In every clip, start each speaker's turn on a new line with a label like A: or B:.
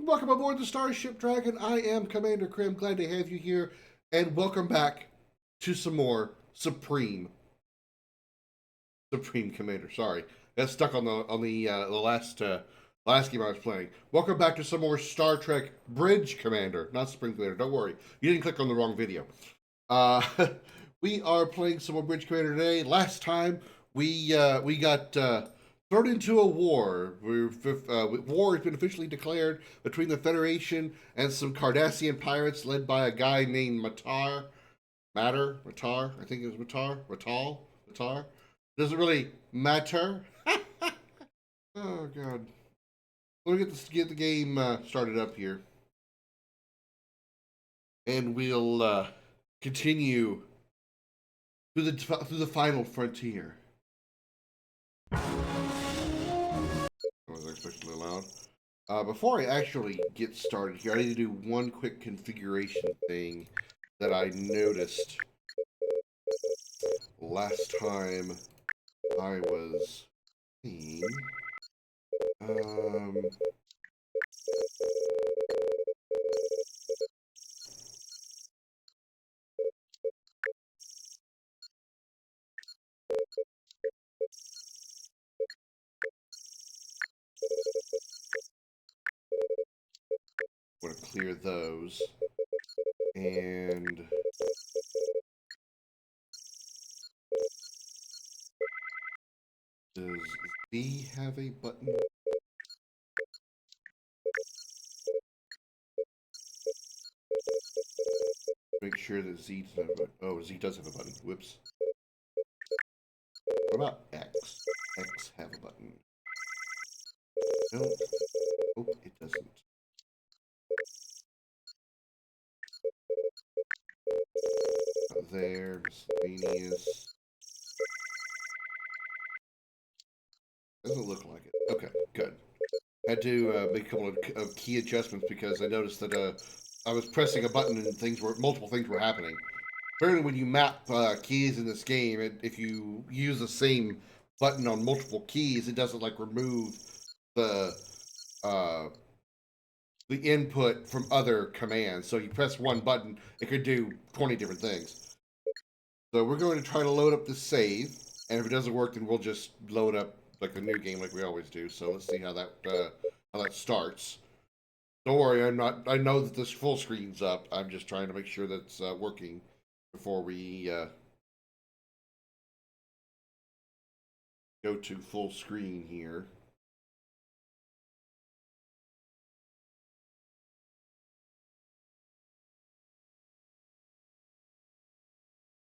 A: Welcome aboard the Starship Dragon. I am Commander Krim. Glad to have you here, and welcome back to some more Supreme Commander. Sorry, got stuck on the last game I was playing. Welcome back to some more Star Trek Bridge Commander, not Supreme Commander. Don't worry, you didn't click on the wrong video. We are playing some more Bridge Commander today. Last time we got thrown into a war. War has been officially declared between the Federation and some Cardassian pirates led by a guy named Matar. I think it was Matar. Doesn't really matter. Oh god. Let me get the game started up here, and we'll continue through the final frontier. I wasn't expecting it loud. Before I actually get started here, I need to do one quick configuration thing that I noticed last time I was playing. I'm going to clear those, and does Z have a button? Make sure that Z does have a button. Oh, Z does have a button. Whoops. What about X? X have a button. No. Oh, it doesn't. Not there. Miscellaneous. Doesn't look like it. Okay, good. Had to make a couple of key adjustments because I noticed that I was pressing a button and multiple things were happening. Apparently, when you map keys in this game, if you use the same button on multiple keys, it doesn't like remove the input from other commands. So you press one button, it could do 20 different things. So we're going to try to load up the save, and if it doesn't work, then we'll just load up like the new game like we always do. So let's see how that starts. Don't worry, I know that this full screen's up. I'm just trying to make sure that's working before we go to full screen here.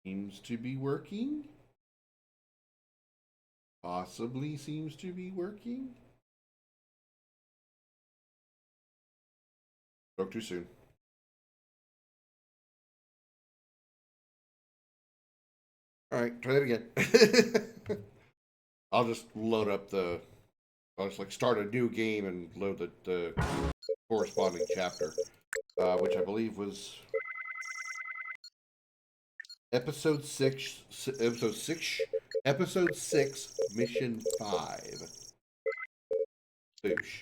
A: Seems to be working. Possibly seems to be working. Spoke too soon. All right, try that again. I'll just load up I'll just like start a new game and load the corresponding chapter, which I believe was episode 6, mission 5. Boosh.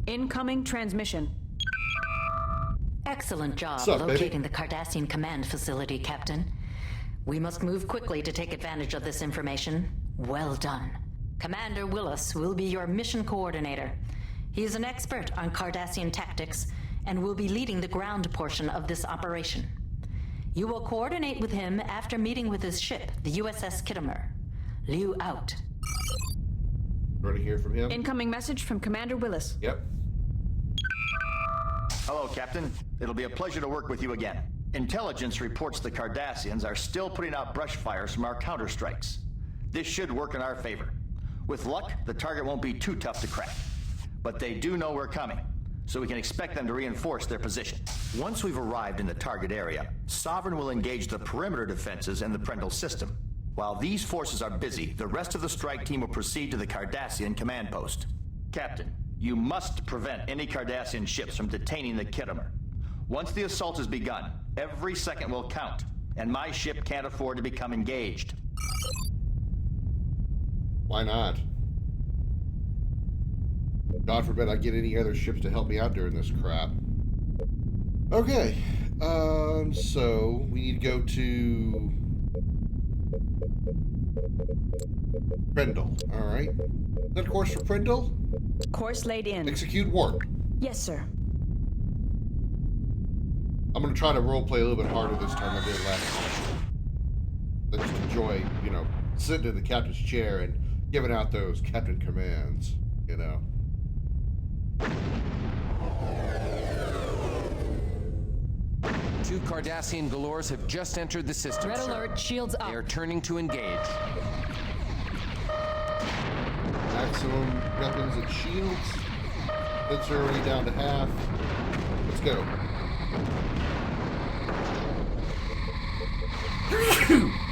B: Incoming transmission.
C: Excellent job
A: Sup,
C: locating the Cardassian command facility, Captain. We must move quickly to take advantage of this information. Well done. Commander Willis will be your mission coordinator. He is an expert on Cardassian tactics and will be leading the ground portion of this operation. You will coordinate with him after meeting with his ship, the USS Kittimer. Liu out.
A: Ready to hear from him?
B: Incoming message from Commander Willis.
A: Yep.
D: Hello, Captain. It'll be a pleasure to work with you again. Intelligence reports the Cardassians are still putting out brush fires from our counterstrikes. This should work in our favor. With luck, the target won't be too tough to crack. But they do know we're coming. so we can expect them to reinforce their position. Once we've arrived in the target area, Sovereign will engage the perimeter defenses and the Prendle system. While these forces are busy, the rest of the strike team will proceed to the Cardassian command post. Captain, you must prevent any Cardassian ships from detaining the Kittimer. Once the assault has begun, every second will count, and my ship can't afford to become engaged.
A: Why not? God forbid I get any other ships to help me out during this crap. Okay, so we need to go to Prendle. All right. Is that a course for Prendle?
B: Course laid in.
A: Execute warp.
B: Yes, sir.
A: I'm gonna try to roleplay a little bit harder this time than I did last time. Let's just enjoy, you know, sitting in the captain's chair and giving out those captain commands, you know.
E: Two Cardassian Galores have just entered the system,
B: Red
E: sir.
B: alert, shields up.
E: They are turning to engage.
A: Maximum weapons and shields. Hits are already down to half. Let's go.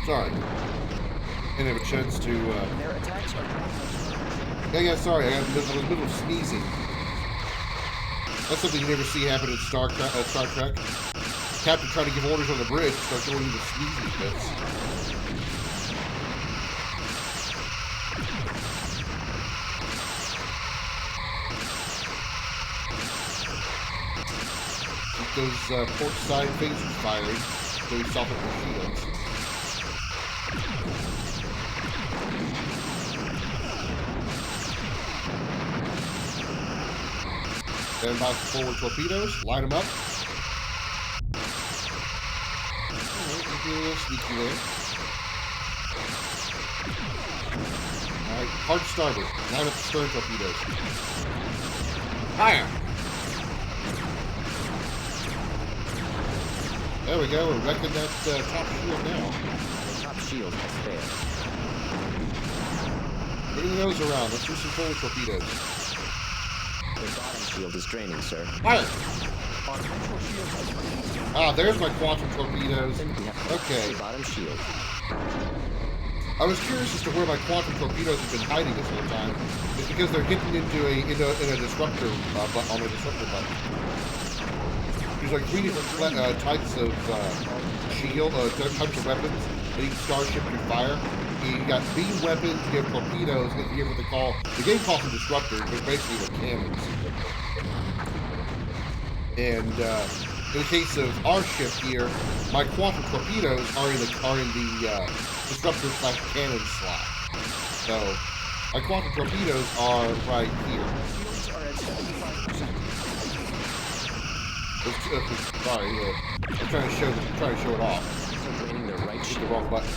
A: Sorry. Didn't have a chance to,
F: Their attacks are
A: Yeah, sorry. I was in the middle of sneezing. That's something you never see happen in Star Trek. Captain trying to give orders on the bridge, starts going into sneezing fits. Keep those port side phasers firing so we soften the shields. Stand by for forward torpedoes. Line them up. Alright, we'll be a little sneaky there. Alright, hard starboard. Line up the stern torpedoes. Fire! There we go, we're wrecking that top shield now.
F: the top shield has failed.
A: Bring those around. Let's do some forward torpedoes.
F: The bottom shield is draining, sir.
A: Fire! Ah, there's my quantum torpedoes.
F: We have
A: Okay.
F: the bottom shield.
A: I was curious as to where my quantum torpedoes have been hiding this whole time. It's because they're hitting into a disruptor on a disruptor button. There's like three different types of shield, types of weapons that each starship can fire. You got beam weapons, you have torpedoes, and you have what they call, the game calls them disruptors, but basically they're cannons. And in the case of our ship here, my quantum torpedoes are in the disruptor / cannon slot. So my quantum torpedoes are right here.
F: Shields are at 75%.
A: Sorry, I'm trying to show it off.
F: They're draining their right
A: Hit the
F: shield.
A: wrong button.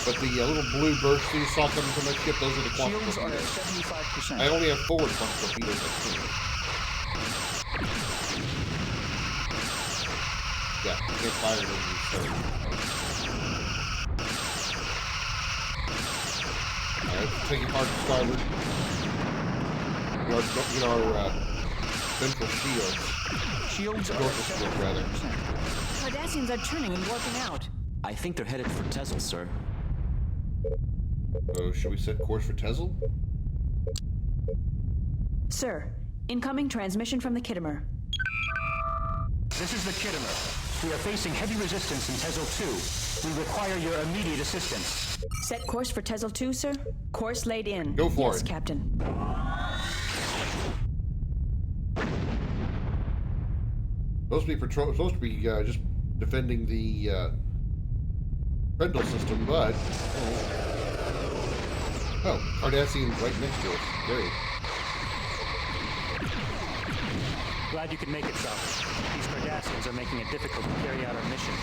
A: But the little blue bursts you saw coming from my ship, those are the quantum
F: Shields are at
A: torpedoes.
F: 75%.
A: I only have forward quantum torpedoes at 2. Yeah, can't fire those in the Alright, take it hard to starboard. Get our central shields.
F: Shields are at
A: Dorsal shields, rather.
F: 75%.
B: Cardassians are turning and warping out.
G: I think they're headed for TEZLE, sir.
A: So, should we set course for TEZLE?
B: Sir, incoming transmission from the Kittimer.
H: This is the Kittimer. We are facing heavy resistance in TEZLE 2. We require your immediate assistance.
B: Set course for TEZLE 2, sir. Course laid in.
A: Go for
B: yes,
A: it.
B: Captain.
A: Supposed to be just defending the Prendle system, but oh, Cardassian right next to us. Great.
H: Glad you could make it, Sovereign. These Cardassians are making it difficult to carry out our mission.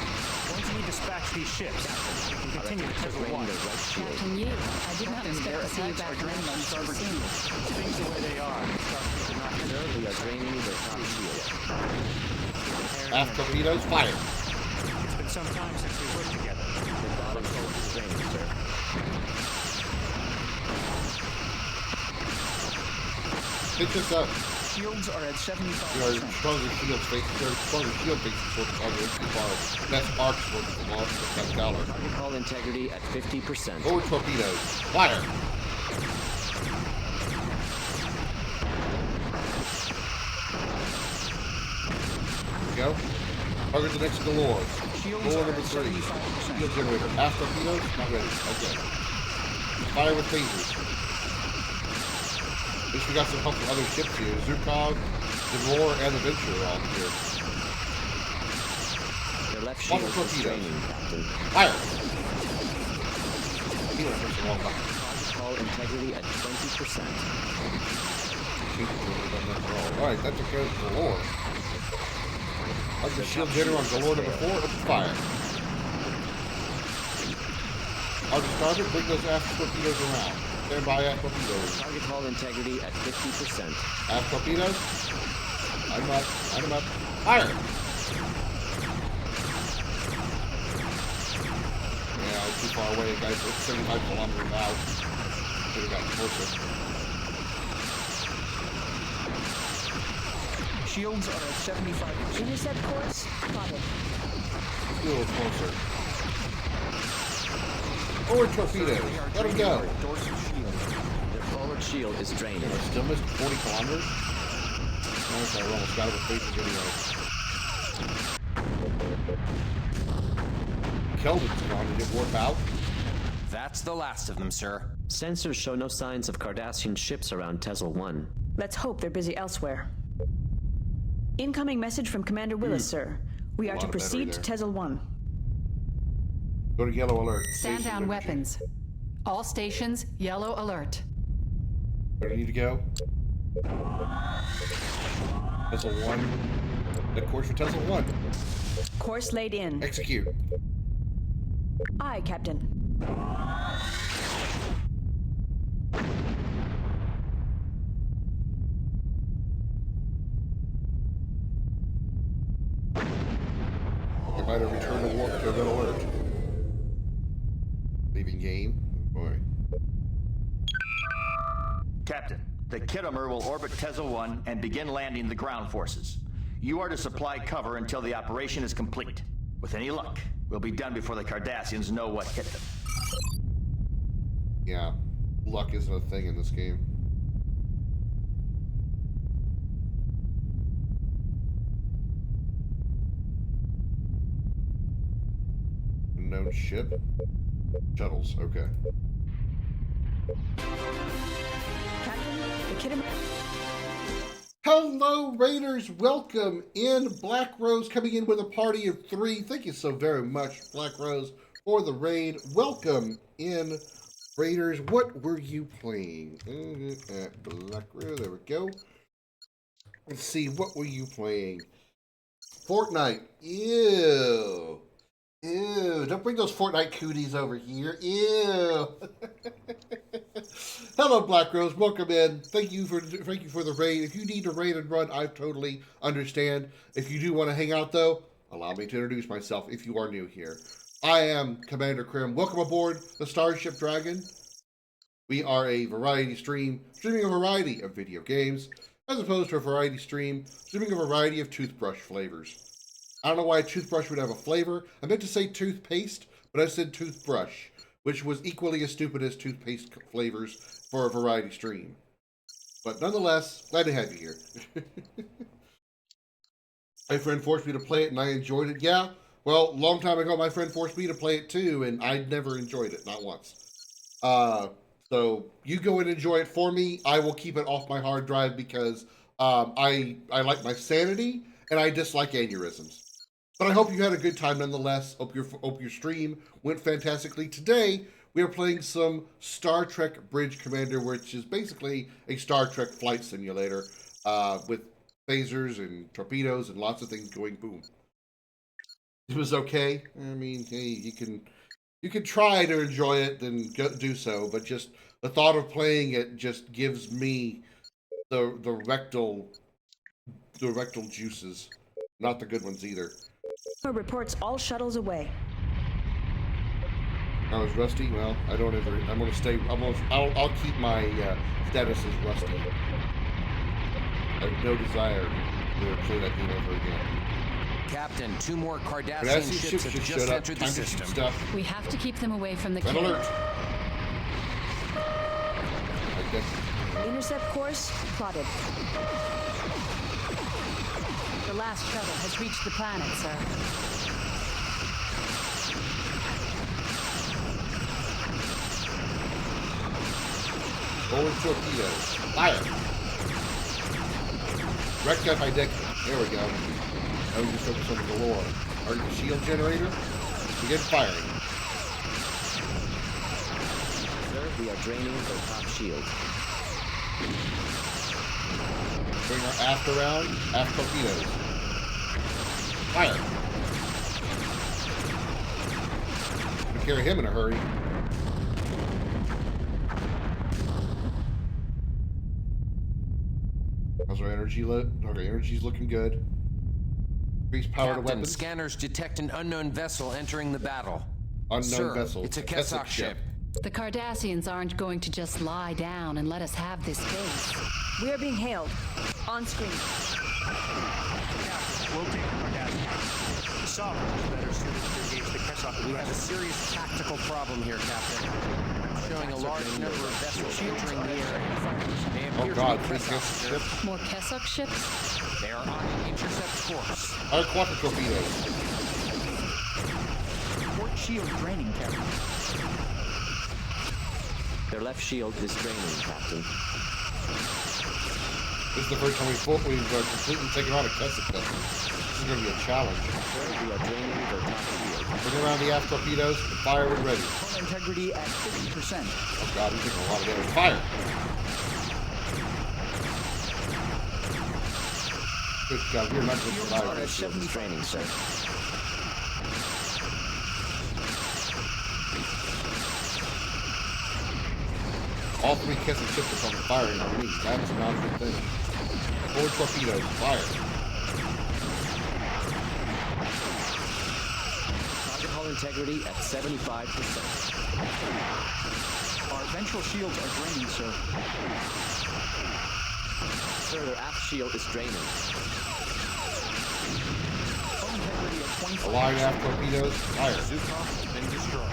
H: Once we dispatch these ships, we can continue to TEZLE 1.
F: Their right shield.
B: Captain Yu, I did not expect to see you back in action so soon.
H: Things the way they are. Starfleet are not
F: Sir, we are draining their top shield.
A: Aft torpedoes, fire.
H: It's been some time since we worked together.
F: The bottom shield is draining, sir.
A: Pick this up.
B: Shields are at 75%.
A: Stronger shield face, stronger shield faces towards the target. Too far. Best arcs towards the launch of that dollar.
F: Target hull integrity at 50%.
A: Forward torpedoes. Fire. Go. Target the next galore.
B: Shields
A: Galore
B: are
A: number
B: at
A: 3.
B: 75%.
A: Shield generator. Half torpedoes? Not ready. Okay. Fire with phasers. At least we got some help from other ships here. Zukov, the Galore, and the Venture are all here.
F: Their left
A: One
F: shield is
A: torpedo.
F: draining, Captain.
A: Fire! He went for some long back.
F: Target hull integrity at 20%.
A: Alright, that took care of the Galore. Like the shield generator on Galore number 4, open fire. Our starboard, bring those aft torpedoes around. Stand by aft torpedoes.
F: Target hull integrity at 50%.
A: Aft torpedoes. Line them up. Line them up. Fire! Yeah, it's too far away, guys. It's 75 kilometers out. Should have gotten closer.
B: Shields are at 75%.
I: Intercept course plotted.
A: Let's do a little closer. Forward torpedoes. Let them go.
B: Dorsal shield.
F: Their forward shield is draining.
A: I still missed 40 kilometers. Okay, we almost got it with faces anyway. Kelvin's gone. Did it warp out?
E: That's the last of them, sir.
G: Sensors show no signs of Cardassian ships around TEZLE 1.
I: Let's hope they're busy elsewhere. Incoming message from Commander Willis, sir. We are
A: lot
I: to
A: of
I: proceed to
A: battery
I: TEZLE 1.
A: Go to yellow alert.
J: Stand
A: Stations
J: down
A: energy.
J: weapons. All stations, yellow alert.
A: Where do you need to go? TEZLE 1. Head course for TEZLE 1.
I: Course laid in.
A: Execute.
I: Aye, Captain.
A: I might have returned to warp to red alert. Leaving game. Oh boy.
D: Captain, the Kittimer will orbit TEZLE 1 and begin landing the ground forces. You are to supply cover until the operation is complete. With any luck, we'll be done before the Cardassians know what hit them.
A: Yeah. Luck isn't a thing in this game. Unknown ship? Shuttles, okay.
I: Captain, the Kittimer...
A: Hello, Raiders! Welcome in. Black Rose coming in with a party of 3. Thank you so very much, Black Rose, for the raid. Welcome in, Raiders. What were you playing? Black Rose, there we go. Let's see, what were you playing? Fortnite. Ew. Ew. Don't bring those Fortnite cooties over here. Ew. Hello, Black Rose. Welcome in. Thank you for the raid. If you need to raid and run, I totally understand. If you do want to hang out, though, allow me to introduce myself if you are new here. I am Commander Krim. Welcome aboard the Starship Dragon. We are a variety stream, streaming a variety of video games, as opposed to a variety stream, streaming a variety of toothbrush flavors. I don't know why a toothbrush would have a flavor. I meant to say toothpaste, but I said toothbrush, which was equally as stupid as toothpaste flavors for a variety stream. But nonetheless, glad to have you here. My friend forced me to play it and I enjoyed it. Yeah, well, a long time ago, my friend forced me to play it too, and I never enjoyed it, not once. So you go and enjoy it for me. I will keep it off my hard drive because I like my sanity and I dislike aneurysms. But I hope you had a good time nonetheless. Hope your stream went fantastically. Today, we are playing some Star Trek Bridge Commander, which is basically a Star Trek flight simulator with phasers and torpedoes and lots of things going boom. It was okay. I mean, hey, you can try to enjoy it, then do so. But just the thought of playing it just gives me the rectal juices, not the good ones either.
I: Reports all shuttles away.
A: I was rusty. Well, I don't ever. I'm gonna stay. I'll keep my status as rusty. I I have no desire to play that game over again.
E: Captain, 2 more Cardassian
A: Cardassian
E: ships have
A: just
E: just
A: showed up.
E: entered the
A: Time to shoot
E: system.
A: stuff.
J: We have to keep them away from the
A: Red
J: kill.
A: alert. I guess.
I: Intercept course plotted.
J: The last shuttle has reached the planet, sir.
A: Forward torpedoes. Fire. Wrecked up by deck. There we go. Now we can focus on the galore. Target shield generator. Begin firing.
F: Sir, we are draining their top shield.
A: Bring our aft around. Aft torpedoes. Fire. We carry him in a hurry. How's our energy lit? Okay, energy's looking good. Increase power to
E: Captain,
A: weapons.
E: scanners detect an unknown vessel entering the battle.
A: Unknown
E: Sir,
A: vessel.
E: it's a
A: Keswick
E: Kessock ship.
J: The Cardassians aren't going to just lie down and let us have this base.
I: We are being hailed. On screen.
H: We'll take the Cardassians. The Sovereign is better suited to engage the Kessock.
E: We have a serious tactical problem here, Captain. Showing a large number of vessels entering the area. They appear
A: Oh god,
E: to be
A: three
E: Kessock
A: Kessock
E: ships.
A: ships.
J: More Kessock ships?
E: They are on an intercept course.
A: Our quadrant torpedoes.
H: Port shield draining, Captain.
F: Their left shield is draining, Captain.
A: This is the first time we've completely taken on a Kessock vessel. This is going to be a challenge.
F: Sir, we are draining their top shield.
A: Bring around the aft torpedoes and fire when ready.
H: Hull integrity at 50%.
A: Oh god, we're taking a lot of damage. Fire! Good job, we're not going to survive this.
F: Shield is draining, sir.
A: All 3 Kessock ships are on firing on me. That's not a good thing. 4 torpedoes, fire.
F: Target hull integrity at 75%.
H: Our ventral shields are draining, sir.
F: Sir, their aft shield is draining.
H: Hull integrity at 25%.
A: Allied aft torpedoes, fire.
H: Zukov has been destroyed.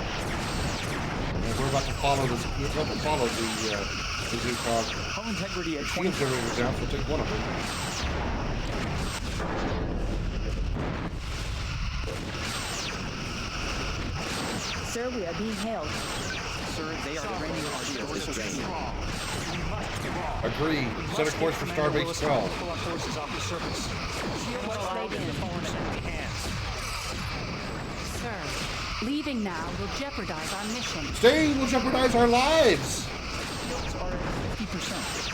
A: And we're about to follow this. We're about to follow the Zukov.
H: Hull integrity at
A: Shield
H: 25%.
A: generator down, so we'll take one of them.
I: Sir, we are being hailed.
H: Sir, they are draining our shields.
F: is draining.
H: We must draw.
A: Agreed. Set a course for Starbase 12.
H: Pull our forces off the surface. Shield allowed in the fallen enemy hands.
J: Sir, leaving now will jeopardize our mission.
A: Staying will jeopardize our lives!
H: Shields are at 50%.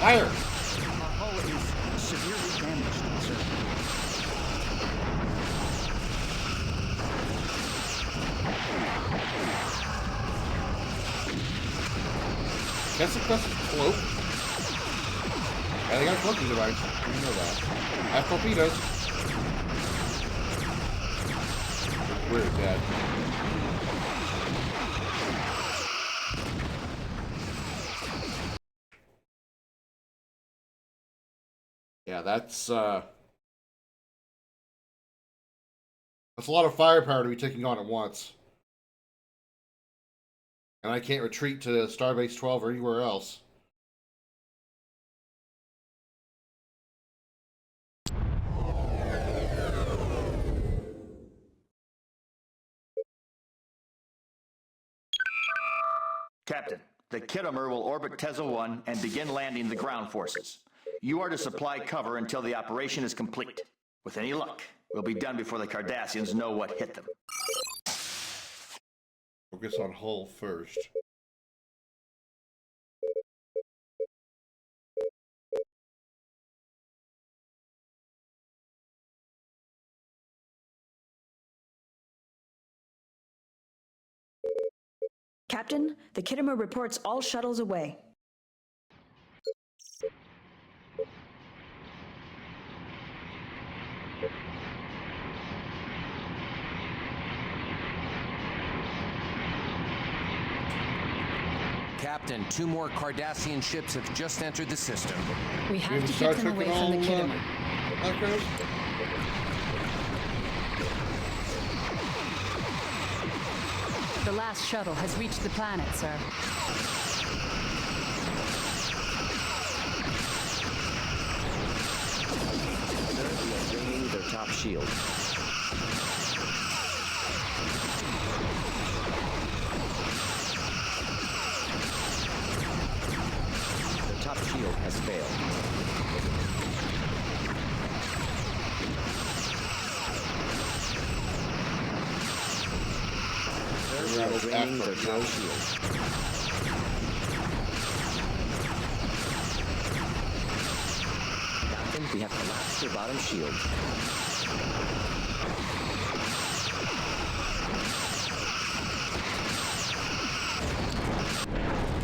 A: Fire!
H: Our hull is severely damaged, sir.
A: Kessock vessel's cloak. Yeah, they got a cloaking device. You know that. Have torpedoes. We're dead. Yeah, that's a lot of firepower to be taking on at once. And I can't retreat to Starbase 12 or anywhere else.
D: Captain, the Kittimer will orbit TEZLE 1 and begin landing the ground forces. You are to supply cover until the operation is complete. With any luck, we'll be done before the Cardassians know what hit them.
A: Focus on hull first.
I: Captain, the Kittimer reports all shuttles away.
E: Captain, 2 more Cardassian ships have just entered the system.
J: We have to
A: Star
J: keep them
A: Trek
J: away
A: and
J: from the
A: all,
J: Kidderman.
A: background?
J: The last shuttle has reached the planet, sir.
F: Sir, we are draining their top shield. The top shield has failed. Sir, we are draining their top shield. Captain, we have collapsed their bottom shield.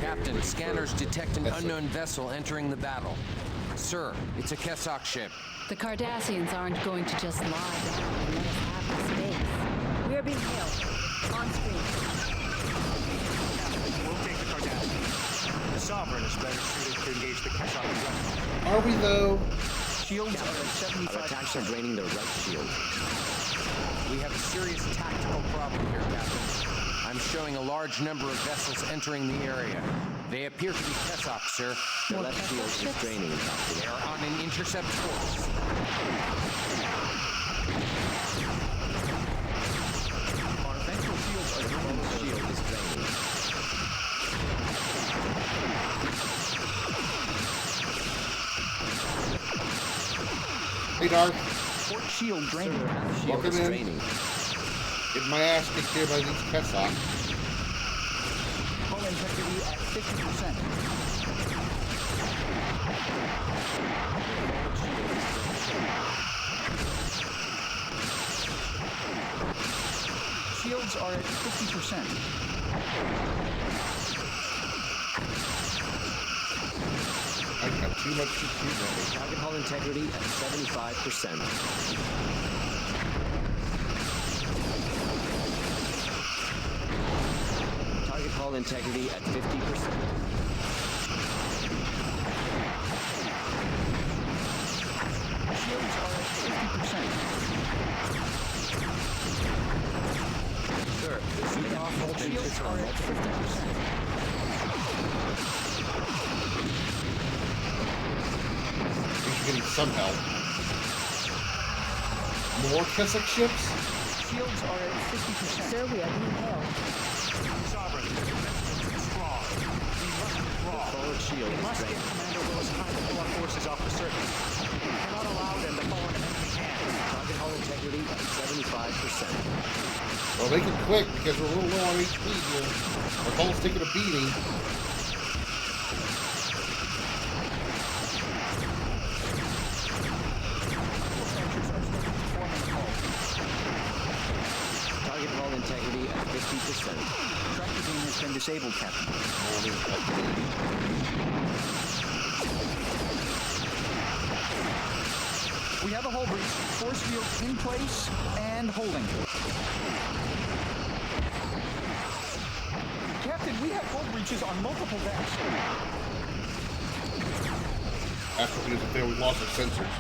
E: Captain, scanners detect an unknown vessel entering the battle. Sir, it's a Kessock ship.
J: The Cardassians aren't going to just lie down and let us have the space.
I: We are being hailed. On screen.
H: We'll take the Cardassians. The Sovereign is better suited to engage the Kessock aggressor.
A: Are we though?
F: Shields are at 75%. Our attacks are draining their right shield.
E: We have a serious tactical problem here, Captain. I'm showing a large number of vessels entering the area. They appear to be Kessock, sir.
F: Their left shield is draining, Captain.
E: They are on an intercept course.
F: Our ventral shields are draining. The shield is draining.
A: Hey, Dark.
F: Port shield draining. Half shield
A: Welcome
F: is
A: in.
F: draining.
A: Getting my ass kicked here by these Kessock.
F: Hull integrity at 50%. Shields are at 50%.
A: I have too much to shoot at
F: Target hull integrity at 75%. Target hull integrity at 50%. Shields are at 50%. Sir, the shields are at 50%.
A: He's getting some help. More Kessock ships?
F: Shields are at 50%.
I: Sir, we are being hailed.
H: Sovereign, the defenses are strong. We must withdraw.
F: Forward shield
H: We
F: is
H: must get
F: drained.
H: Commander Willis time to pull our forces off the surface. We cannot allow them to fall into enemy hands.
F: Target hull integrity at 75%.
A: Well, make it quick because we're a little low on HP here. Our hull's taking a beating.
F: Target hull integrity at 50%. Tractor beam has been disabled, Captain. We have a hull breach. Force fields in place and holding. Captain, we have hull breaches on multiple decks.
A: After we fail, we lost our sensors.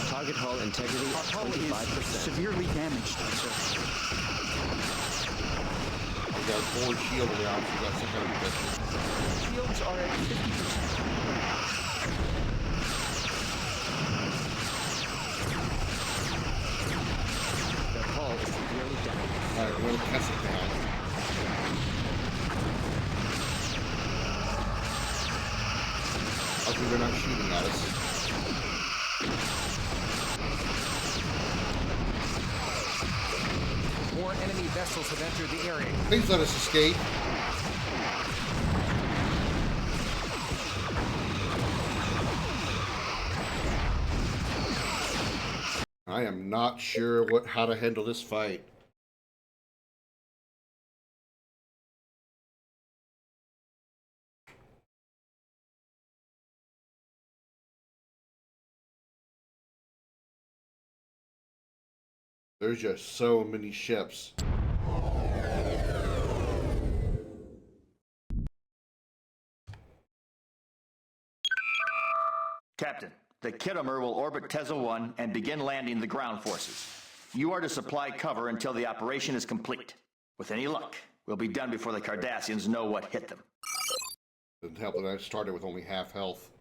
F: Target hull integrity at 25%.
K: Severely damaged, sir.
A: We got a forward shield around, so we got some kind of protection.
K: Shields are at 50%.
F: Their hull is severely damaged.
A: Alright, we're gonna test it down. Luckily they're not shooting at us.
E: More enemy vessels have entered the area.
A: Please let us escape. I am not sure how to handle this fight. There's just so many ships.
D: Kittimer will orbit TEZLE 1 and begin landing the ground forces. You are to supply cover until the operation is complete. With any luck, we'll be done before the Cardassians know what hit them.
A: Didn't help that I started with only half health.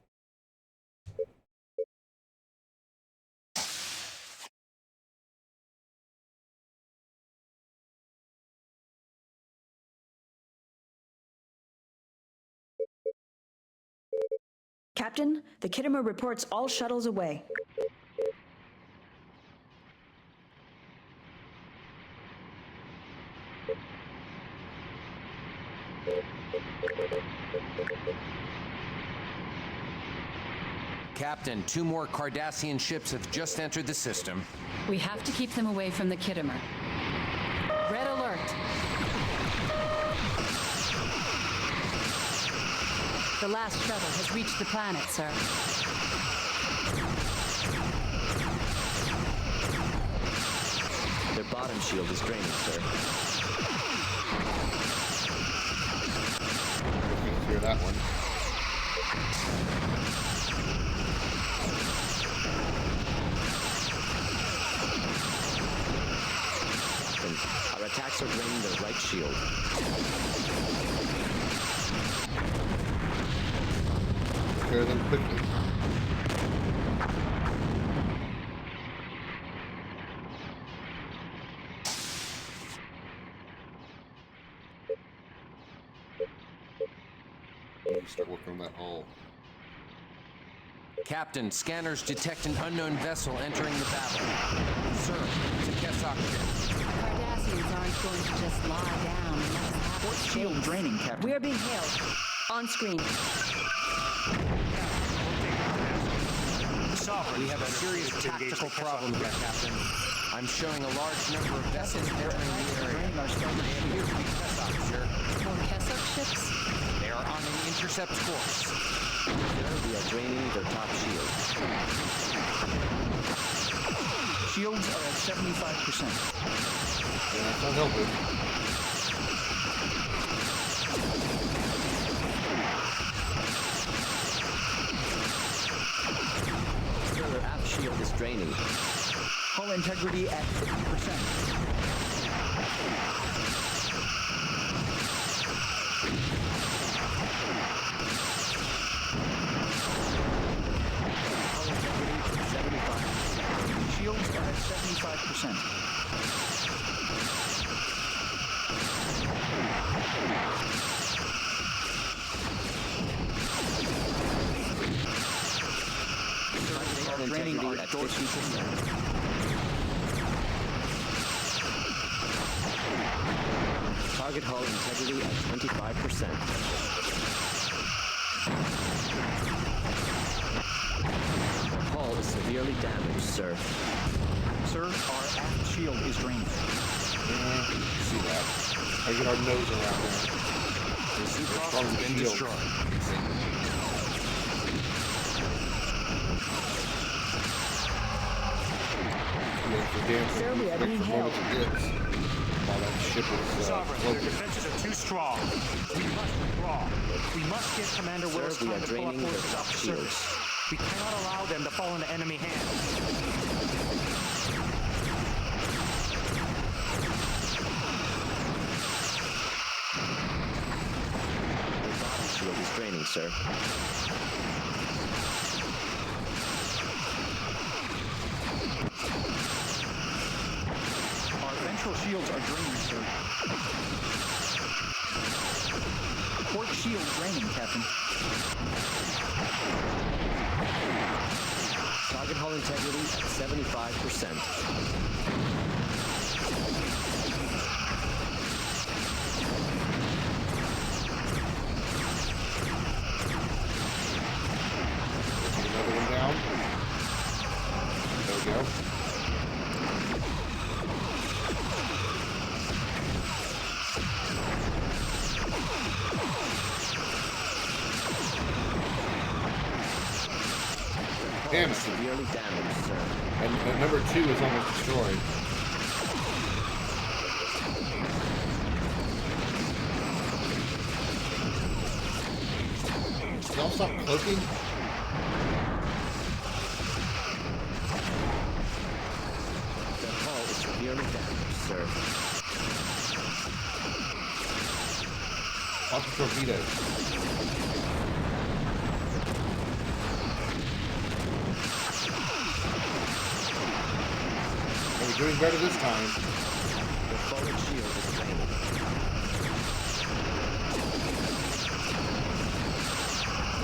I: Captain, the Kittimer reports all shuttles away.
E: Captain, 2 more Cardassian ships have just entered the system.
J: We have to keep them away from the Kittimer. Red alert. The last shuttle has reached the planet, sir.
G: Their bottom shield is draining, sir.
A: Clear that one.
G: Captain, our attacks are draining their right shield.
A: Clear them quickly. Start working on that hull.
E: Captain, scanners detect an unknown vessel entering the battle. Sir, it's a Kessock ship.
J: Cardassians aren't going to just lie down and let us have
K: Port
J: this
K: shield
J: base.
K: draining, Captain.
I: We are being hailed. On screen.
E: We have a serious tactical problem here, Captain. I'm showing a large number of vessels entering the area. They appear to be Kessock, sir.
J: More Kessock ships?
E: They are on an intercept course.
G: We are draining their top shield.
K: Shields are at 75%.
A: Yeah, that's not helping.
G: Their aft shield is draining.
K: Hull integrity at 50%. Shields are at 75%.
G: Hull
K: Draining
G: integrity
K: our
G: at
K: door
G: 50%. Target hull integrity at 25%. Hull is severely damaged, sir.
K: Sir, our aft shield is draining.
A: Yeah, see that. I get our nose around there.
E: The Zukov
A: Strong
E: has been
A: shield.
E: destroyed.
I: Sir, we are being hailed.
A: While that ship is
H: Sovereign, their
A: floating.
H: defenses are too strong. We must withdraw. We must give Commander Willis
G: we
H: time
G: are
H: to pull up
G: draining their
H: forces
G: top
H: off the
G: shields.
H: surface. We cannot allow them to fall into enemy hands.
G: Their bottom shield is draining, sir.
K: Our ventral shields are draining, sir. Port shield draining, Captain.
G: Target hull integrity at 75%.
A: Another one down. There we go. Damn it.
G: Severely damaged, sir.
A: And number 2 is almost destroyed. Y'all stop cloaking?
F: Severely damaged, sir.
A: Lots of torpedoes. We're doing better this time.
F: The forward shield is draining.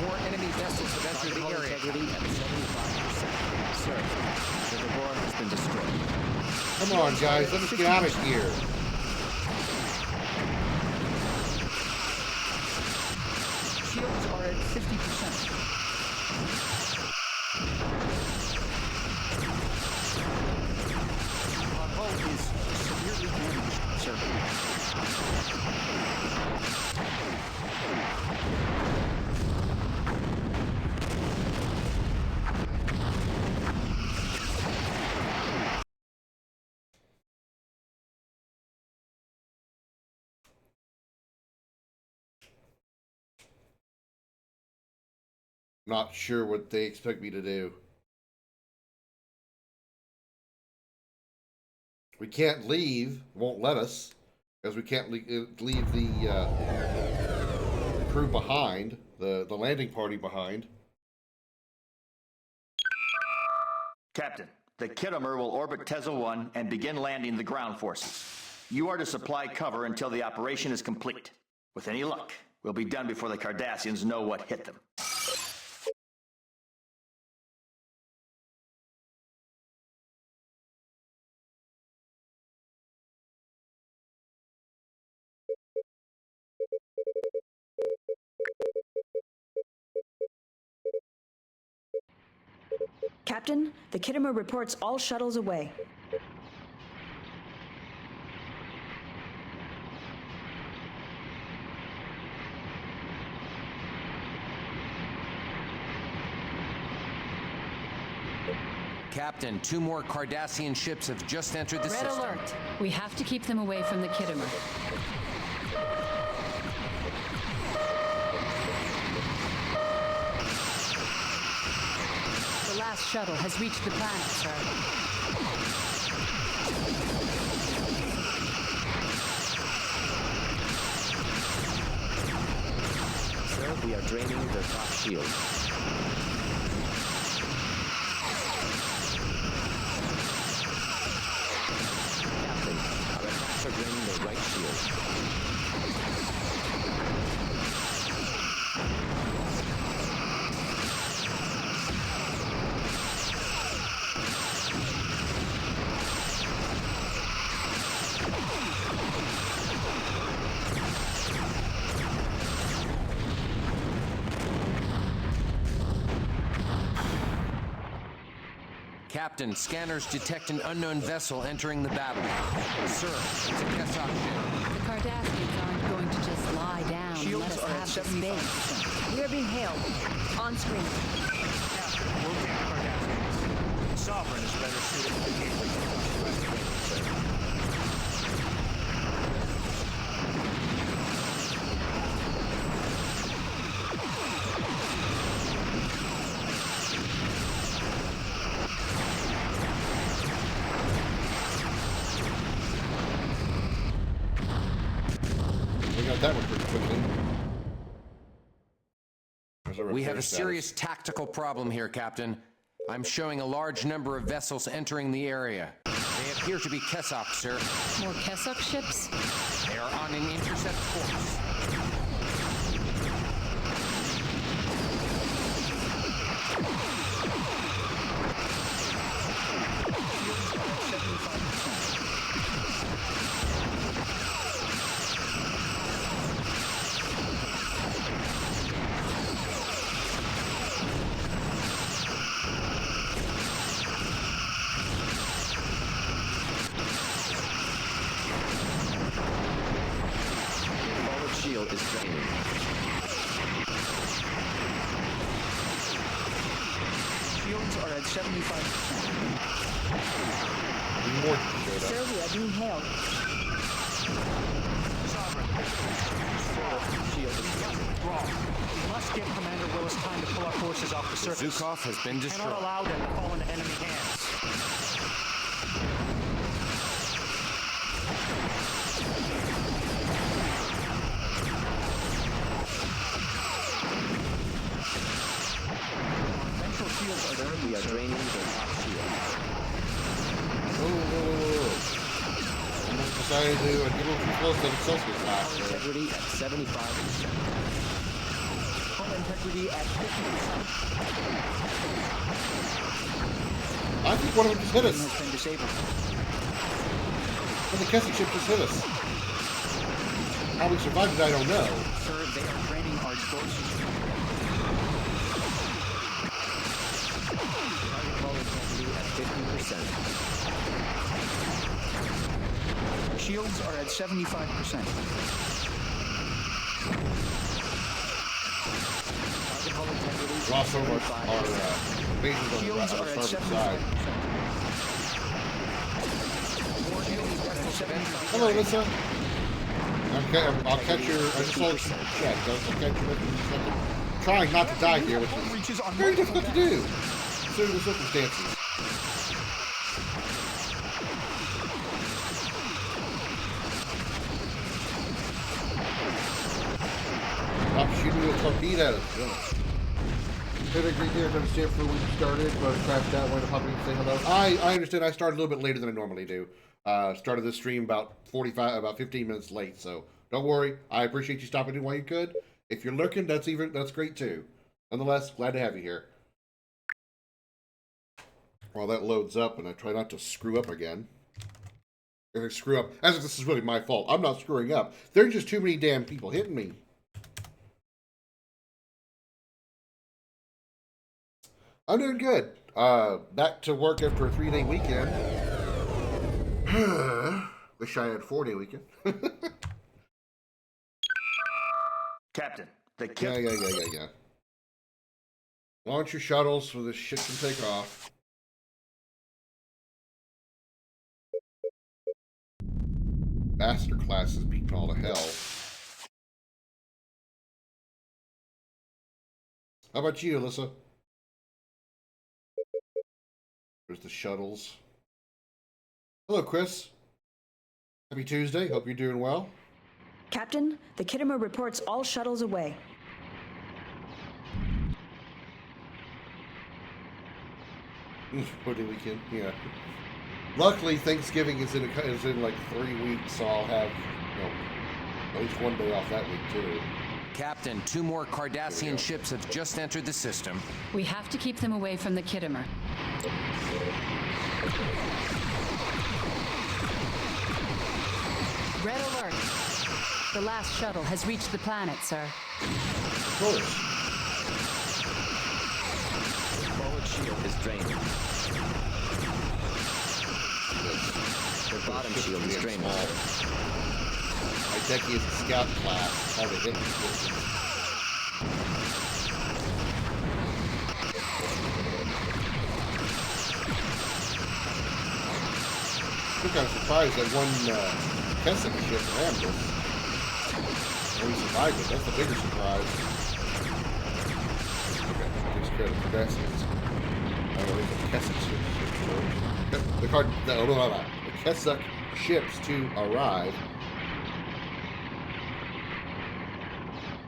E: More enemy vessels have entered the
F: Hull
E: area.
F: integrity at 75%. Sir, the door has been destroyed.
A: Come on, guys. Let us get out of here.
K: Shields are at 50%. Our hull is severely damaged, sir.
A: Not sure what they expect me to do. We can't leave. Won't let us. Because we can't leave the crew behind. The landing party behind.
D: Captain, the Kittimer will orbit TEZLE 1 and begin landing the ground forces. You are to supply cover until the operation is complete. With any luck, we'll be done before the Cardassians know what hit them.
I: Captain, the Kittimer reports all shuttles away.
E: Captain, 2 more Cardassian ships have just entered the
J: Red
E: system.
J: alert. We have to keep them away from the Kittimer. The last shuttle has reached the planet, sir.
F: Sir, we are draining their top shield. Captain, our attacks are draining their right shield.
E: Captain, scanners detect an unknown vessel entering the battle. Sir, it's a Kessok ship.
J: The Cardassians aren't going to just lie down and let
K: Shields
J: us
K: are at
J: have the space.
K: 75%.
I: We are being hailed. On screen.
H: Captain, we'll take the Cardassians. Sovereign is better suited for the
A: We got that one pretty quickly.
E: We have a serious tactical problem here, Captain. I'm showing a large number of vessels entering the area. They appear to be Kessok, sir.
J: More Kessok ships?
E: They are on an intercept course.
K: Shields are at 75%.
F: Forward shield is draining.
K: Shields are at 75%.
A: More showed up.
I: Sir, we are being hailed.
F: Shield is draining.
H: wrong. We must give Commander Willis time to pull our forces off the surface.
E: Zukov has been
H: We
E: destroyed.
H: cannot allow them to fall into enemy hands.
A: decided to get a little too close to the Celsius last there.
F: Integrity at 75%. Hull integrity at 50%.
A: I think one of them just hit us.
F: Has been disabled.
A: Well, the Kessie ship just hit us. How we survived it, I don't know.
F: Sir, they are draining our sources. Target hull integrity at 50%. Shields are at 75%. Target hull integrity
A: We're also our bases on
F: Shields
A: the
F: are at
A: starboard
F: 75%.
A: side. Hello, Alyssa. Okay, I'll catch your. I just saw your chat. I'll catch your message in a second. Trying not to die here, which is very difficult to do, considering the circumstances. Stop shooting with torpedoes. Could agree here to understand for when you started, but crashed out, wanted to pop in and say hello. I understand. I started a little bit later than I normally do. Started this stream about 15 minutes late, so don't worry. I appreciate you stopping in while you could. If you're looking, that's great too. Nonetheless, glad to have you here. While that loads up, and I try not to screw up again. If I screw up, as if this is really my fault. I'm not screwing up. There are just too many damn people hitting me. I'm doing good. Back to work after a 3-day weekend. Wish I had a 4-day weekend.
D: Captain, the
A: Yeah. Launch your shuttles so this shit can take off. Master class is beaten all to hell. How about you, Alyssa? There's the shuttles. Hello, Chris. Happy Tuesday. Hope you're doing well.
I: Captain, the Kittimer reports all shuttles away.
A: What do we can? Yeah. Luckily, Thanksgiving is in like 3 weeks, so I'll have at least one day off that week too.
E: Captain, 2 more Cardassian ships have just entered the system.
J: We have to keep them away from the Kittimer. Red alert. The last shuttle has reached the planet, sir.
A: Of course.
F: The forward shield is drained. The bottom shield is drained.
A: My techie is a scout class. Hard to hit this distance. I'm kind of surprised that one Kessin ship rammed us. And we survived it. That's the bigger surprise. Okay, takes care of the Cardassians. I don't know, the Kessin ships. The Kessuck ships to arrive.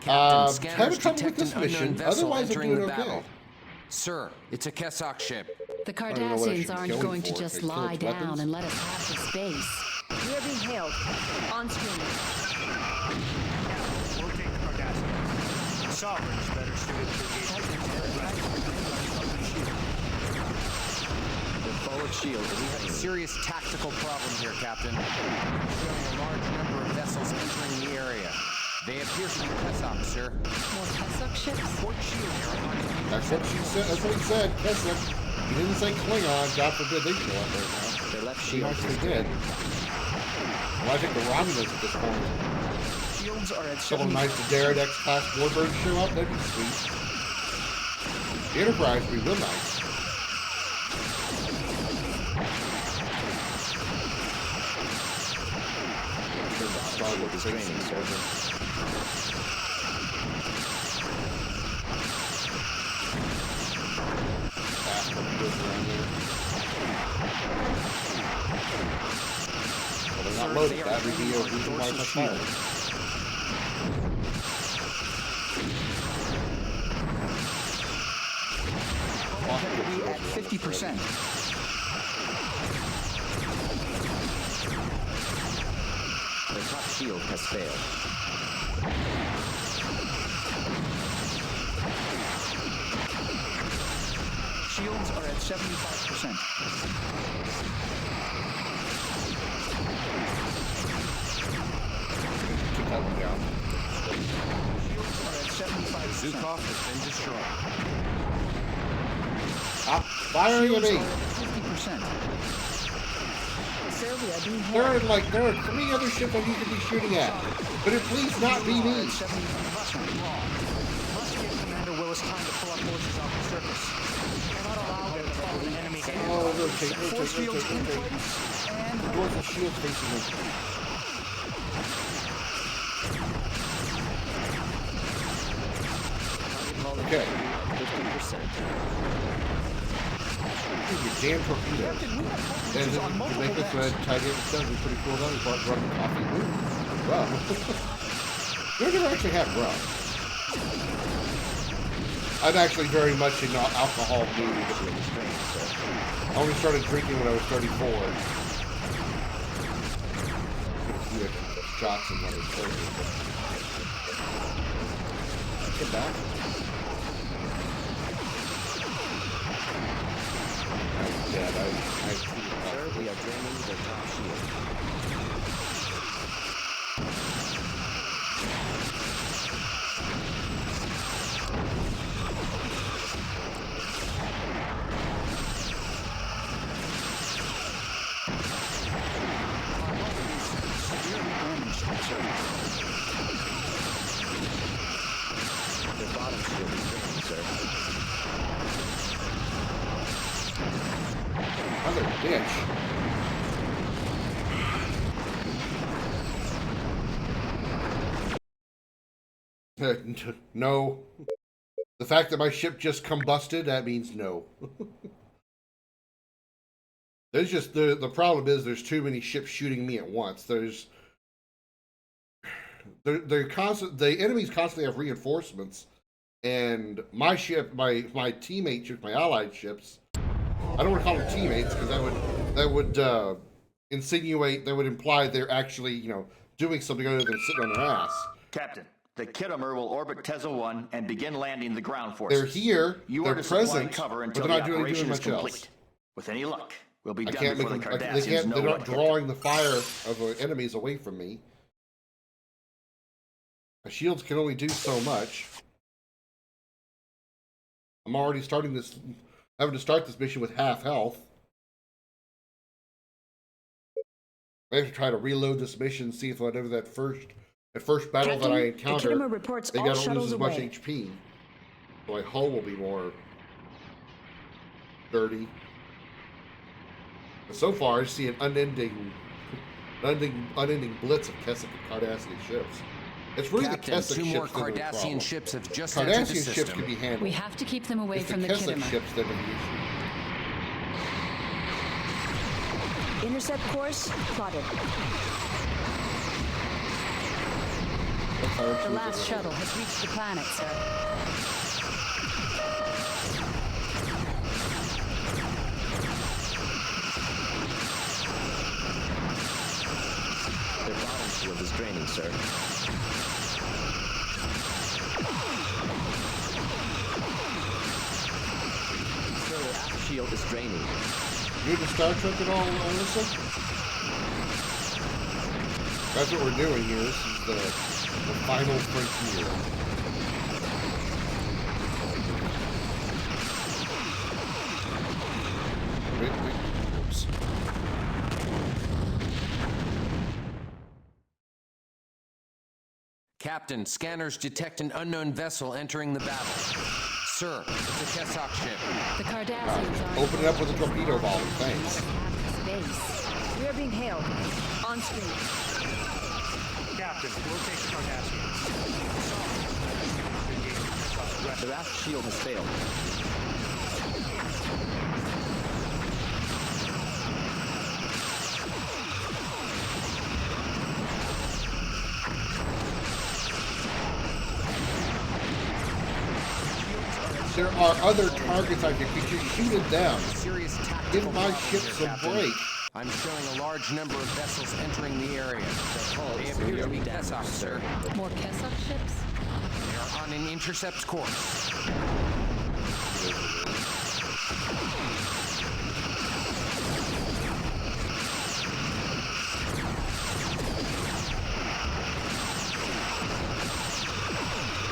E: Captain, scanners
A: having trouble with
E: detect
A: this
E: an
A: mission.
E: unknown vessel
A: Otherwise, I'm
E: entering
A: doing
E: the
A: okay.
E: battle. Sir, it's a Kessock ship.
J: The
A: don't know what I should
J: Cardassians
A: be
J: aren't
A: going
J: going to
A: for.
J: just
A: They kill
J: lie
A: its
J: down
A: weapons?
J: and let us have this base.
I: We are being hailed. On screen.
H: Rotate the Cardassians. Sovereign's better suited to
F: The forward shield is
E: We have a
F: drained.
E: serious tactical problem here, Captain. Showing a large number of vessels entering the area. They appear to be Kessock, sir.
J: More Kessock ships?
E: Port shield area.
A: That's what she said. That's what he said. Kessuck. He didn't say Klingon. God forbid they show up right now.
F: The left
A: He
F: shield
A: actually
F: is
A: did.
F: drained.
A: Well, I think the Romulans at this point.
F: Shields are at
A: A couple of nice Dared X-class warbirds show up. That'd be sweet. The Enterprise would be real nice.
F: Shield is draining, sir.
A: Fast torpedoes around there. Well, they're not loaded. That would be a reason why it's not fired.
F: Integrity at 50%. The top shield has failed.
K: Shields are at 75%.
A: Took that one down.
K: Shields are at 75%.
E: Zukov has been destroyed.
A: Stop firing at me.
K: 50%.
I: Sir, we are being held.
A: There are 3 other ships I need to be shooting at. But it please not be me.
K: 75% wrong.
H: Must give Commander Willis time to pull our forces off the surface. Cannot allow them to follow the enemy down.
A: Oh, rotate.
K: Force fields in place and
A: Doors and shields facing me. Okay.
G: 50%.
A: Your damn torpedoes. And then you can make this red tiger instead. It'd be pretty cool though. You brought rum and coffee. Ooh, rum. You never actually had rum. I'm actually very much in alcohol mood. I only started drinking when I was 34. A few extra shots in when I was 30. Get back. I'm dead.
F: Sir, we are draining the top shield. The bottom shield is draining, sir.
A: Mother bitch. No. The fact that my ship just combusted, that means no. There's just the problem is there's too many ships shooting me at once. They're constant. The enemies constantly have reinforcements, and my ship, my teammate ships, my allied ships. I don't want to call them teammates because that would insinuate, that would imply they're actually doing something other than sitting on their ass.
D: Captain, the Kittimer will orbit TEZLE 1 and begin landing the ground forces.
A: They're here.
D: You
A: they're
D: are to supply
A: present,
D: cover
A: but
D: until
A: they're
D: the
A: not doing
D: operation is
A: much
D: complete.
A: else.
D: With any luck, we'll be
A: I
D: done
A: can't make
D: before the
A: them.
D: Cardassians know
A: They're
D: what
A: not
D: hit
A: drawing the fire of the enemies away from me. My shields can only do so much. I'm already having to start this mission with half health. I have to try to reload this mission and see if whatever that first battle that I encountered, they gotta lose as much HP. So my hull will be more sturdy. But so far, I see an unending blitz of Kessel and Cardassian ships. It's really
E: Captain,
A: the Kessel
E: two
A: ships
E: more
A: that are the problem.
E: Cardassian ships have just entered the
A: Cardassian ships
E: system.
A: can be handled.
J: We have to keep them away
A: It's
J: from the
A: Kessel
J: Kittimer.
A: ships that are the issue.
I: Intercept course plotted.
J: The last shuttle has reached the planet, sir.
F: Their bottom shield is draining, sir. Sir, their aft shield is draining.
A: You into Star Trek at all, Alyssa? That's what we're doing here. This is the final frontier. Oops.
E: Captain, scanners detect an unknown vessel entering the battle. Sir, it's a Kessok ship.
J: The Cardassians are
A: Open it up with a torpedo volley, thanks.
J: space.
I: We are being hailed. On screen.
H: Captain, locate the Cardassians.
F: Their aft shield has failed.
A: There are other targets I can shoot it down.
E: Serious tactical
A: Give my
E: problem
A: ship
E: here,
A: some
E: Captain.
A: break.
E: I'm showing a large number of vessels entering the area. The
G: call
E: They
G: is
E: appear to
G: severely
E: be
G: damaged,
E: Kessock,
G: sir.
J: More Kessock ships?
E: They are on an intercept course.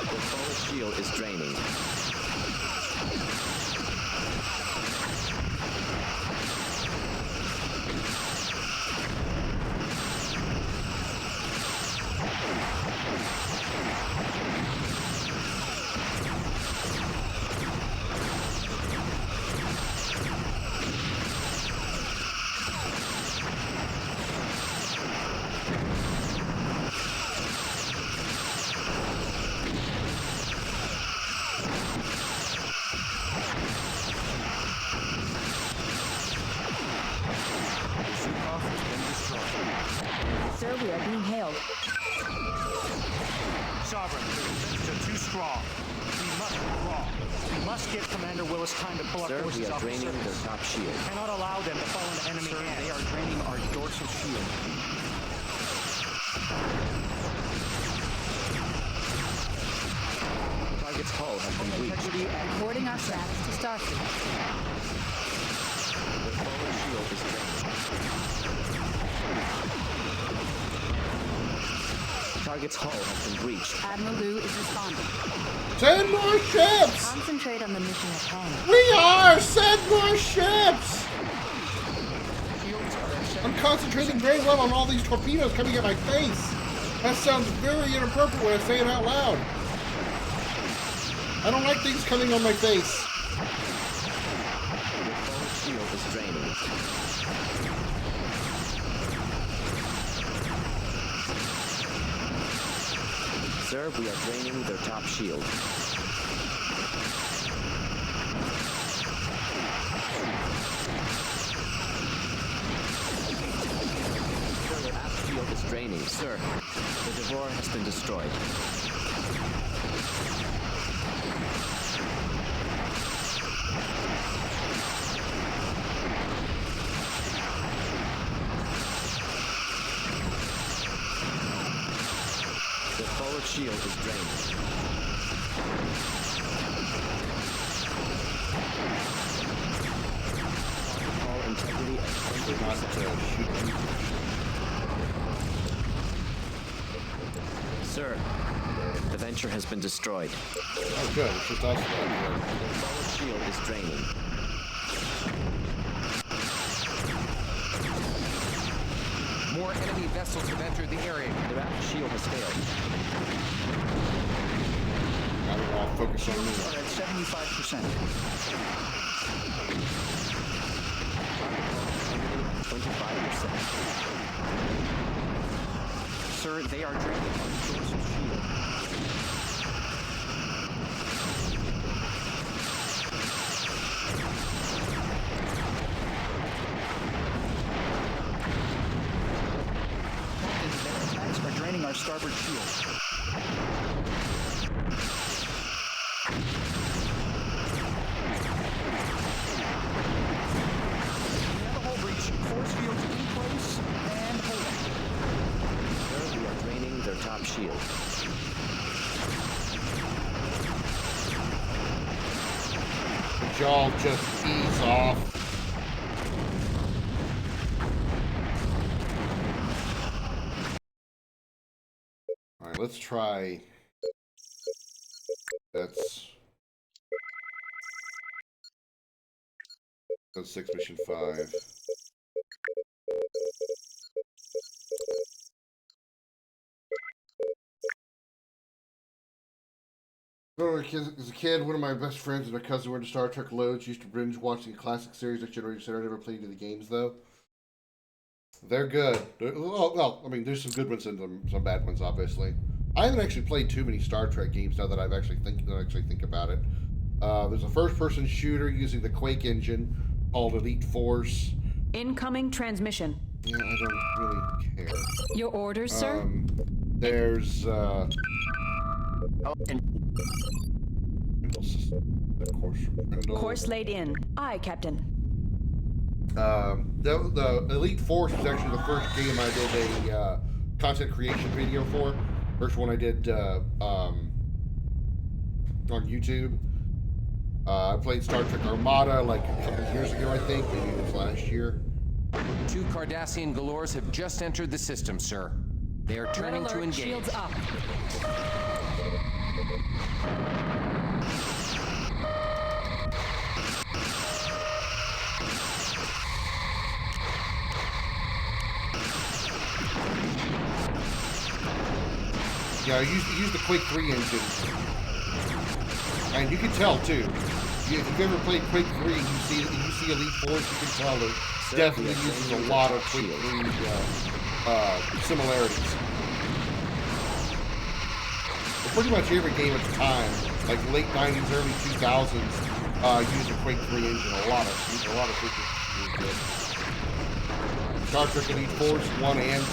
G: The forward shield is draining.
I: Sir, we are being hailed.
H: Sovereign, the defenses are too strong. We must withdraw. We must give Commander Willis time to pull our
G: Sir,
H: forces
G: we are
H: off the
G: draining their
H: surface.
G: top shield.
H: We cannot allow them to fall into enemy
F: Sir,
H: hands.
F: they are draining our dorsal shield.
G: Target's hull has been breached.
J: Reporting our status to Starfleet.
G: The forward shield is draining. Target's hull has been breached.
J: Admiral Liu is responding.
A: Send more ships!
C: Concentrate on the mission at hand.
A: We are! Send more ships! I'm concentrating very well on all these torpedoes coming at my face. That sounds very inappropriate when I say it out loud. I don't like things coming on my face.
G: The forward shield is draining. Sir, we are draining their top shield. Sir, their aft shield is draining. Sir, the Devore has been destroyed. The forward shield is draining. All integrity at 100%. Sir, the Venture has been destroyed.
A: Oh, good. It's just us.
G: The forward shield is draining.
E: More enemy vessels have entered the area.
G: Their aft shield has failed.
A: Now we're all focused on
F: Shields
A: me.
F: are at 75%.
G: 25%.
F: Sir, they are draining our dorsal shield. Captain, their attacks are draining our starboard shield. We have a hull breach. Force fields in place and holding.
G: Sir, we are draining their top shield.
A: Would y'all just ease off? Alright, let's try. That's 6 mission 5. As a kid, one of my best friends and a cousin were into Star Trek loads. Used to binge watching a classic series that generated center. Never played any of the games though. They're good. Well, I mean, there's some good ones and some bad ones, obviously. I haven't actually played too many Star Trek games now that I've actually think about it. There's a first-person shooter using the Quake engine called Elite Force.
I: Incoming transmission.
A: Yeah, I don't really care.
J: Your orders, sir?
A: There's
I: Course laid in. Aye, Captain.
A: The Elite Force was actually the first game I did a content creation video for. First one I did on YouTube. I played Star Trek Armada like a couple years ago, I think. Maybe it was last year.
E: 2 Cardassian Galores have just entered the system, sir. They are turning to engage.
J: Shields up.
A: Yeah, I used the Quake 3 engine. And you can tell, too. If you've ever played Quake 3 and you see Elite Force, you can tell it definitely uses a lot of Quake 3 similarities. But pretty much every game at the time, like late 90s, early 2000s, used a Quake 3 engine. A lot of features good. Star Trek Elite Force 1 and 2.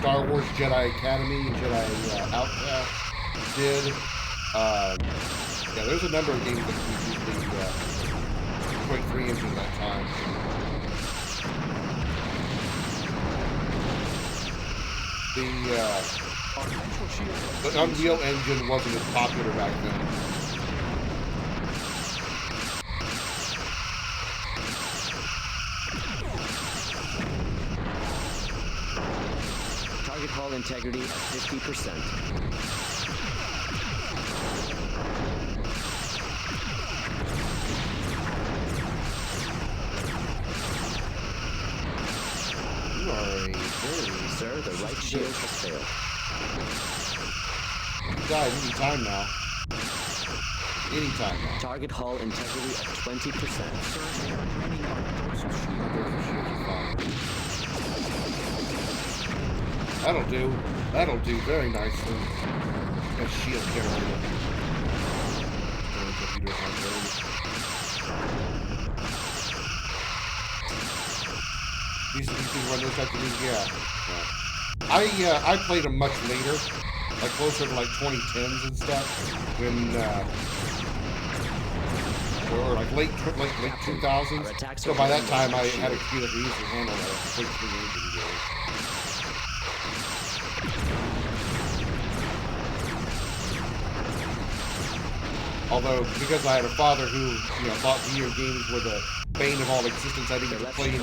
A: Star Wars Jedi Academy and Jedi Outcast did. Yeah, there's a number of games that used the Quake 3 engine at that time. The Unreal Engine wasn't as popular back then.
G: Target hull integrity at 50%.
A: You are a very...
G: Sir, the right shield has failed.
A: You died anytime now. Anytime now.
G: Target hull integrity at 20%.
A: That'll do very nicely. That shield generator. These run those type of things, yeah. I played them much later, like closer to like 2010s and stuff, when or like late 2000s. So by that time, I had a computer that could easily handle that Quake 3 engine game. Although, because I had a father who, thought video games were the bane of all existence, I didn't get to play any,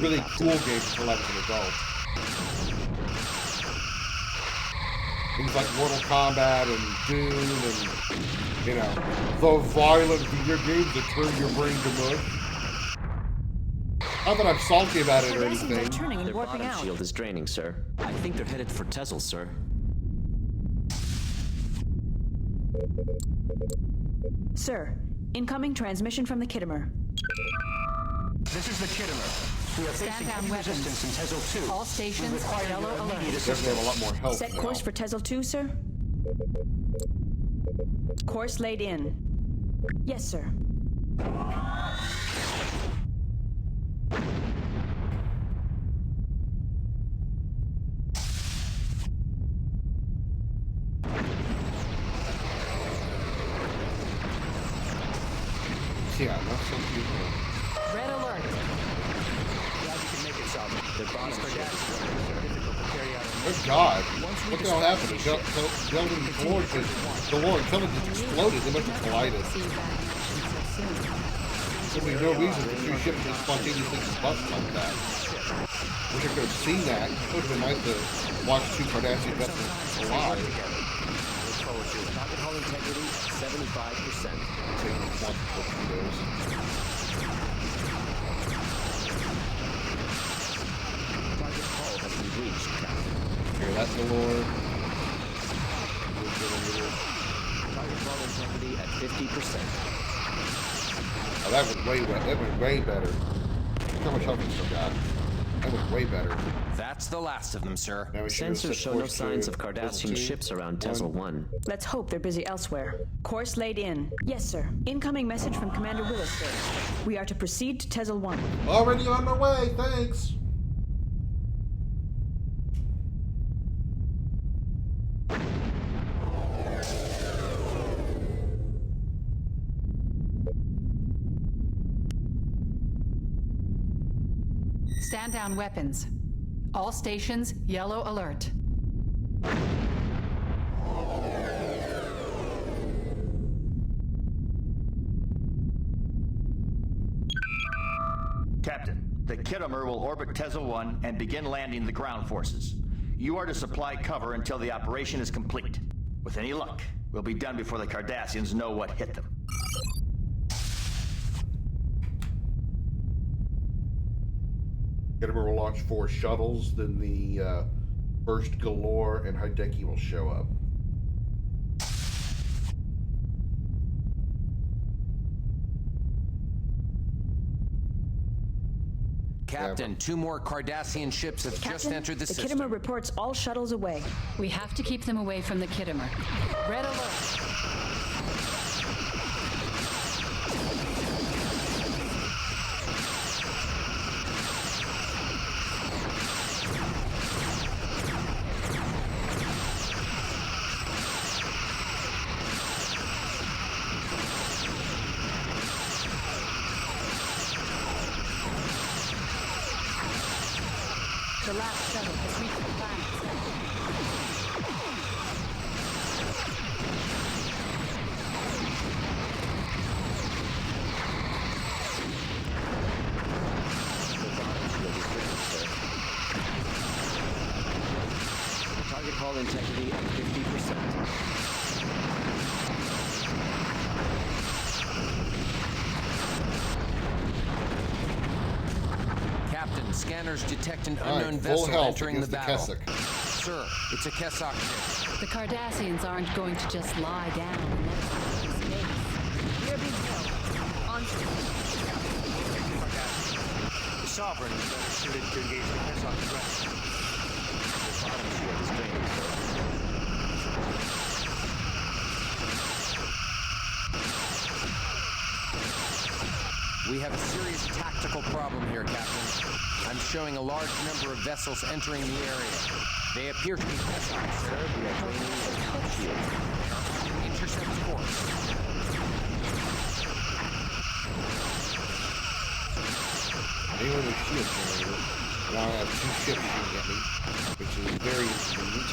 A: really cool games until I was an adult. Things like Mortal Kombat and Doom and, the violent video games that turn your brain to mush. Not that I'm salty about it or anything.
G: Their bottom shield is draining, sir.
F: I think they're headed for TEZLE, sir.
I: Sir, incoming transmission from the Kittimer.
H: This is the Kittimer. We are facing heavy resistance in TEZLE 2.
J: All stations are yellow alert.
A: Definitely have a lot more help
I: Set
A: now.
I: course for TEZLE 2, sir? Course laid in. Yes, sir.
A: Yeah, not some people.
J: Red alert.
H: Glad you can make it, Salvin.
G: Their bottom shield is
H: Difficult to carry out.
A: Good God. What the hell happened? Building floor intelligence exploded. They must have collided. There'd be no reason for 2 ships to spontaneously combust like that. Wish I could have seen that. It would have been nice to watch 2 Cardassian vessels collide.
G: Target hull integrity at 75%.
A: Taking multiple torpedoes.
G: Target hull has been breached, Captain.
A: Hear that, Galore?
G: Target hull integrity at 50%.
A: Oh, that went way better. Look how much help we still got. That went way better.
E: That's the last of them, sir.
A: Now we should go
G: Sensors
A: set
G: show no
A: course
G: signs
A: to
G: of Cardassian
A: TEZLE 2.
G: ships around TEZLE 1.
I: Let's hope they're busy elsewhere. Course laid in. Yes, sir. Incoming message from Commander Willis, sir. We are to proceed to TEZLE 1.
A: Already on my way, thanks.
J: Stand down weapons. All stations, yellow alert.
D: Captain, the Kittimer will orbit TEZLE 1 and begin landing the ground forces. You are to supply cover until the operation is complete. With any luck, we'll be done before the Cardassians know what hit them.
A: Kittimer will launch 4 shuttles, then the first Galore and Hideki will show up.
E: Captain, 2 more Cardassian ships have just entered the system.
I: The Kittimer reports all shuttles away.
J: We have to keep them away from the Kittimer. Red alert.
B: The last shuttle has reached the planet.
G: Target hull integrity at 50%.
E: Captain, scanners detect an unknown
A: full
E: vessel
A: health
E: entering the
A: against
E: battle.
A: Keswick.
E: Sir, it's a Kessock ship.
J: The Cardassians aren't going to just lie down and let us have this base.
I: We are being held. On
H: The Sovereign is better suited to engage the Kessock threat.
G: The bottom shield is draining, sir.
E: We have a serious tactical problem here, Captain. I'm showing a large number of vessels entering the area. They appear to be Kessock, sir.
G: We are draining the top shield.
E: Intercept course.
A: Anyone with shield generator, now I have 2 ships shooting at me, which is very inconvenient.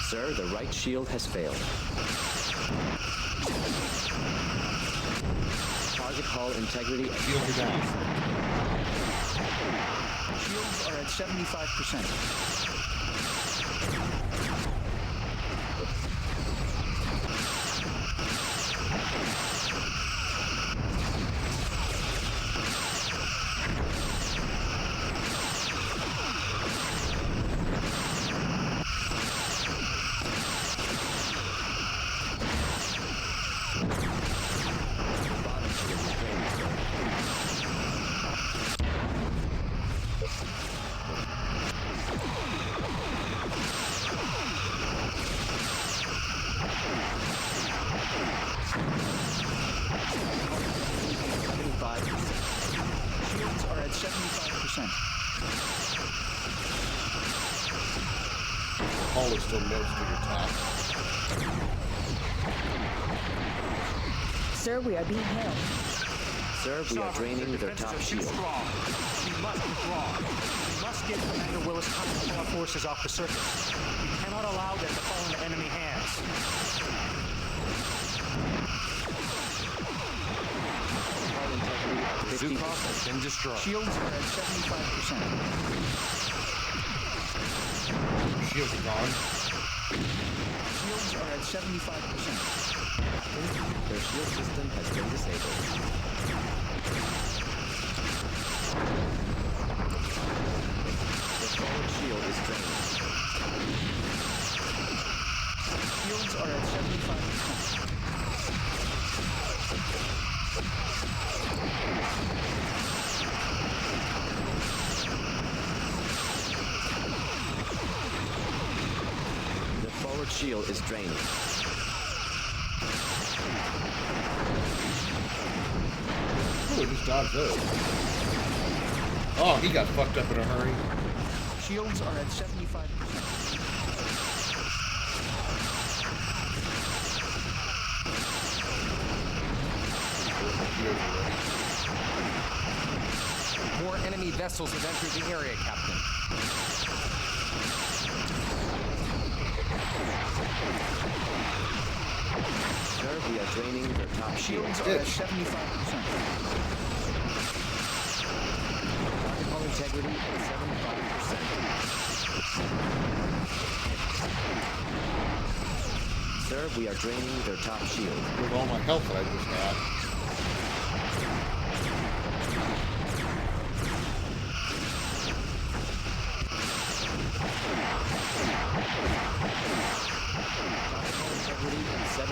G: Sir, the right shield has failed. Target hull integrity at
A: Shields are down.
K: Shields are at 75%. Shields are at 75%.
A: The hull is still next to your top.
I: Sir, we are being hailed.
G: Sir, we are draining their top shield.
H: Strong. We must withdraw. We must get Commander Willis contact our forces off the surface. We cannot allow them to fall into enemy hands.
G: Hull integrity at 50%.
E: Zukov has been destroyed.
K: Shields are at 75%.
A: Shields are gone.
K: Shields are at 75%.
G: Their shield system has been disabled. The forward shield is drained.
K: Shields are at 75%.
G: The forward shield is draining.
A: Ooh, just dodged those. Oh, he got fucked up in a hurry.
K: Shields are at 75%.
A: Shields are ready.
E: Enemy vessels have entered the area, Captain.
G: Sir, we are draining their top shields.
K: Shields are at 75%.
G: Hull integrity at 75%. Sir, we are draining their top shield.
A: With all my health that I just had.
G: Integrity at 75%.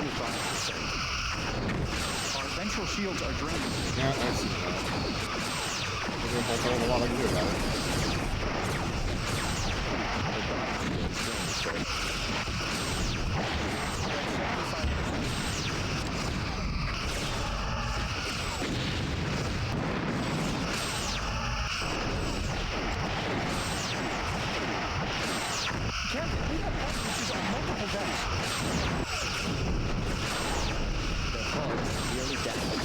K: Our ventral shields are draining.
A: Yeah, I see that. I don't know a lot I can do about it.
K: Captain, we have outages on multiple decks.
G: The hull is severely damaged.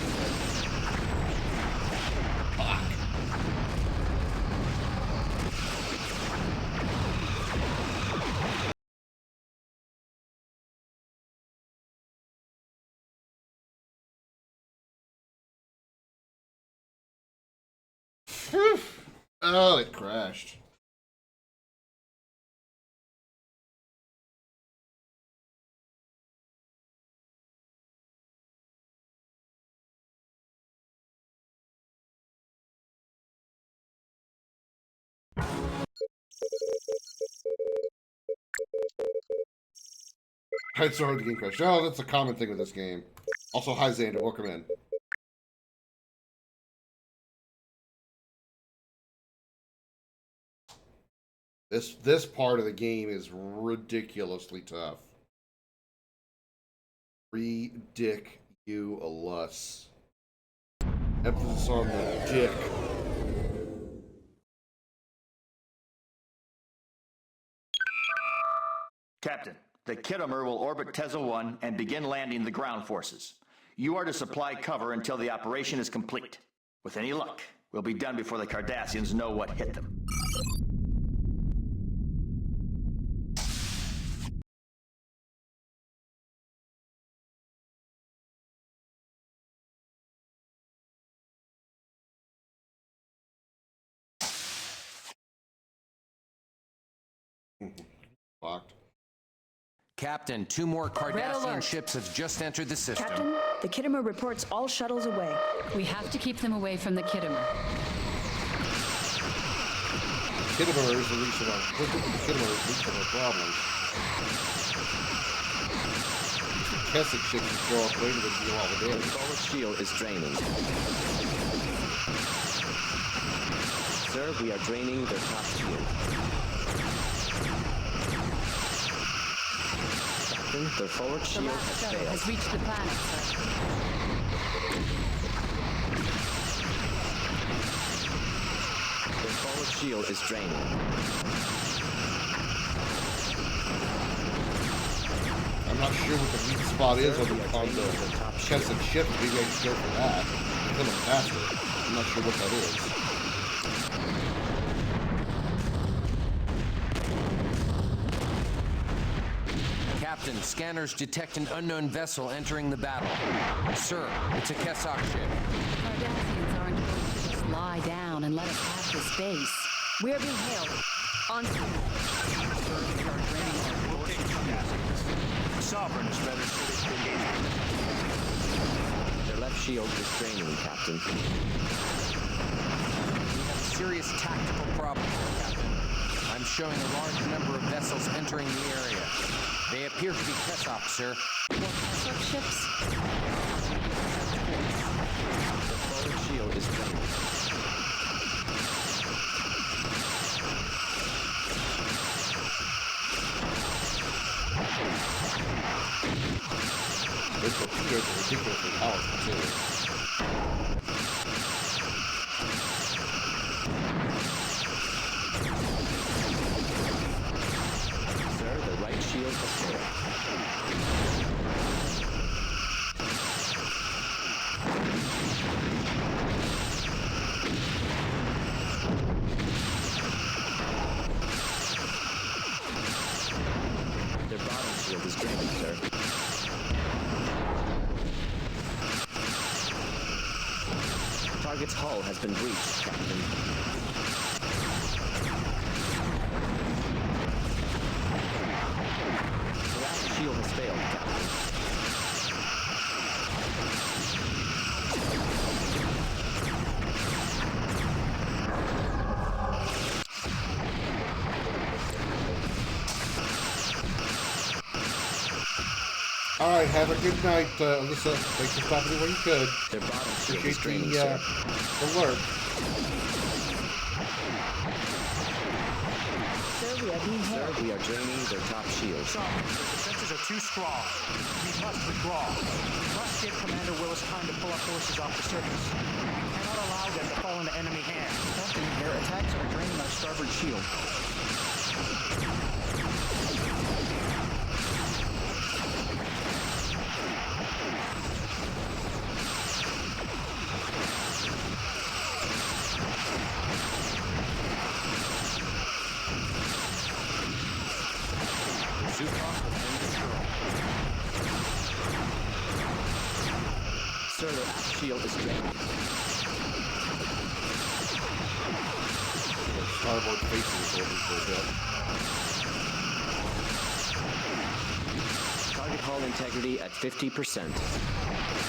A: Oh, it crashed. I started the game crash. Oh, that's a common thing with this game. Also, hi Xander, welcome in. This part of the game is ridiculously tough. Ridiculous. Emphasis on the dick.
D: Captain, the Kittimer will orbit TEZLE 1 and begin landing the ground forces. You are to supply cover until the operation is complete. With any luck, we'll be done before the Cardassians know what hit them.
A: Locked.
E: Captain, 2 more Cardassian
C: alert.
E: ships have just entered the system.
I: Captain, the Kittimer reports all shuttles away.
J: We have to keep them away from the Kittimer.
A: Kittimer is the least of our problems. The Keswick ships just show up later than deal all the
G: The
A: damage.
G: forward shield is draining. Sir, we are draining their top shield. Captain, their forward
J: The
G: shield
J: last
G: has
J: shuttle
G: failed.
J: has reached the planet, sir.
G: Their forward shield is draining.
A: I'm not sure what the weak spot is on the Keswick ship. Maybe I should go for that. Kill them faster. I'm not sure what that is.
E: Captain, scanners detect an unknown vessel entering the battle. Sir, it's a Kessock ship.
J: Cardassians aren't going to just lie down and let us have this base.
I: We are being hailed. On screen.
H: Sovereign is better suited to engagement.
G: Their left shield is draining, Captain.
E: We have a serious tactical problem here, Captain. I'm showing a large number of vessels entering the area. They appear to be Kessock, sir.
J: More Kessock ships?
G: The forward shield is draining.
A: Those torpedoes are ridiculously powerful too.
G: Sir, the right shield has failed. Target's hull has been breached, Captain. The last shield has failed, Captain.
A: All right, have a good night, Alyssa. Thanks for stopping where you could.
G: Their bottom shield is
A: Appreciate
G: draining,
A: the
G: sir.
A: alert.
I: Sir, we are being
G: Sir,
I: held.
G: we are draining their top shield.
H: Sovereign, their defenses are too strong. We must withdraw. We must give Commander Willis time to pull our forces off the surface. We cannot allow them to fall into enemy hands.
K: Captain, their attacks are draining our starboard shield.
G: Sir, their aft shield is draining.
A: Starboard facing is open for a bit.
G: Target hull integrity at 50%.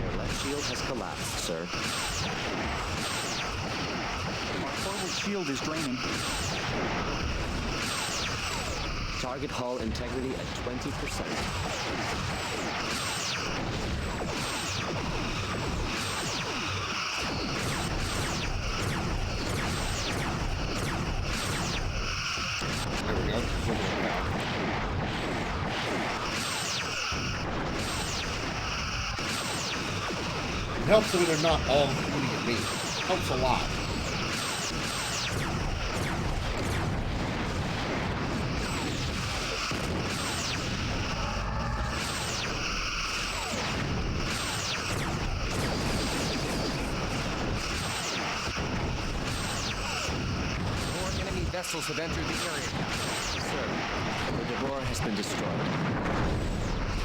G: Your left shield has collapsed, sir.
K: Our forward shield is draining.
G: Target hull integrity at 20%.
A: There we go. It helps that they're not all shooting at me. Helps a lot.
E: More enemy vessels have entered the area.
G: Sir, the Devore has been destroyed.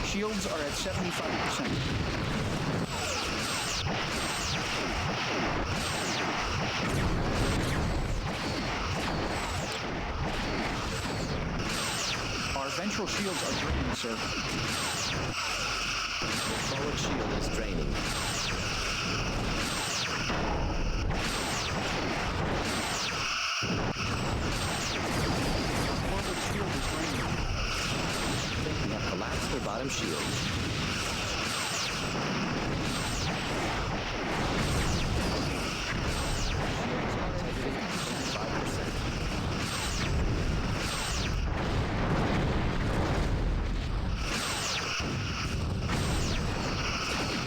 K: Shields are at 75%. Our ventral shields are draining, sir.
G: Your forward shield is draining.
K: Forward shield is draining.
G: We have collapsed their bottom shield.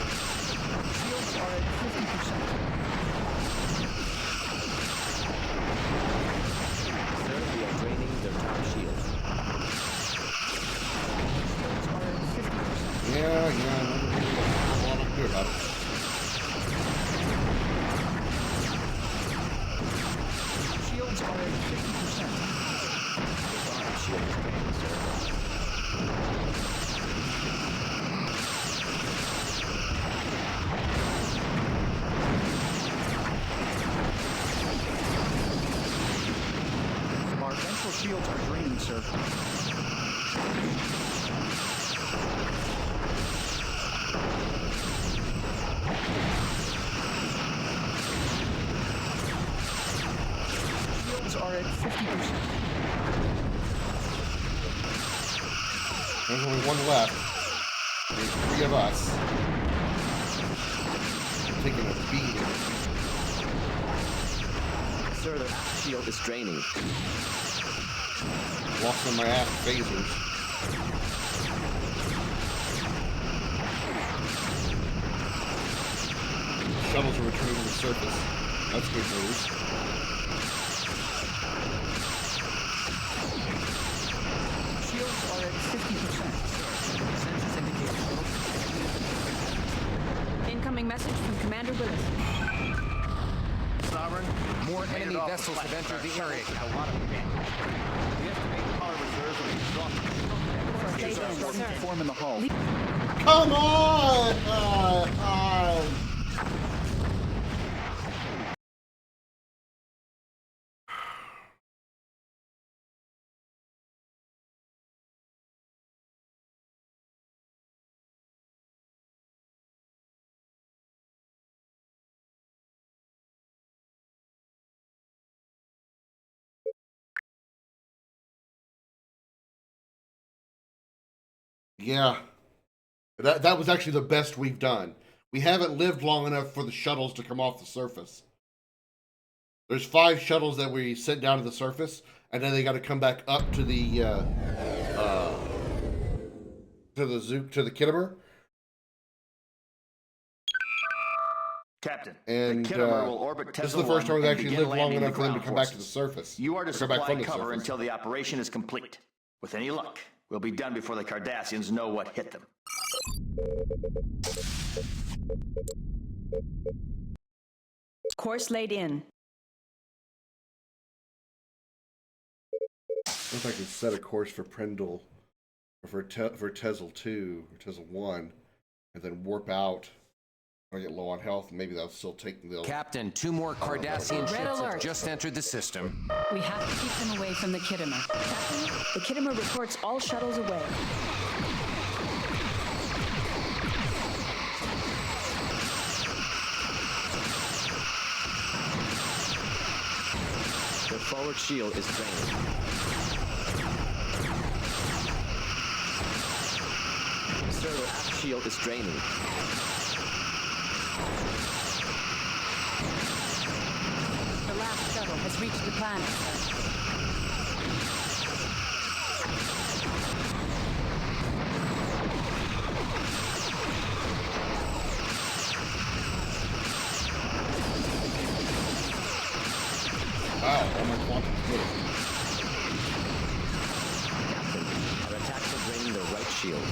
K: Shields are at 50%.
G: Sir, we are draining their top shield.
K: Shields are at 50%.
A: Yeah, I want to do about it.
K: Shields are at 50%.
G: The bottom shield is draining, sir.
K: Our ventral shields are draining, sir. Shields are at 50%.
A: There's only one left. There's three of us. Taking a beating.
G: Sir, their aft shield is draining.
A: Lost on my ass phasers. Shuttles are returning to the surface. That's good news.
K: Shields are at 50%.
F: Census indicates
I: Incoming message from Commander Willis.
E: Sovereign, more enemy vessels have entered the area.
F: a lot of damage. We estimate our reserves will be exhausted.
K: Breaches are starting to form in the hull.
A: Come on! Yeah. That was actually the best we've done. We haven't lived long enough for the shuttles to come off the surface. There's 5 shuttles that we sent down to the surface, and then they got to come back up to the Kittimer.
D: Captain,
A: And
D: the Kittimer will orbit TEZLE.
A: this is the first time we've actually lived long enough for them to come back to the
D: forces.
A: surface.
D: You are to
A: Or come back
D: supply
A: from the
D: cover
A: surface.
D: until the operation is complete. With any luck, we'll be done before the Cardassians know what hit them.
I: Course laid in.
A: If I can set a course for Prendle, or for TEZLE 2 or TEZLE 1, and then warp out when I get low on health, maybe that'll still take the.
E: Captain, 2 more Cardassian ships have just entered the system.
J: We have to keep them away from the Kittimer.
I: Captain, the Kittimer reports all shuttles away.
G: The forward shield is draining. Sir, the aft shield is draining.
J: The last shuttle has reached the planet, sir.
A: Wow, all my quantum split.
G: Captain, our attacks are draining the right shield.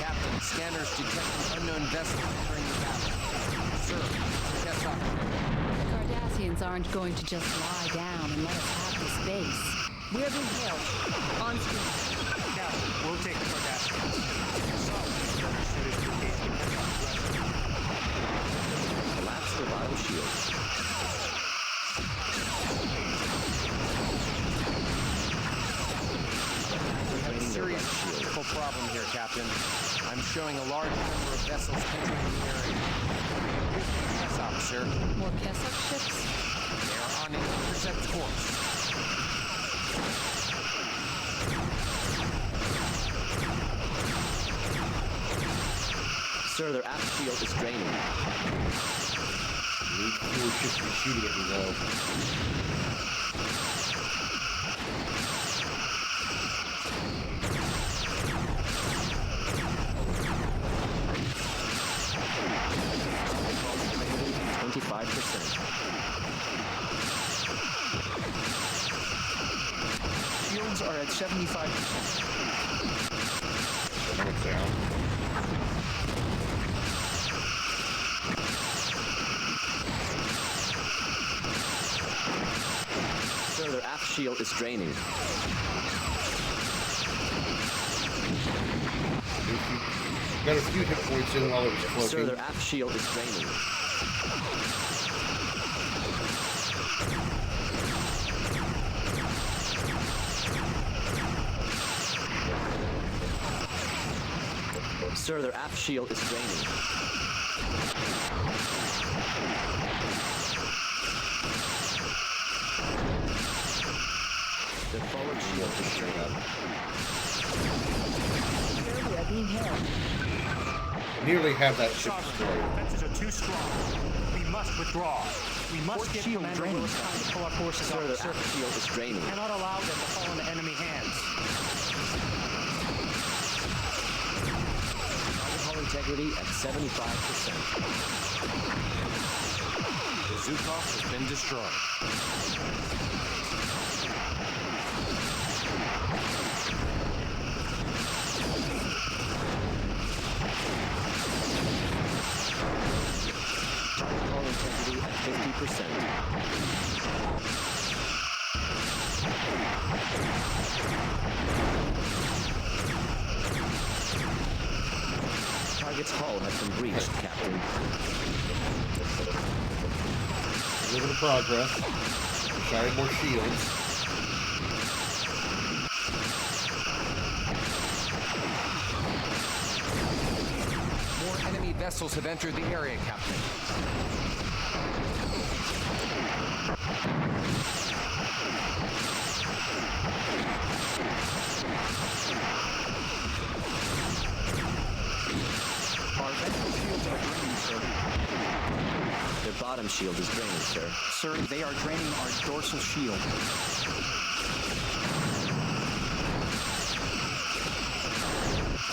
E: Captain, scanners detect an unknown vessel entering the battle. Sir, yes, up.
J: The Cardassians aren't going to just lie down and let us have this base.
I: We are being hailed. On screen.
H: Captain, we'll take the Cardassians.
G: Collapse the bottom shield.
E: We have a serious tactical problem here, Captain. I'm showing a large number of vessels entering the area. Yes, up, sir.
J: More Kessel ships?
E: They are on an intercept course.
G: Sir, their aft shield is draining.
A: Need fewer ships to be shooting at me, though.
K: Shields are at 75%.
A: Coming down.
G: Sir, their aft shield is draining.
A: Got a few hit points in while it was cloaking.
G: Sir, their aft shield is draining. Sir, their aft shield is draining. The forward shield is draining.
I: Sir, we are being hailed.
A: Nearly have that ship
H: Sovereign,
A: destroyed.
H: our defenses are too strong. We must withdraw. We must give
K: shield
H: Commander
K: draining.
H: Willis time to pull our forces
G: Sir,
H: off the
G: their aft
H: surface.
G: shield is draining.
H: We cannot allow them to fall into enemy hands.
G: Hull integrity at 75%.
E: The Zukov has been destroyed.
G: Hull integrity at 50%. Target's hull has been breached, Captain.
A: A little bit of progress. Shining more shields.
E: More enemy vessels have entered the area, Captain.
K: Our ventral shields are draining, sir.
G: Their bottom shield is draining, sir.
K: Sir, they are draining our dorsal shield.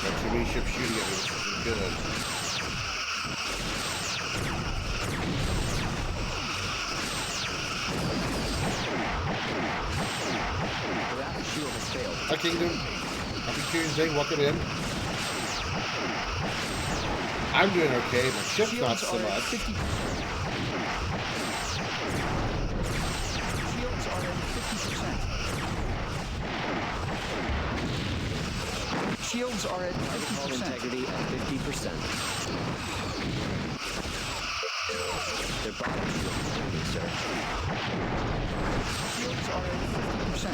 A: Got too many ships shooting at me. This isn't good.
K: That shield has failed.
A: Hi, Kingdom. Happy Tuesday. Welcome in. I'm doing okay. My ship's not so much.
K: Shields are at 50%. Shields are at
G: Target hull
K: 50%.
G: integrity at 50%. Their bottom shield is draining, sir.
K: Shields are at 50%.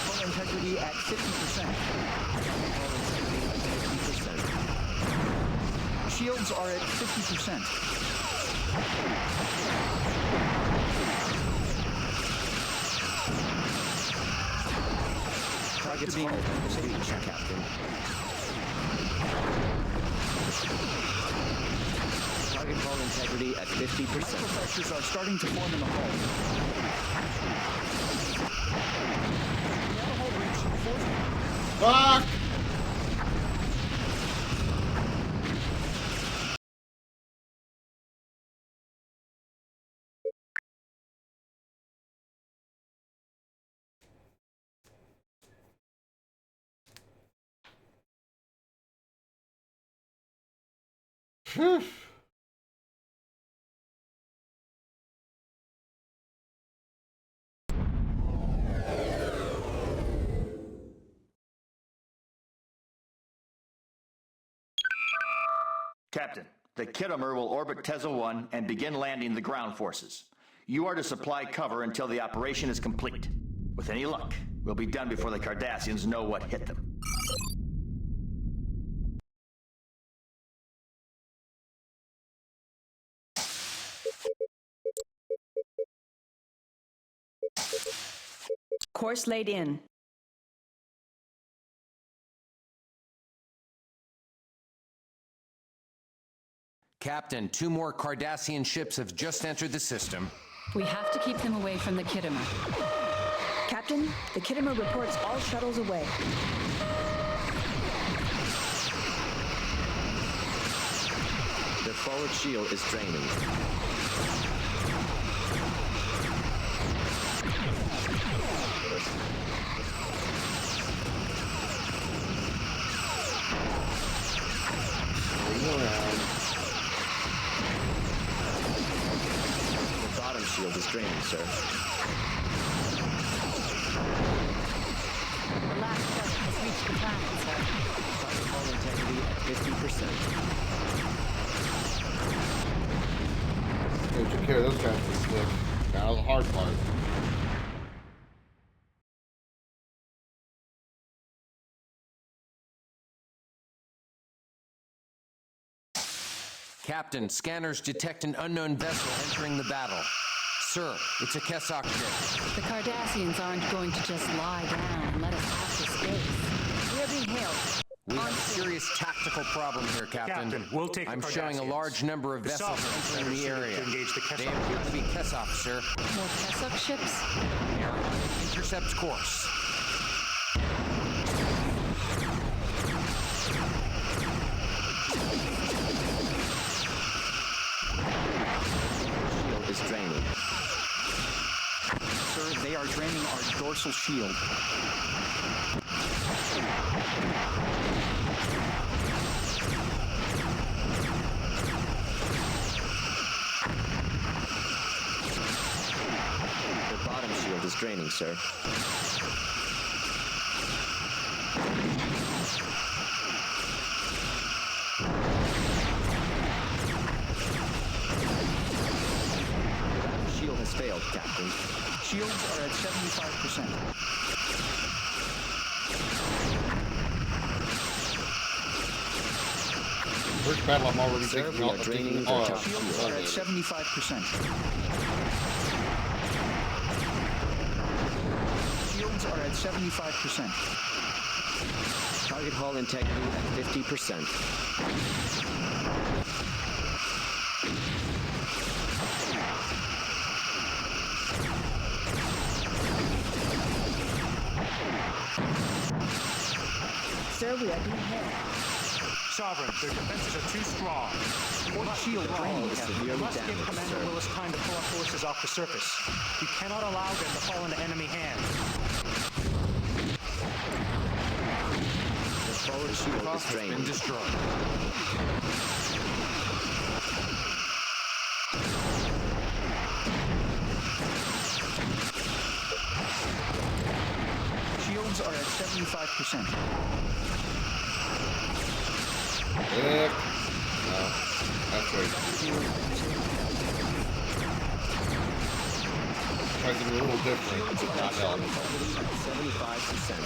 K: Hull integrity at 50%.
G: Hull integrity at 50%.
K: Shields are at 50%.
G: Target's hull has been breached, Captain. Target hull integrity at 50%.
K: Micropressures are starting to form in the hull. We have a hull breach.
A: Fuck! Phew.
D: Captain, the Kittimer will orbit TEZLE 1 and begin landing the ground forces. You are to supply cover until the operation is complete. With any luck, we'll be done before the Cardassians know what hit them.
I: Course laid in.
E: Captain, 2 more Cardassian ships have just entered the system.
J: We have to keep them away from the Kittimer.
I: Captain, the Kittimer reports all shuttles away.
G: Their forward shield is draining. The bottom shield is draining, sir.
C: The last shuttle has reached the planet, sir.
G: Target hull integrity at 50%.
A: We took care of those guys pretty quick. Now the hard part.
E: Captain, scanners detect an unknown vessel entering the battle. Sir, it's a Kessock ship.
J: The Cardassians aren't going to just lie down and let us have the space.
I: We are being hailed.
E: We have a serious tactical problem here, Captain.
H: Captain, we'll take the
E: I'm showing a
H: Cardassians.
E: large number of
H: The
E: vessels
H: Sovereigns
E: entering the
H: better
E: area.
H: suited to engage the
E: They
H: Kessock
E: appear to be Kessock, sir.
J: More Kessock ships?
E: Intercept course.
G: Shield is draining.
K: Sir, they are draining our dorsal shield.
G: The bottom shield is draining, sir.
F: failed, Captain.
K: Shields are at 75%.
A: First battle, I'm already
F: Sir,
A: taking
F: we
A: all
F: are draining
A: taking
F: their
A: all
F: top
A: out.
K: Shields are at 75%. Shields are at 75%.
F: Target hull integrity at 50%.
I: Sir, we are being hit.
H: Sovereign, their defenses are too strong. Port shield draining, Captain. You must give Commander Willis time to pull up forces off the surface. You cannot allow them to fall into enemy hands.
F: The forward shield is
E: Has been
F: draining.
E: destroyed.
K: Shields are at 75%.
A: Heck. No. That's right. Tries to be a little different. Not helping.
F: 75%.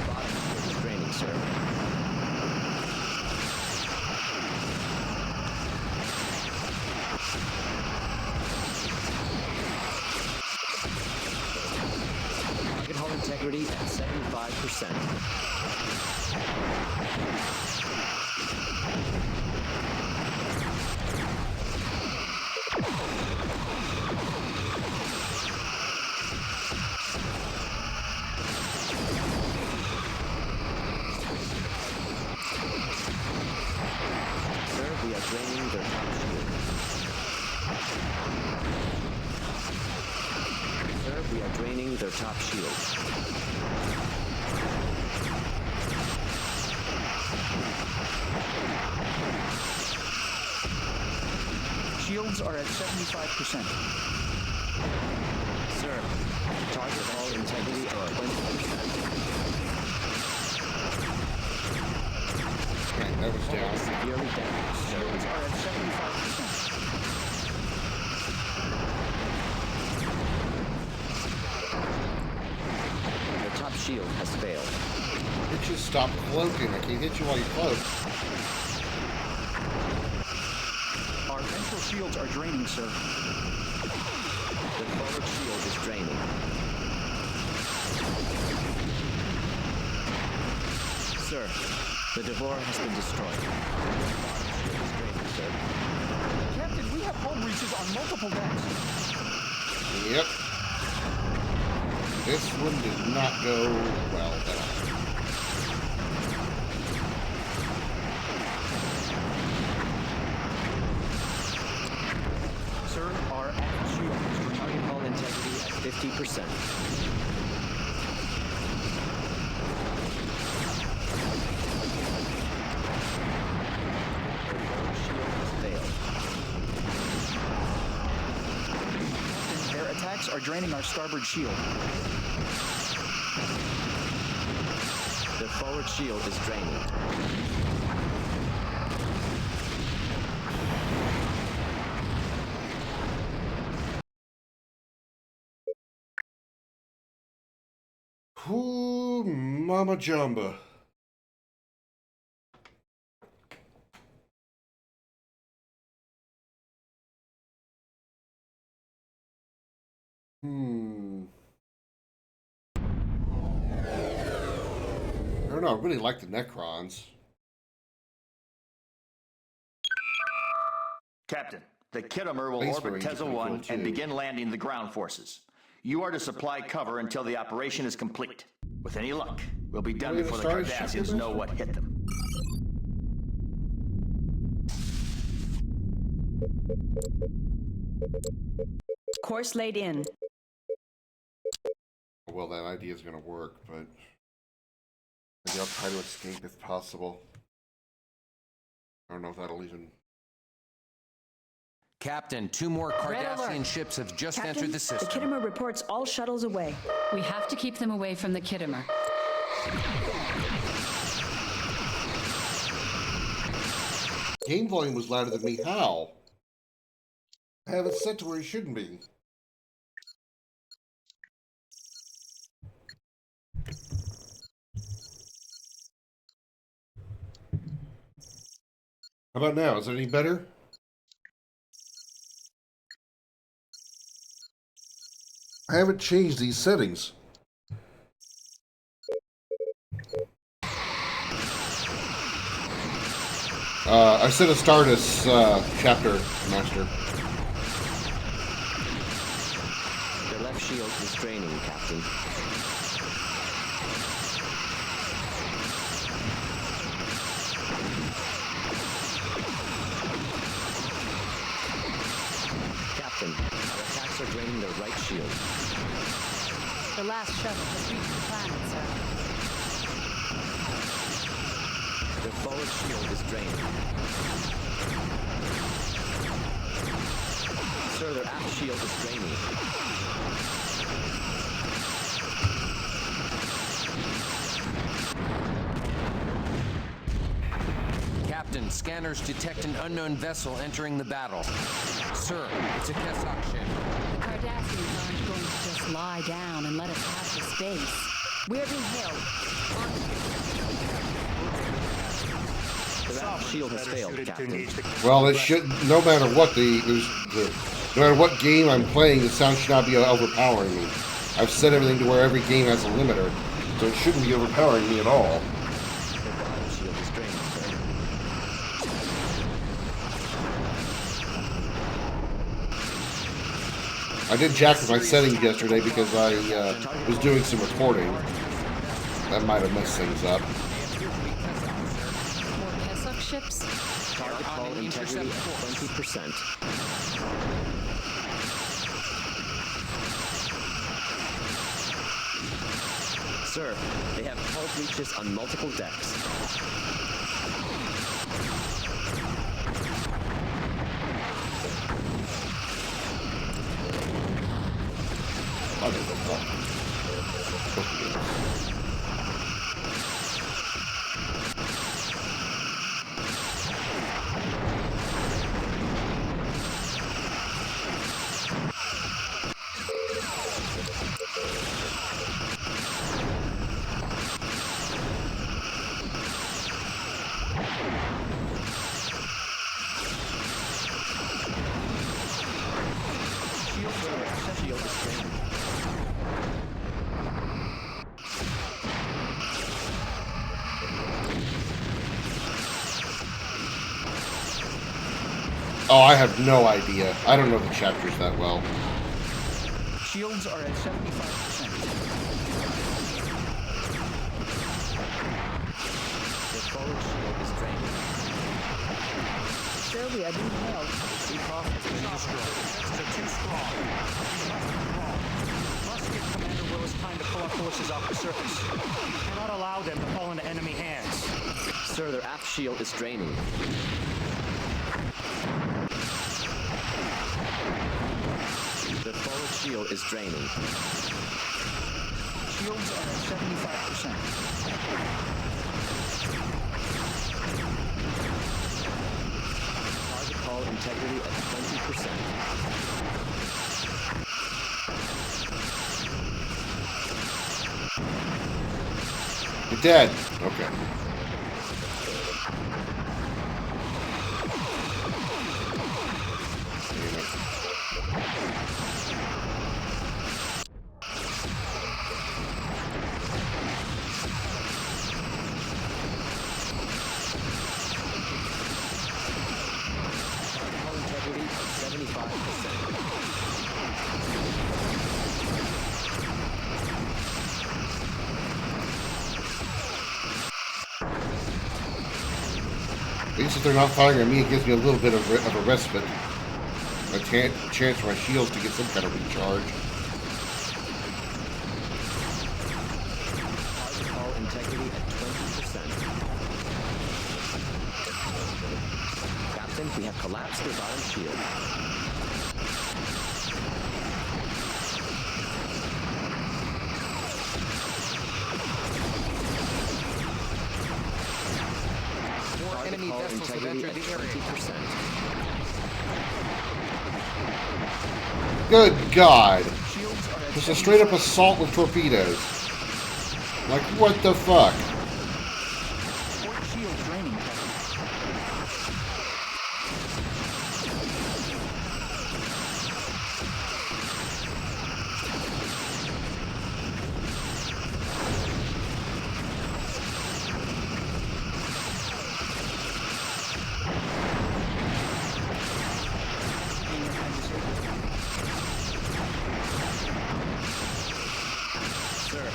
F: Bottom shield is draining, sir. Target hull integrity at 75%. Sir, we are draining their top shield. Sir, we are draining their top shield.
K: Shields are at 75%.
F: Sir, target hull integrity at 20%.
A: Okay, that was down.
F: Severely damaged, sir.
K: Shields are at 75%.
F: The top shield has failed.
A: It just stopped floating. I can't hit you while you float.
K: Our ventral shields are draining, sir.
F: The forward shield is draining. Sir, the Devore has been destroyed. The bottom shield is draining, sir.
K: Captain, we have hull breaches on multiple decks.
A: Yep. This one did not go well at all.
K: Sir, our aft shield is draining.
F: Target hull integrity at 50%. The forward shield has failed.
K: Captain, their attacks are draining our starboard shield.
F: The forward shield is draining.
A: Ooh, Mama Jamba. I don't know, I really like the Necrons.
D: Captain, the Kittimer will
A: Space
D: orbit
A: Marines are
D: TEZLE
A: pretty
D: 1
A: cool,
D: and
A: too.
D: begin landing the ground forces. You are to supply cover until the operation is complete. With any luck, we'll be done
A: Are we
D: before the
A: gonna start
D: Cardassians
A: shooting
D: know what hit them.
I: Course laid in.
A: Well, that idea is going to work, but maybe I'll try to escape if possible. I don't know if that'll even...
E: Captain, 2 more
C: Red
E: Cardassian
C: alert.
E: ships have just
I: Captain,
E: entered the
I: the
E: system.
I: Kittimer reports all shuttles away.
J: We have to keep them away from the Kittimer.
A: Game volume was louder than me. How? I have it set to where it shouldn't be. How about now? Is it any better? I haven't changed these settings. I set a Stardust chapter, Master.
G: Your left shield is draining, Captain. Captain, our attacks are draining their right shield.
J: The last shuttle has reached the planet, sir.
G: Their forward shield is draining. Sir, their aft shield is draining.
E: Captain, scanners detect an unknown vessel entering the battle. Sir, it's a Kessock ship.
J: The Cardassians aren't going to just lie down and let us have the space. We're being hailed.
G: The aft shield has failed, Captain.
A: Well, it should. No matter what no matter what game I'm playing, the sound should not be overpowering me. I've set everything to where every game has a limiter, so it shouldn't be overpowering me at all.
G: The bottom shield is draining, sir.
A: I did jack with my settings yesterday because I was doing some recording. That might have messed things up.
J: More Kessock ships?
G: Target hull integrity at 20%. Sir, they have hull breaches on multiple decks. Shield is draining.
A: Oh, I have no idea. I don't know the chapters that well.
K: Shields are at 75%.
G: The forward shield is draining.
I: Sir, we are being hailed.
H: Recross has been destroyed. Defenses are too strong. We must give Commander Willis time to pull our forces off the surface. We cannot allow them to fall into enemy hands.
G: Sir, their aft shield is draining. The forward shield is draining.
K: Shields are at 75%.
G: Target hull integrity at 20%.
A: You're dead. Okay.
G: Hull integrity at 75%.
A: At least if they're not firing at me, it gives me a little bit of a respite. A chance for my shields to get some kind of recharge.
G: Target hull integrity at 20%. Captain, we have collapsed their bottom shield.
E: Enemy
G: hull
E: vessels have
G: integrity
E: entered
G: at
E: the area.
G: 20%.
A: Good God. Just a straight up assault with torpedoes. Like, what the fuck?
K: Port shield draining, Captain.
G: Sir, the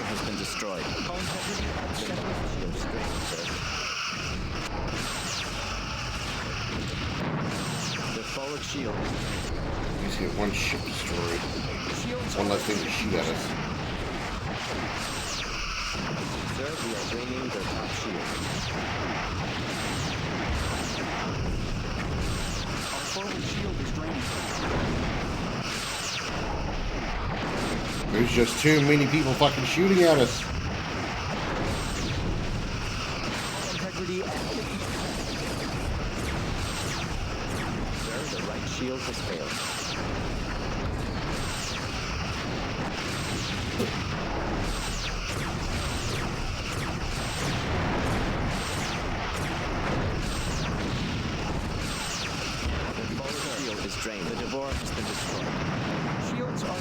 G: has been destroyed.
K: Hull integrity at 70%.
G: Shield straining, sir. The forward shield.
A: You just get one ship destroyed.
K: Shields
A: One less thing to shoot at us.
G: Sir, we are draining the top shield.
K: Our forward shield is draining.
A: There's just too many people fucking shooting at us.
K: Hull integrity at 50%.
G: Sir, the right shield has failed. The forward shield is drained. The Devore has been destroyed.
K: Shields are at 50%.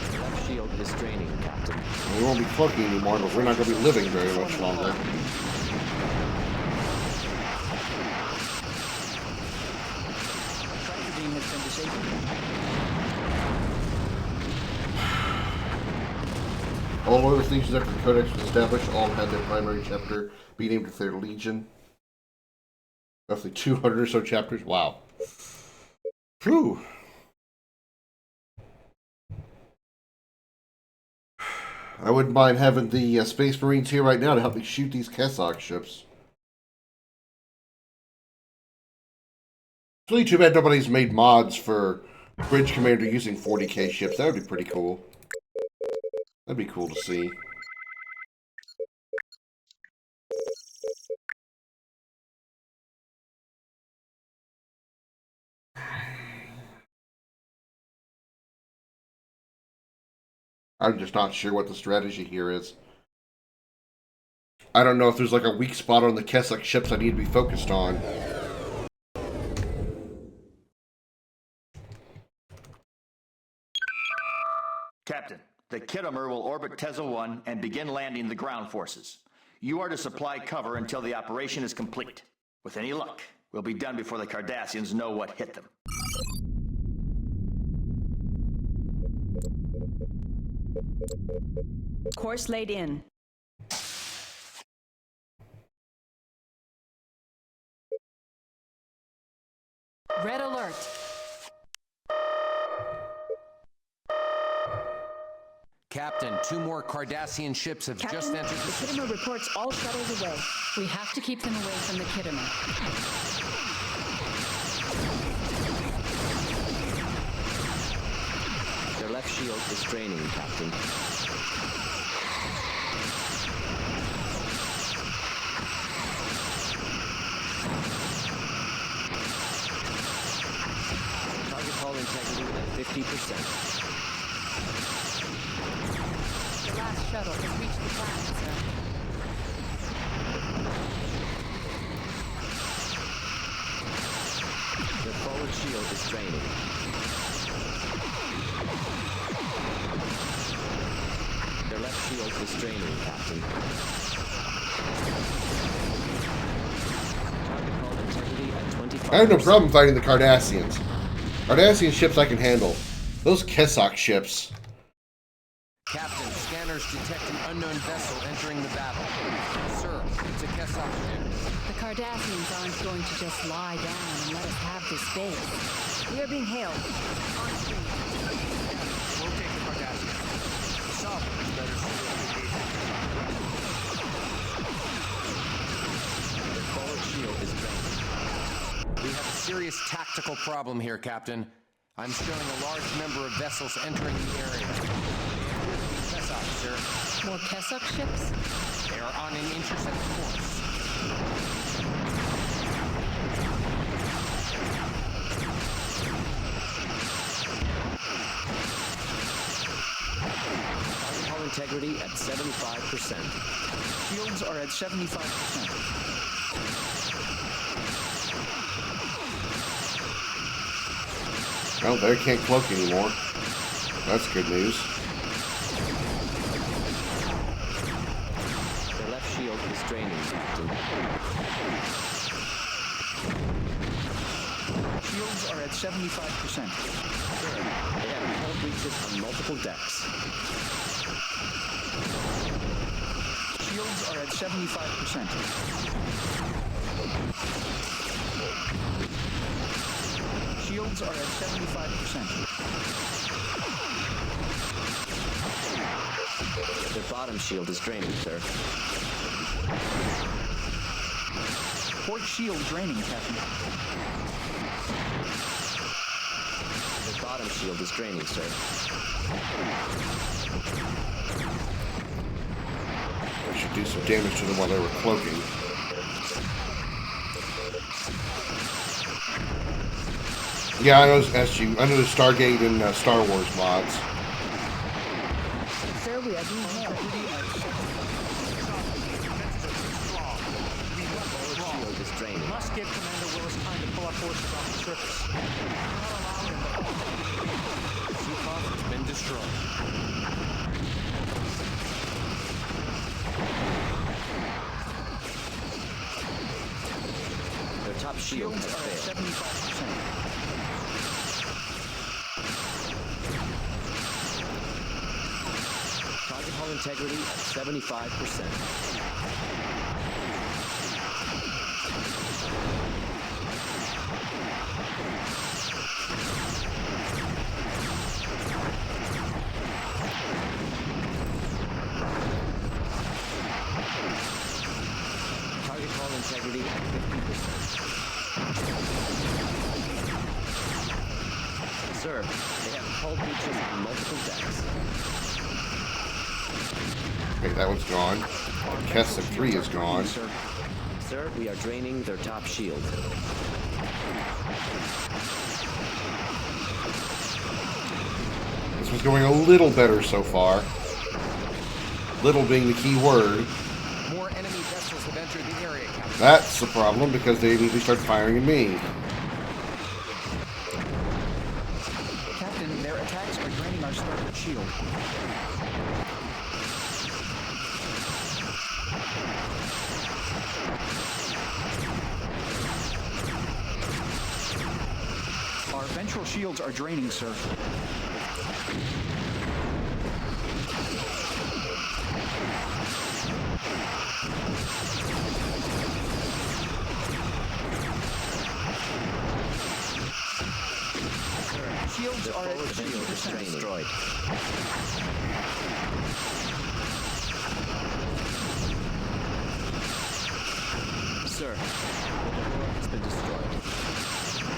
G: The left shield is draining, Captain.
A: We won't be floating anymore, but we're not going to be living very much longer.
K: Tractor beam has been disabled.
A: All oil stations after the Codex was established all had their primary chapter be named after their legion. Roughly 200 or so chapters. Wow. Phew. I wouldn't mind having the Space Marines here right now to help me shoot these Kessock ships. It's really too bad nobody's made mods for Bridge Commander using 40k ships. That would be pretty cool. That'd be cool to see. I'm just not sure what the strategy here is. I don't know if there's like a weak spot on the Kessock ships I need to be focused on.
D: Captain, the Kittimer will orbit TEZLE 1 and begin landing the ground forces. You are to supply cover until the operation is complete. With any luck, we'll be done before the Cardassians know what hit them.
I: Course laid in.
J: Red alert.
E: Captain, 2 more Cardassian ships have
I: Captain,
E: just entered
I: the
E: the system.
I: Kittimer reports all shuttles away.
J: We have to keep them away from the Kittimer.
G: Their left shield is draining, Captain. Target hull integrity at 50%.
J: The last shuttle has reached the planet, sir.
G: The forward shield is draining. Their left shield is draining, Captain. Target hull integrity at 25%.
A: I have no problem fighting the Cardassians. Cardassian ships I can handle. Those Kessock ships.
E: Captain, scanners detect an unknown vessel entering the battle. Sir, it's a Kessock ship.
J: The Cardassians aren't going to just lie down and let us have this base.
I: We are being hailed.
H: We'll take the Cardassians. Sovereign is better suited to engage.
G: The forward shield is draining.
E: We have a serious tactical problem here, Captain. I'm showing a large number of vessels entering the area. Kessock, sir.
J: More Kessock ships?
E: They are on an intercept course.
G: Hull integrity at 75%.
K: Shields are at 75%.
A: Well, they can't cloak anymore. That's good news.
G: The left shield is draining, Captain.
K: Shields are at 75%.
G: Sir, they have hull breaches on multiple decks.
K: Shields are at 75%. Shields are at 75%.
G: Their bottom shield is draining, sir.
K: Port shield draining, Captain.
G: Their bottom shield is draining, sir.
A: I should do some damage to them while they were cloaking. Yeah, I know SG. I know the Stargate and Star Wars mods.
I: Sir, we are being held.
G: Shield is draining.
H: We must give Commander Willis time to pull our forces off the surface. We cannot allow him to...
E: Zukov has been destroyed.
G: Their top shield
K: Shields
G: has
K: are at
G: failed.
K: 75%.
G: Target hull integrity at 75%. Target hull integrity at 50%. Sir, they have hull breaches on multiple decks.
A: Okay, that one's gone. Kessock 3 is gone.
G: Sir, we are draining their top shield.
A: This was going a little better so far. Little being the key word.
E: More enemy vessels have entered the area, Captain.
A: That's the problem because they immediately start firing at me.
K: Captain, their attacks are draining our starboard shield. Our ventral shields are draining, sir. Shields are at 50%
G: Destroyed. Sir, the Devore has been destroyed.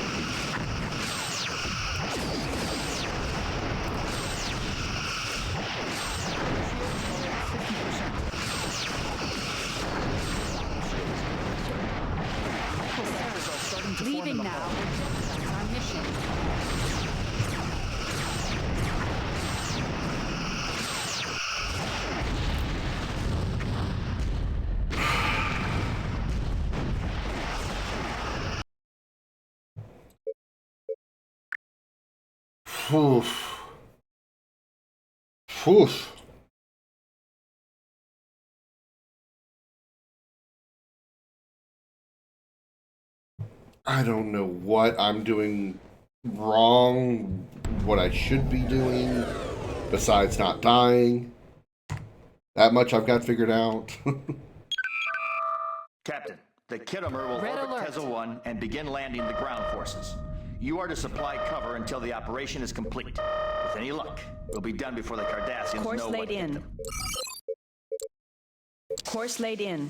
J: Leaving now. That's our mission.
A: Oof. Oof. I don't know what I'm doing wrong, what I should be doing, besides not dying. That much I've got figured out.
D: Captain, the Kittimer will
J: Red
D: orbit
J: alert.
D: TEZLE 1 and begin landing the ground forces. You are to supply cover until the operation is complete. With any luck, we'll be done before the Cardassians
I: Course
D: know
I: laid
D: what hit
I: in.
D: them.
I: Course laid in.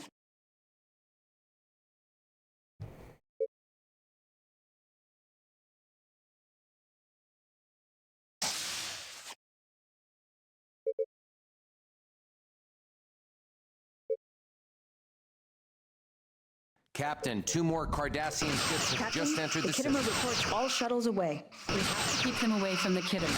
E: Captain, 2 more Cardassian ships have
I: Captain,
E: just entered
I: the
E: the
I: Kittimer
E: system.
I: reports all shuttles away.
J: We have to keep them away from the Kittimer.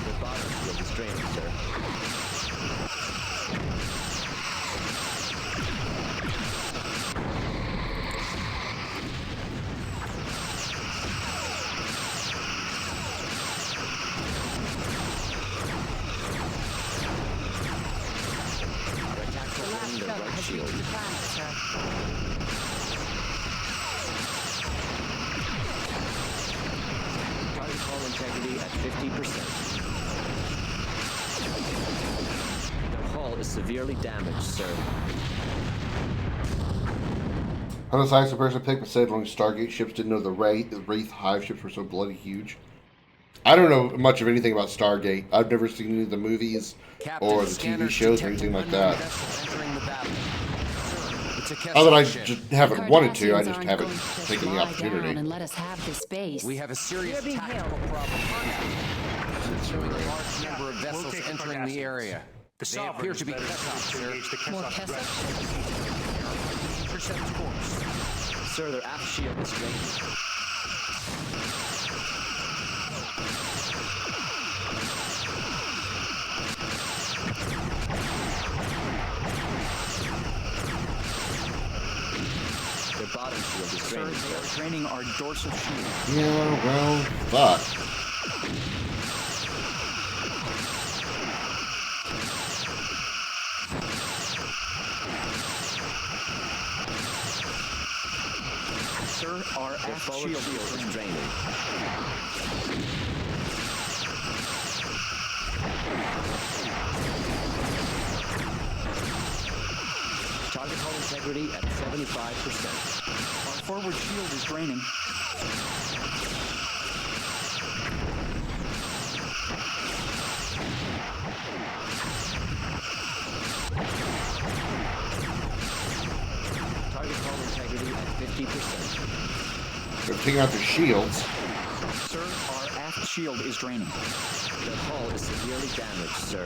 G: The bottom shield is draining, sir. Our attacks are draining the right shield.
J: The planet, sir.
G: Target hull integrity at 50%. The hull is severely damaged, sir.
A: How does Ice a person pick but said only Stargate ships didn't know the Wraith Hive ships were so bloody huge? I don't know much of anything about Stargate. I've never seen any of the movies
E: Captain,
A: or the TV
E: scanners
A: shows or
E: detect
A: anything
E: an
A: like
E: unknown
A: that.
E: vessel entering the battle. Sir, it's a
A: Not that I
E: Kessel ship.
A: just haven't wanted to, I
J: Cardassians
A: just
J: aren't
A: haven't
J: going to just
A: taken the
J: lie
A: opportunity.
J: down and let us have this base.
E: We have a serious
I: being
E: tactical problem. It's showing a large number of vessels
H: take the
E: entering the
H: Cardassians.
E: area.
H: The
E: They appear to be
H: better
E: Kessel,
H: suited to
E: sir.
H: engage the
J: More
H: Kessel
J: Kessel
H: threat.
E: Intercept course.
G: Sir, their aft shield is draining. Their bottom shield is
K: Sir,
G: draining,
K: they
G: sir.
K: are draining our dorsal shield.
A: Yeah, well, fuck.
K: Sir, our
G: Their
K: aft
G: forward
K: shield
G: shield
K: is
G: is
K: draining.
G: draining. Target hull integrity at 75%.
K: Our forward shield is draining.
G: Target hull integrity at 50%.
A: They're taking out their shields.
K: Sir, our aft shield is draining.
G: Their hull is severely damaged, sir.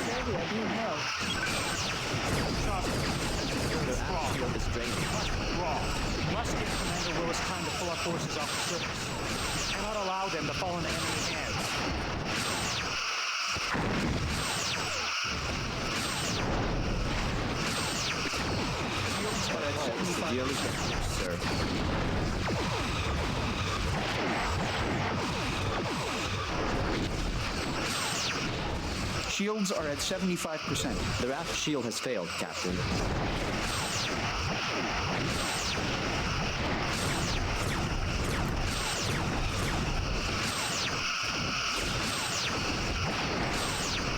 I: Sir, we are being held.
G: Their aft shield is draining.
H: Wrong. We must give Commander Willis time to pull our forces off the surface. We cannot allow them to fall into enemy hands.
G: Their hull is severely damaged, sir.
K: Shields are at 75%.
G: Their aft shield has failed, Captain.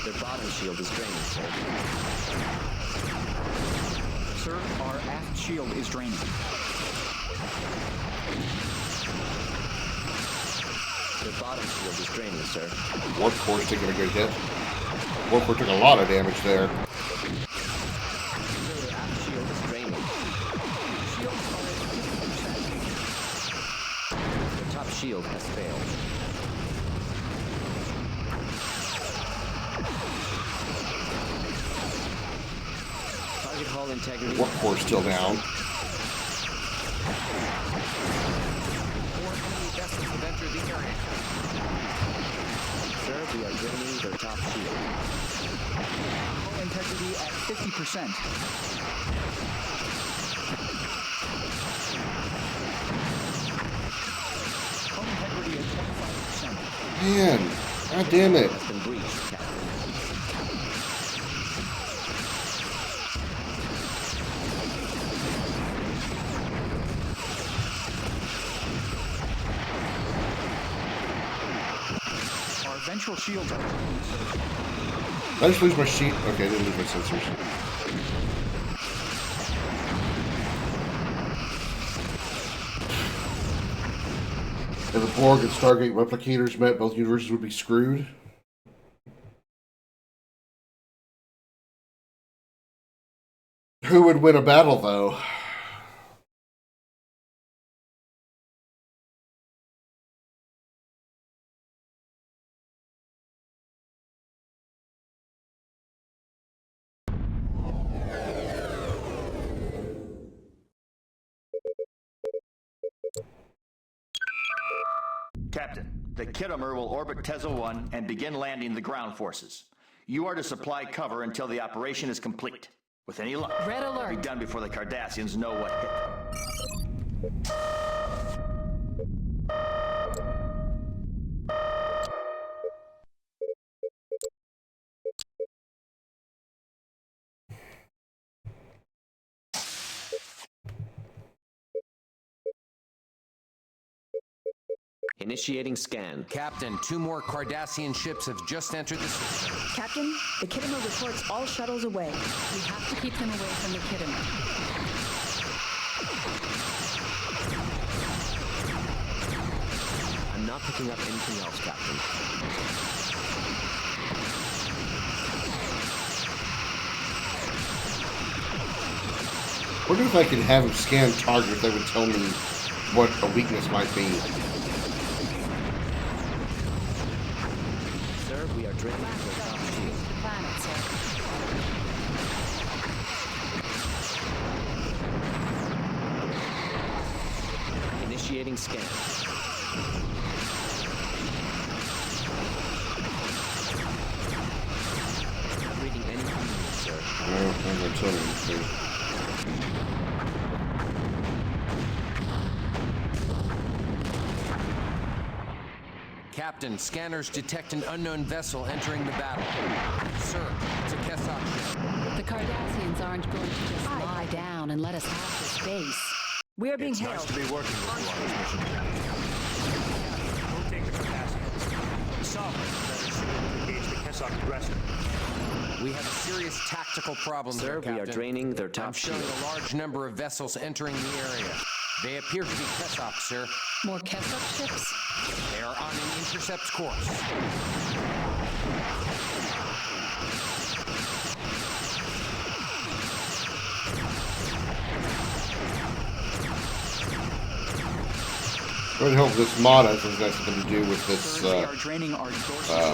G: Their bottom shield is draining, sir.
K: Sir, our aft shield is draining.
G: Their bottom shield is draining, sir.
A: Warp Core's taking a good hit. Warp Core took a lot of damage there.
G: Sir, their aft shield is draining.
K: Shields are at 50%.
G: Their top shield has failed. Target hull integrity.
A: Warp Core's still down.
E: 4 enemy vessels have entered the area.
G: Sir, we are draining their top shield.
K: Hull integrity at 50%. Hull integrity at 25%.
A: Man, god damn it.
G: Has been breached, Captain.
K: Our ventral shields are draining, sir.
A: Did I just lose my sheet? Okay, I didn't lose my sensors. If the Borg and Stargate replicators met, both universes would be screwed. Who would win a battle, though?
D: Captain, the Kittimer will orbit TEZLE 1 and begin landing the ground forces. You are to supply cover until the operation is complete. With any luck,
J: Red alert.
D: it'll be done before the Cardassians know what hit them.
G: Initiating scan.
E: Captain, 2 more Cardassian ships have just entered the system.
I: Captain, the Kittimer reports all shuttles away.
J: We have to keep them away from the Kittimer.
G: I'm not picking up anything else, Captain.
A: I wonder if I could have him scan targets that would tell me what a weakness might be.
G: Sir, we are draining the top shield.
J: The planet, sir.
G: Initiating scan. Not reading any commands, sir.
A: No, I'm not telling you.
E: Captain, scanners detect an unknown vessel entering the battle. Sir, it's a Kessok ship.
J: The Cardassians aren't going to just lie down and let us have the space.
I: We are being hailed.
H: Nice to be working with you on this mission. We'll take the Cardassians. The Sovereign better suited to engage the Kessok aggressor.
E: We have a serious tactical problem
G: Sir,
E: here,
G: we
E: Captain.
G: are draining their top
E: I'm showing
G: shield.
E: a large number of vessels entering the area. They appear to be Kessok, sir.
J: More Kessok ships?
E: They are on an intercept course.
A: I really hope this mod has something to do with this,
K: They are draining our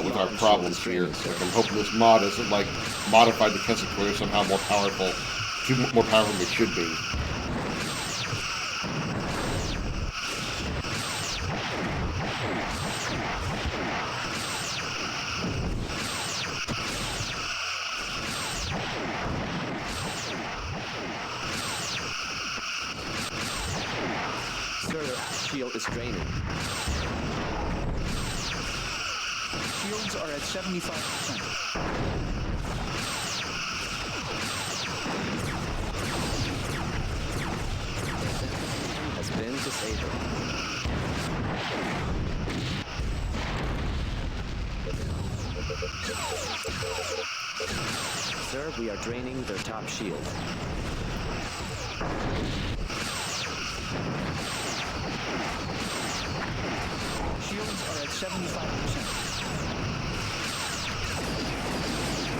A: with our problems here. Like, I'm hoping this mod isn't like modified the Kessok somehow more powerful, more powerful than it should be.
G: Sir, shield is draining.
K: shields are at 75%.
G: Has been disabled. Sir, we are draining their top shield.
K: Shields are at 75%.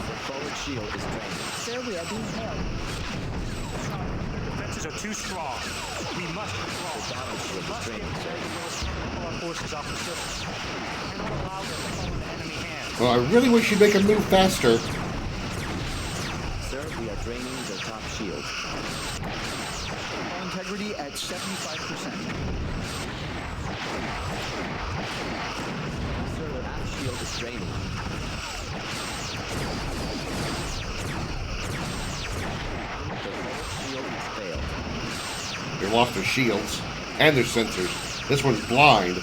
G: The forward shield is draining.
I: Sir, we are being hailed.
H: Their defenses are too strong. We must withdraw.
G: The bottom shield
H: We
G: is
H: must get
G: draining, sir.
H: pull our forces off the surface. We cannot allow them to fall into enemy hands.
A: Well, I really wish you'd make him move faster.
G: Sir, we are draining their top shield.
K: Integrity at 75%.
G: Sir, their aft shield is draining. The forward shield has failed.
A: They lost their shields and their sensors. This one's blind.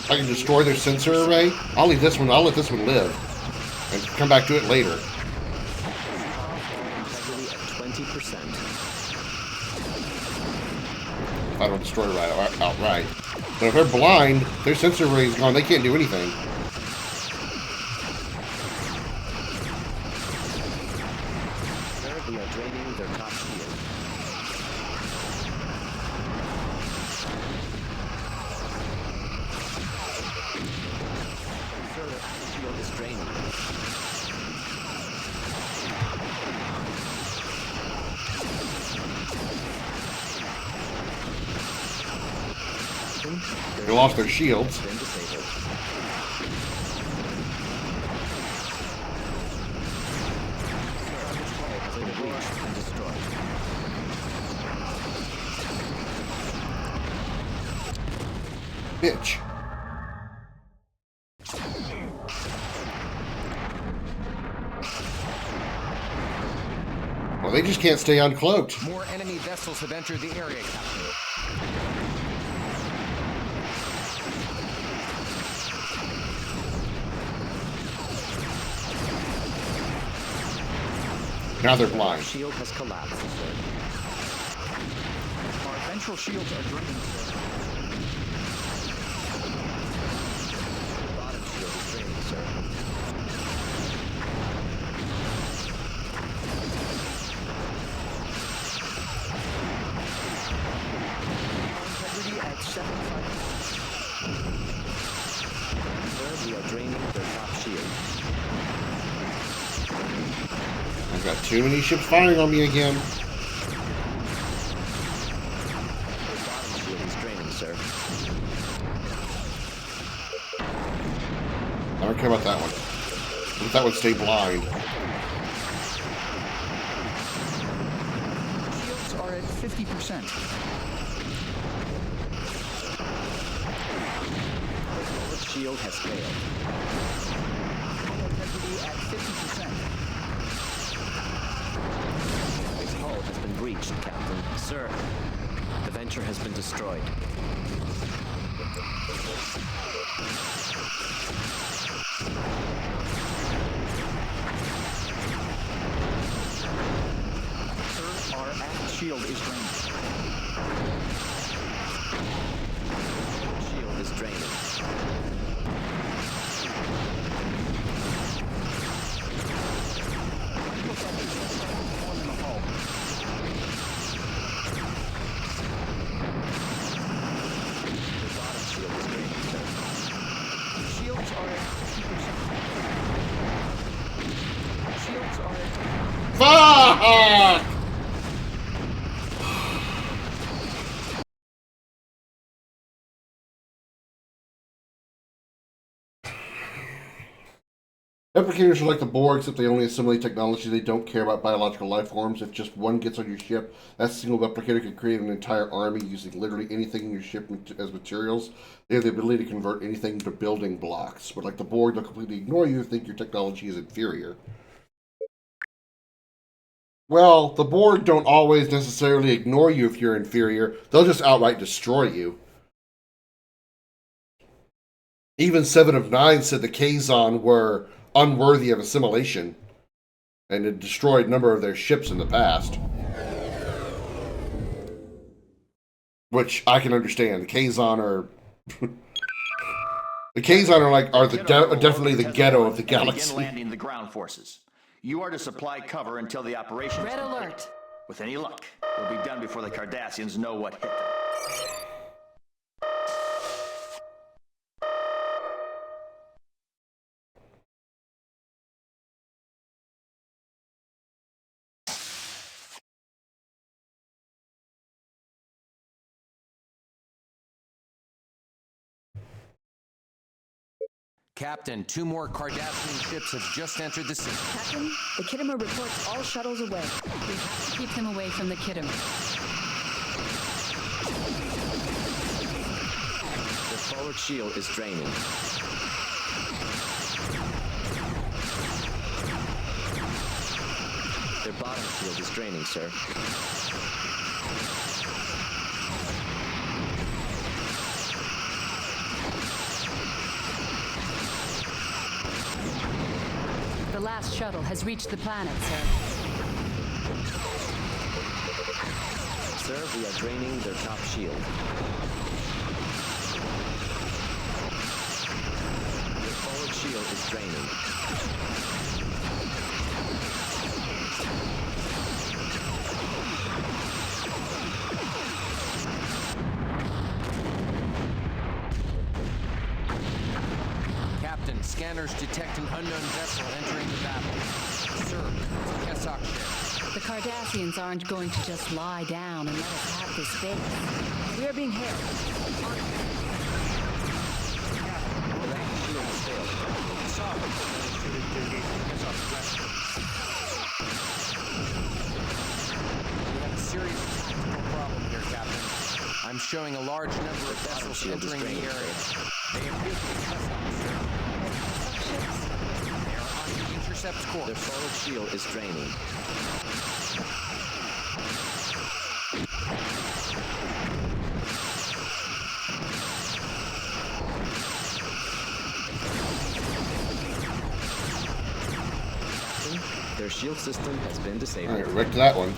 A: I can destroy their sensor array. I'll leave this one. I'll let this one live, and come back to it later.
G: Integrity at 20%.
A: I don't destroy it outright. But if they're blind, their sensor array is gone. They can't do anything.
G: Sir, we are draining their top shield. Sir, their aft shield is draining.
A: They lost their shields.
G: Been disabled. Has been breached and destroyed.
A: Bitch. Well, they just can't stay uncloaked.
E: More enemy vessels have entered the area, Captain.
A: Now they're blind.
G: Shield has collapsed, sir.
K: Our ventral shields are draining, sir.
G: Bottom shield is draining, sir.
K: Integrity at 75%.
G: Sir, we are draining their top shield.
A: I've got too many ships firing on me again.
G: Their bottom shield is draining, sir.
A: I don't care about that one. Let that one stay blind.
K: Shields are at 50%.
G: Forward shield has failed.
K: Integrity at 50%.
G: Its hull has been breached, Captain.
F: Sir, the Venture has been destroyed.
K: Sir, our aft shield is draining.
G: Shield is draining.
K: Form in the hull.
G: The bottom shield is draining, sir.
K: Shields are at 50%. Shields are at...
A: Fuck! Replicators are like the Borg, except they only assimilate technology. They don't care about biological life forms. If just one gets on your ship, that single replicator can create an entire army using literally anything in your ship as materials. They have the ability to convert anything to building blocks. But like the Borg, they'll completely ignore you and think your technology is inferior. Well, the Borg don't always necessarily ignore you if you're inferior. They'll just outright destroy you. Even 7 of 9 said the Kazon were unworthy of assimilation and had destroyed a number of their ships in the past. Which I can understand. The Kazon are... the Kazon are definitely the ghetto of the galaxy.
D: Begin landing the ground forces. You are to supply cover until the operation.
C: Red alert.
D: With any luck, it'll be done before the Cardassians know what hit them.
E: Captain, 2 more Cardassian ships have just entered the system.
I: Captain, the Kittimer reports all shuttles away.
J: We have to keep them away from the Kittimer.
G: The forward shield is draining. Their bottom shield is draining, sir.
J: The last shuttle has reached the planet, sir.
G: Sir, we are draining their top shield. Their forward shield is draining.
E: Captain, scanners detect an unknown vessel entering the battle. Sir, it's a Kessock ship.
J: The Cardassians aren't going to just lie down and let us have this base.
I: We are being hailed.
G: The left shield has failed.
H: Sovereign managed to engage the Kessock aggressor.
E: We have a serious tactical problem here, Captain. I'm showing a large number of vessels entering the area. They appear to be test sir. They are on the intercept course.
G: Their forward shield is draining. Their shield system has been disabled.
A: Alright, wrecked that one.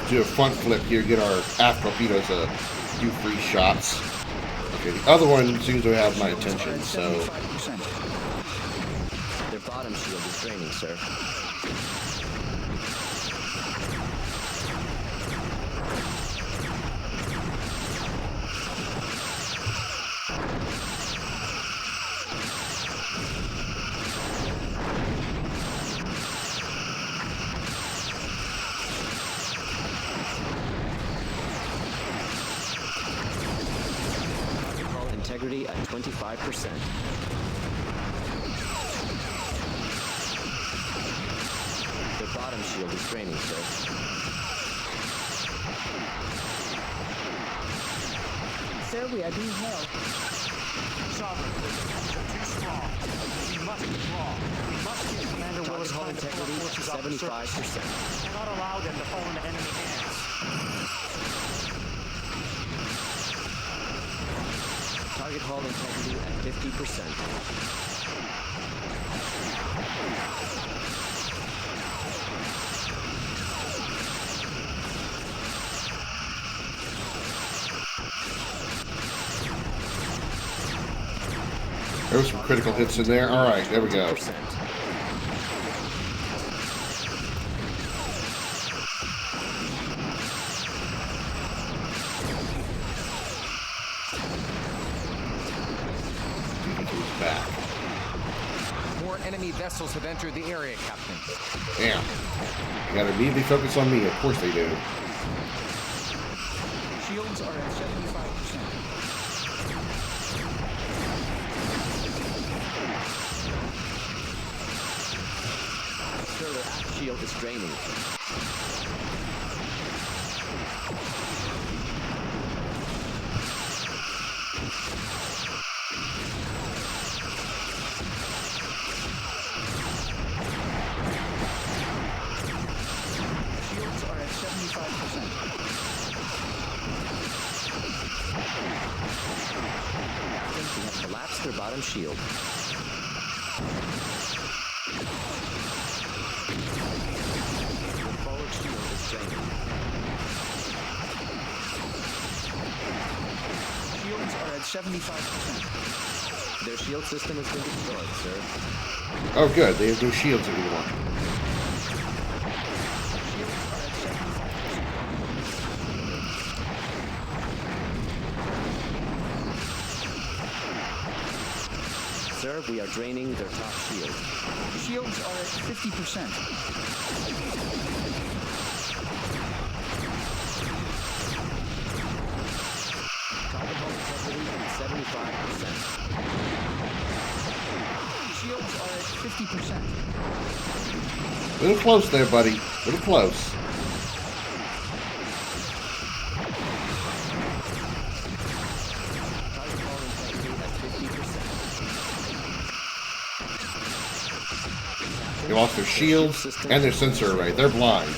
A: Do a front flip here, get our aft torpedoes to do free shots. Okay, the other one seems to have my attention, so...
G: Their bottom shield is draining, sir. Integrity at 25%. Their bottom shield is draining, sir.
I: Sir, we are being hailed.
H: Sovereign, the defenses are too strong. We must withdraw. We must give Commander Willis time to pull our forces off the surface.
G: 75%.
H: We cannot allow them to fall into enemy hands.
G: Target hull integrity at 50%.
A: There was some critical hits in there. Alright, there we go.
G: 50%.
A: Back.
E: More enemy vessels have entered the area, Captain.
A: Damn. You gotta immediately focus on me. Of course they do.
K: Shields are at 75%.
G: Sir, their aft shield is draining.
K: Shields are at 75%.
G: Captain, we have collapsed their bottom shield. Their forward shield is draining.
K: Shields are at 75%.
G: Their shield system has been destroyed, sir.
A: Oh, good. They have no shields anymore.
K: Shields are at 75%.
G: Sir, we are draining their top shield.
K: Shields are at 50%.
G: Target hull integrity at 75%.
K: Shields are at 50%.
A: A little close there, buddy. A little close.
G: Target hull integrity at 50%.
A: They lost their shields and their sensor array. They're blind.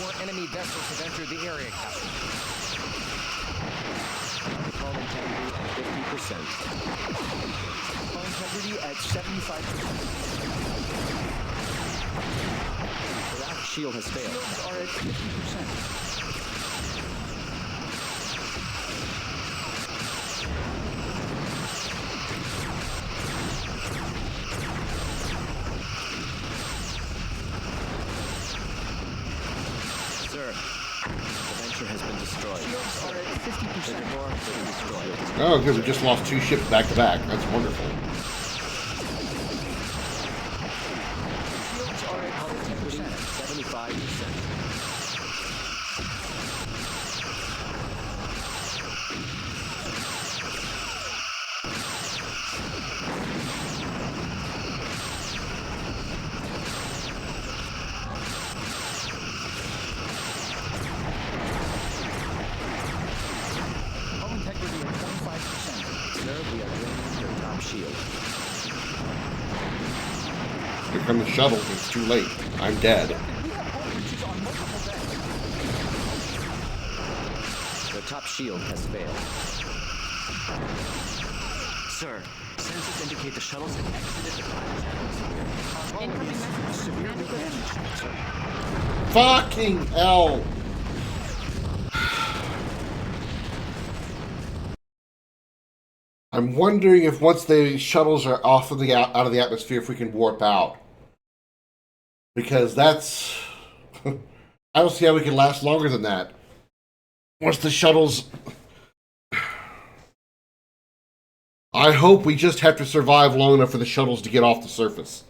E: More enemy vessels have entered the area, Captain.
G: Target hull integrity at 50%.
K: Hull integrity at 75%.
G: Their aft shield has failed.
K: Shields are at 50%.
G: Sir, the Venture has been destroyed.
K: Shields are at 50%.
G: The Devore has been destroyed.
A: Oh, good. We just lost 2 ships back to back. That's wonderful.
K: Shields are at
G: Hull integrity
K: 50%.
G: at 75%.
K: integrity at 25%.
G: Sir, we are draining your top shield.
A: Here come the shuttles. It's too late. I'm dead.
K: We have hull breaches on multiple decks.
G: The top shield has failed.
F: Sir, sensors indicate the shuttles have exited the planet's atmosphere.
J: Incoming message.
K: Severely damaged, sir.
A: Fucking hell! I'm wondering if once the shuttles are off of the out of the atmosphere, if we can warp out. Because that's... I don't see how we can last longer than that. Once the shuttles... I hope we just have to survive long enough for the shuttles to get off the surface.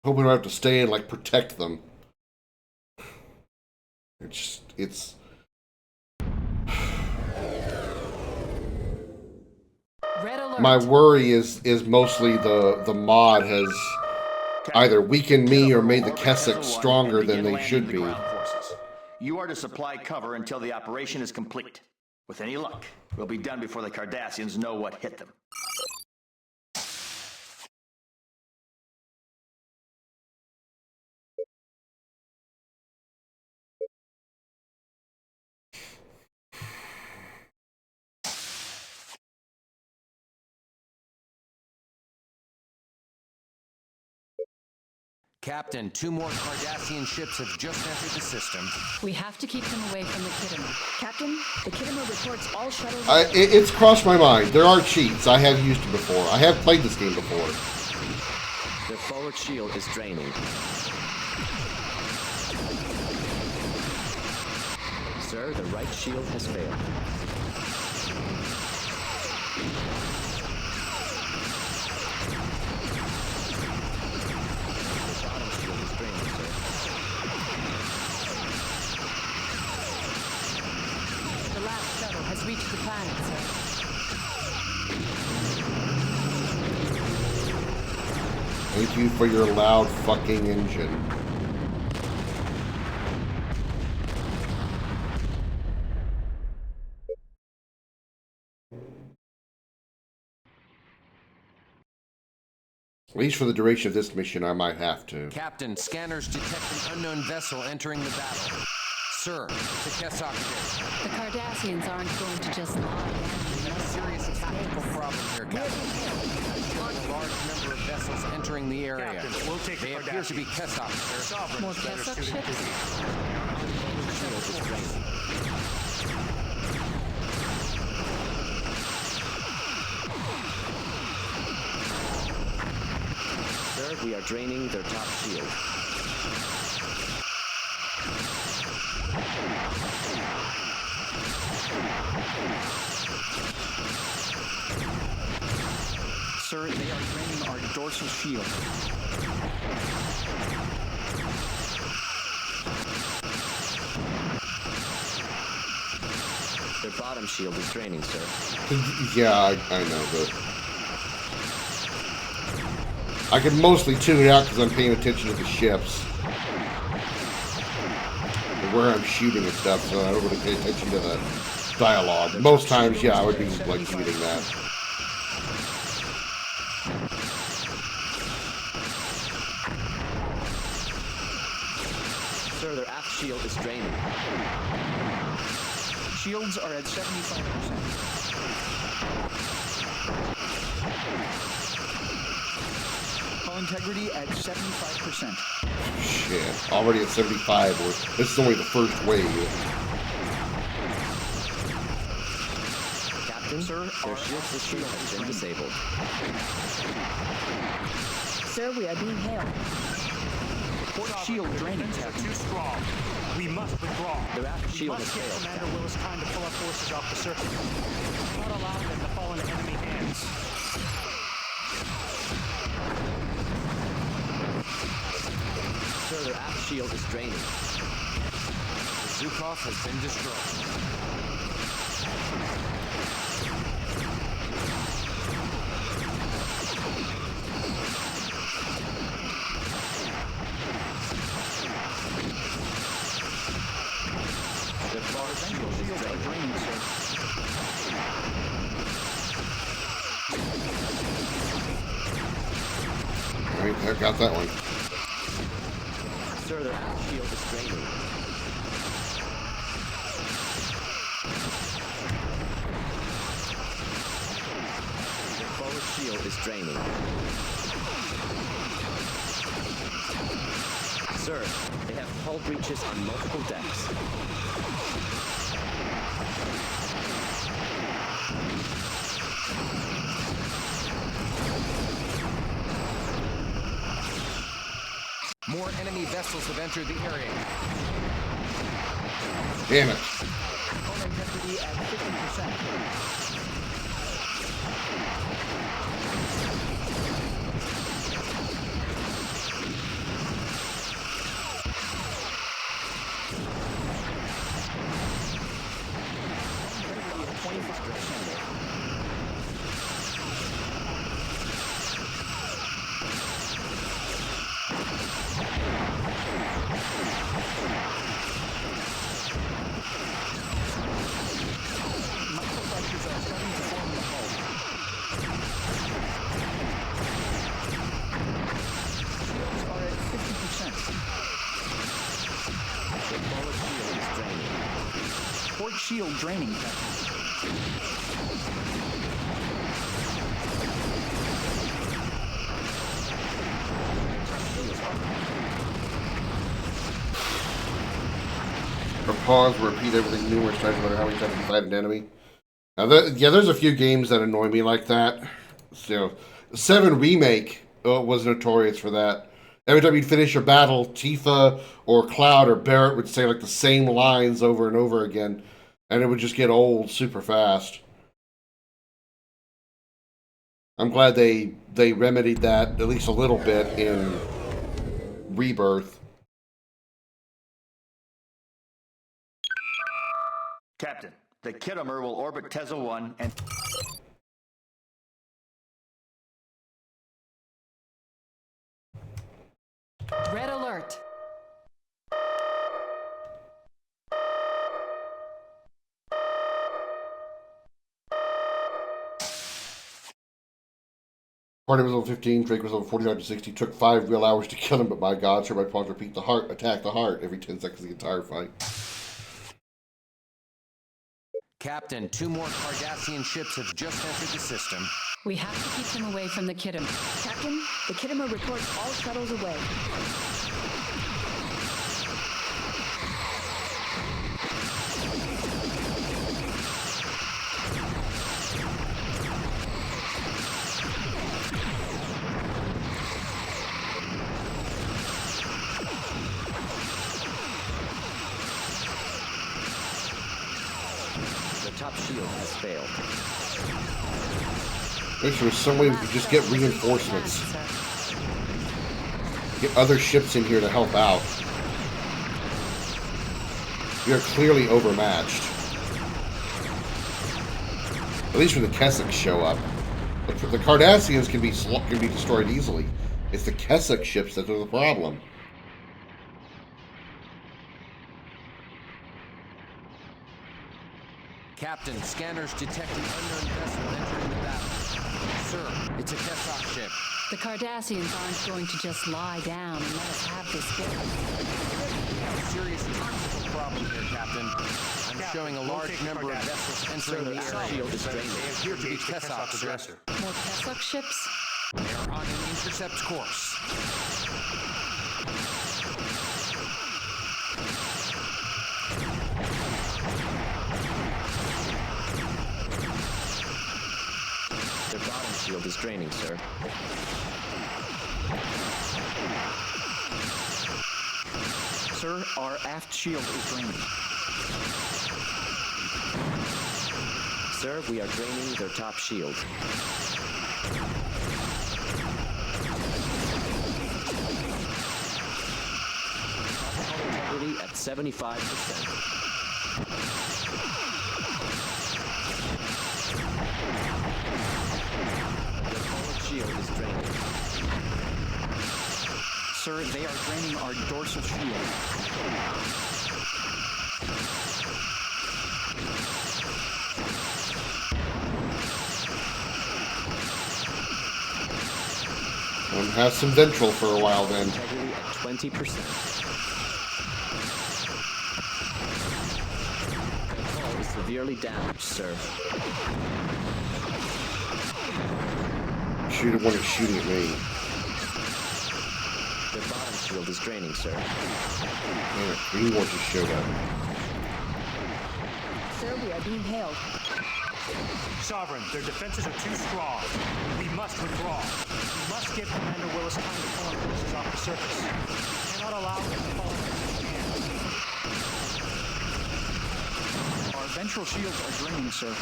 A: Hope we don't have to stay and, like, protect them. It's...
J: Red alert.
A: My worry is mostly the mod has either weakened me or made the Keswick stronger than they should be.
D: You are to supply cover until the operation is complete. With any luck, we'll be done before the Cardassians know what hit them.
E: Captain, 2 more Cardassian ships have just entered the system.
J: We have to keep them away from the Kittimer.
I: Captain, the Kittimer reports all shuttles...
A: It's crossed my mind. There are cheats. I have used it before. I have played this game before.
G: The forward shield is draining. Sir, the right shield has failed.
J: The last shuttle has reached the planet, sir.
A: Thank you for your loud fucking engine. At least for the duration of this mission, I might have to.
E: Captain, scanners detect an unknown vessel entering the battle. Sir, it's a Kessock ship.
J: The Cardassians aren't going to just lie down.
E: We have a serious tactical problem here, Captain. A large number of vessels entering the area.
H: Captain, we'll take
E: They
H: the
E: appear to be Kessock, sir.
H: Sovereign
J: More
H: is better
J: Kessock
H: suited to
J: ships?
G: Sir, we are draining their top shield.
K: Sir, they are draining our dorsal shield.
G: Their bottom shield is draining, sir.
A: Yeah, I know, but... I can mostly tune it out because I'm paying attention to the ships. And where I'm shooting and stuff, so I don't really pay attention to the dialogue. Most times, yeah, I would be, like, reading that.
G: Sir, their aft shield is draining.
K: Shields are at 75%. Hull integrity at 75%.
A: Shit, already at 75. This is only the first wave.
G: Captain,
K: Sir,
G: their shield's shield has been disabled.
I: Sir, we are being hailed.
K: Port shield draining,
H: Defenses are
K: Captain.
H: too strong. We must withdraw.
G: Their aft
H: We
G: shield has
H: must give
G: failed.
H: Commander Willis time to pull our forces off the surface. Do not allow them to fall into enemy hands.
G: Sir, their aft shield is draining.
E: The Zukov has been destroyed.
G: shields are draining, sir.
A: Alright, there, got that one.
G: Sir, their aft shield is draining. Their forward shield is draining. Sir, they have hull breaches on multiple decks.
E: More enemy vessels have entered the area.
A: Damn it.
G: Hull integrity at 50%.
K: Port shield draining, Captain.
A: Or pause, repeat everything numerous times, no matter how many times you fight an enemy. Now, yeah, there's a few games that annoy me like that. So, 7 Remake was notorious for that. Every time you'd finish a battle, Tifa or Cloud or Barrett would say like the same lines over and over again, and it would just get old super fast. I'm glad they remedied that at least a little bit in Rebirth.
D: Captain, the Kittimer will orbit TEZLE 1 and...
J: Red alert.
A: Party was level 15, Drake was level 49 to 60. Took 5 real hours to kill him, but my god, sure, my pause repeat the heart, attack the heart every 10 seconds the entire fight.
E: Captain, 2 more Cardassian ships have just entered the system.
J: We have to keep them away from the Kittimer.
I: Captain, the Kittimer reports all shuttles away.
G: The top shield has failed.
A: Wish there was some way we could just get reinforcements. Get other ships in here to help out. We are clearly overmatched. At least when the Keswick show up. The Cardassians can be destroyed easily. It's the Keswick ships that are the problem.
E: Captain, scanners detect an unknown vessel entering the battle. Sir, it's a Kessock ship.
J: The Cardassians aren't going to just lie down and let us have this game.
E: We have a serious tactical problem here, Captain. I'm showing a large number of vessels entering the area.
G: Shield is draining.
E: They appear to be Kessock, sir.
J: More Kessock ships?
E: They are on an intercept course.
G: Their bottom shield is draining, sir.
K: Sir, our aft shield is draining.
G: Sir, we are draining their top shield. Hull integrity at 75%. The forward shield is draining.
K: Sir, they are draining our dorsal shield.
A: have some ventral for a while then.
G: Integrity at 20%. The hull is severely damaged, sir.
A: Shooter one is shooting at me.
G: The bottom shield is draining, sir.
A: Man, green one just showed up.
I: Sir, we are being hailed.
H: Sovereign, their defenses are too strong. We must withdraw. We must give Commander Willis time to pull our forces off the surface. We cannot allow them to fall into enemy hands.
K: Our ventral shields are draining, sir.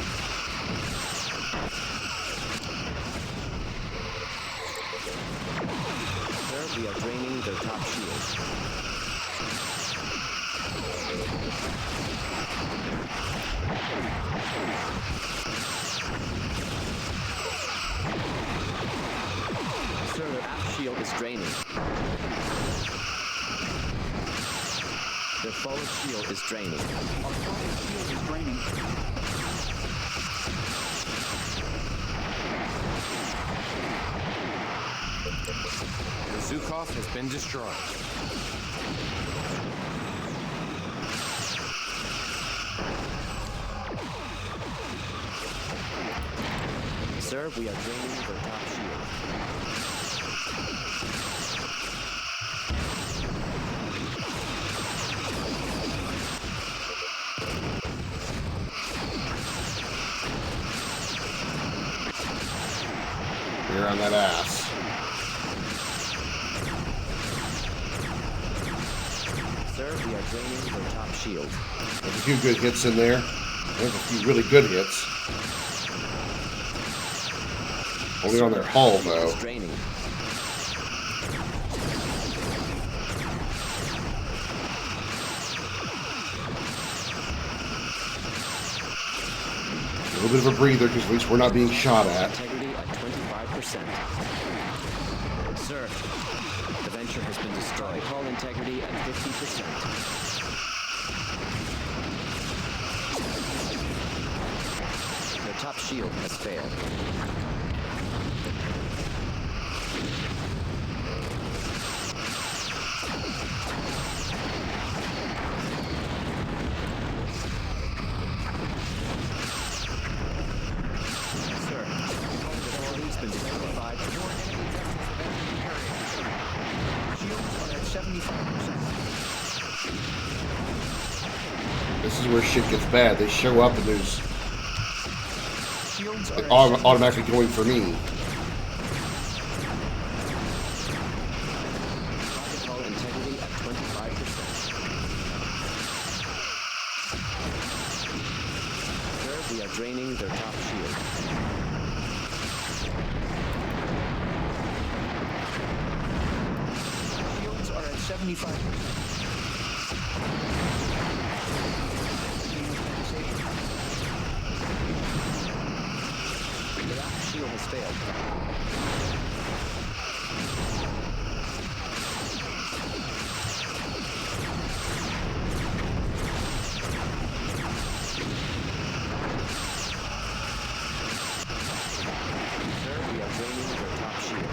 G: Sir, we are draining their top shield. Sir, their aft shield is draining. Their forward shield is draining.
K: Our forward shield is draining.
E: The Zukov has been destroyed.
G: Sir, we are draining their top shield.
A: You're on that ass.
G: Sir, we are draining their top shield.
A: There's a few good hits in there. There's a few really good hits. Only on their hull, though.
G: It's draining.
A: A little bit of a breather, because at least we're not being shot at.
G: Integrity at 25%. Sir, the Venture has been destroyed. Hull integrity at 50%. Their top shield has failed. Sir, the hull has been destroyed.
K: Shields are at 75%.
A: This is where shit gets bad. They show up and there's
K: Shields are at
A: automatically going for me.
G: Rocket hull integrity at 25%. Sir, we are draining their top shield.
K: Shields are at 75%.
G: Their aft shield has failed. Sir, we are draining their top shield.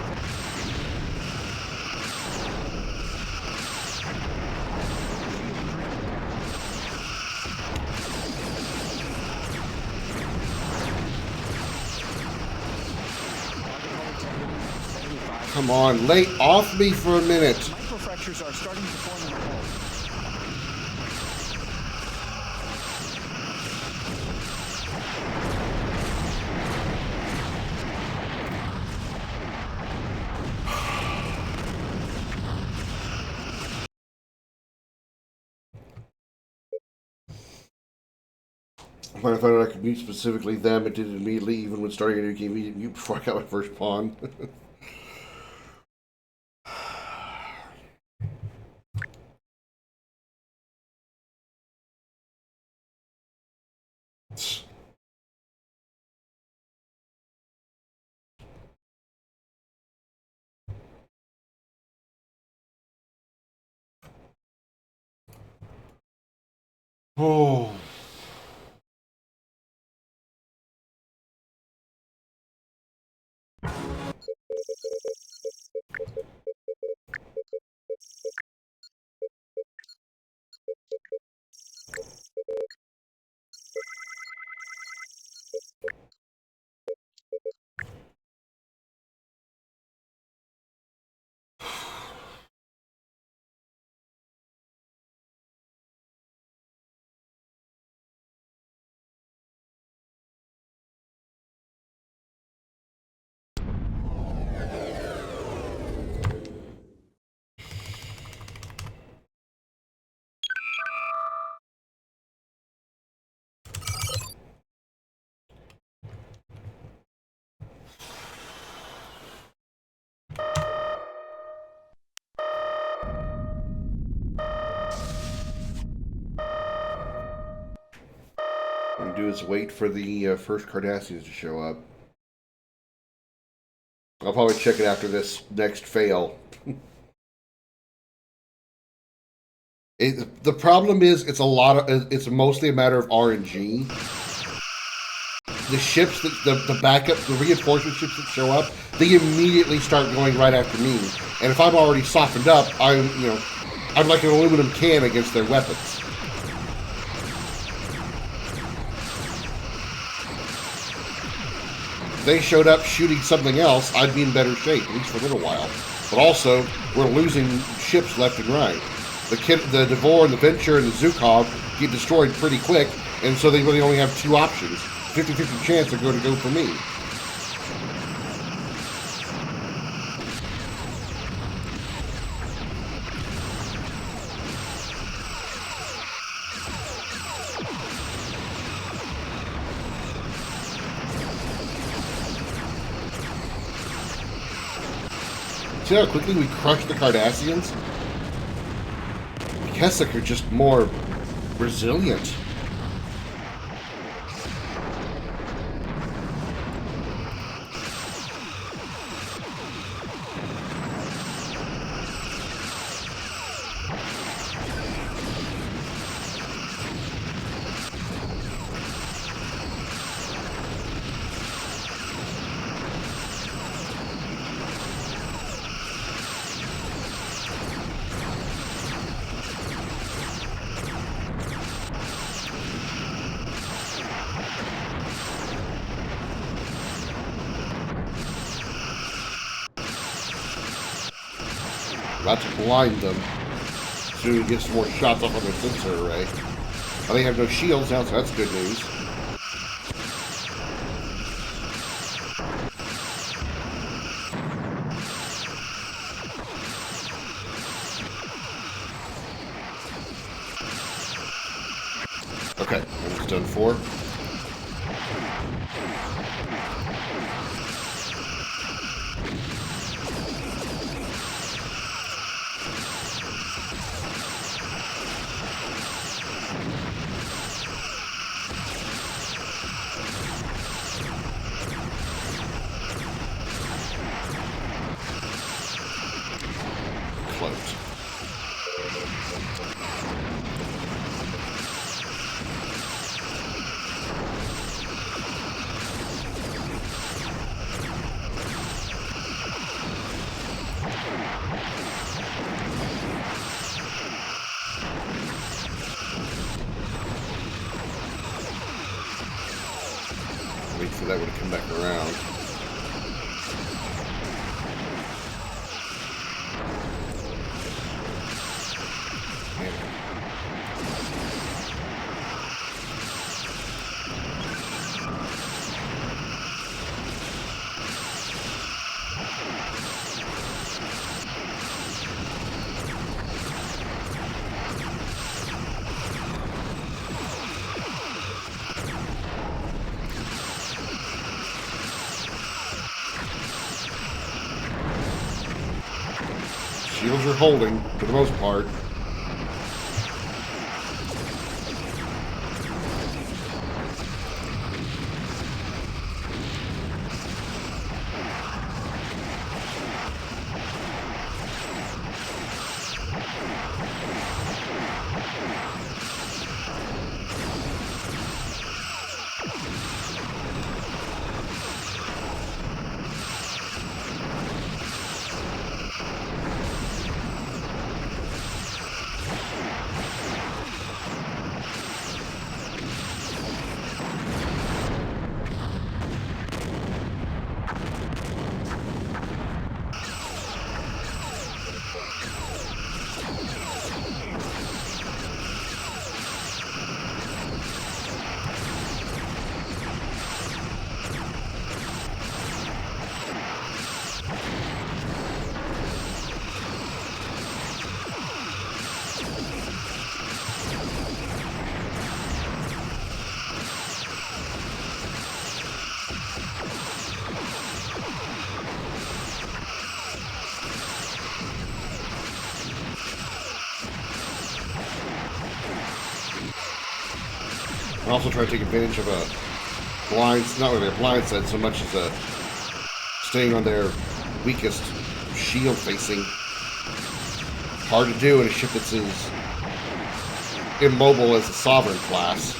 A: Come on, lay off me for a minute.
K: Microfractures are starting to form in the hull.
A: When I found out I could mute specifically them, it did it immediately, even when starting a new game, mute before I got my first pawn. Oh. What we do is wait for the first Cardassians to show up. I'll probably check it after this next fail. The problem is it's mostly a matter of RNG. The ships the backup, the reinforcement ships that show up, they immediately start going right after me. And if I'm already softened up, I'm like an aluminum can against their weapons. If they showed up shooting something else, I'd be in better shape, at least for a little while. But also, we're losing ships left and right. The Devore and the Venture and the Zukov get destroyed pretty quick, and so they really only have two options. 50-50 chance they're going to go for me. See how quickly we crushed the Cardassians? The Keswick are just more resilient. About to blind them so we get some more shots off on their sensor array. Oh, they have no shields now, so that's good news. Okay, almost done for. Wait for that one to come back around. Shields are holding, for the most part. And also try to take advantage of a blind, not really a blind side so much as a staying on their weakest shield facing. Hard to do in a ship that's as immobile as the Sovereign class.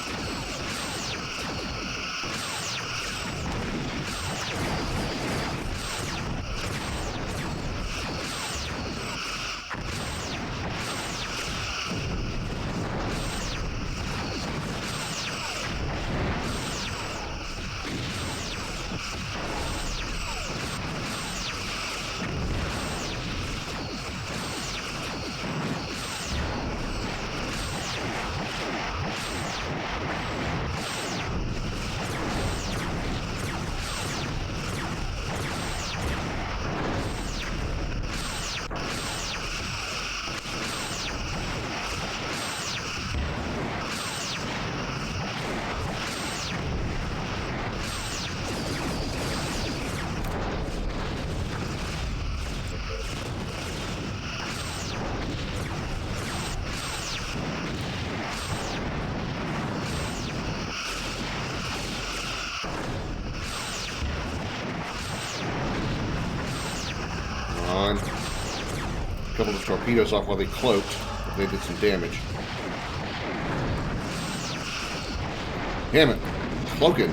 A: A couple of torpedoes off while they cloaked. They did some damage. Damn it. Cloaking.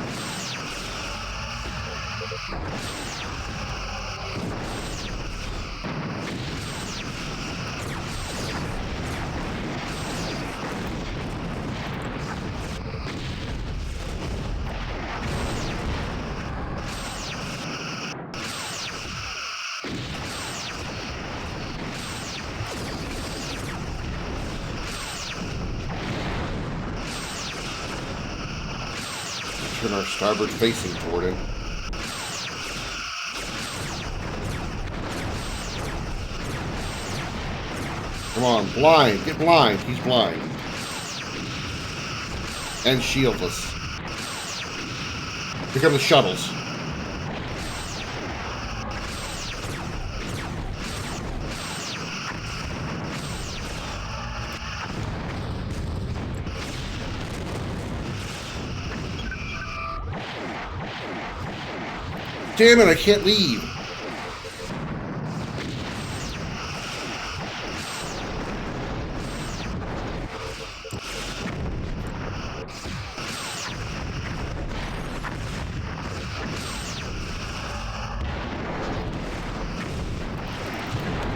A: Turn our starboard facing toward him. Come on, blind. Get blind. He's blind. And shieldless. Here come the shuttles. Damn it, I can't leave.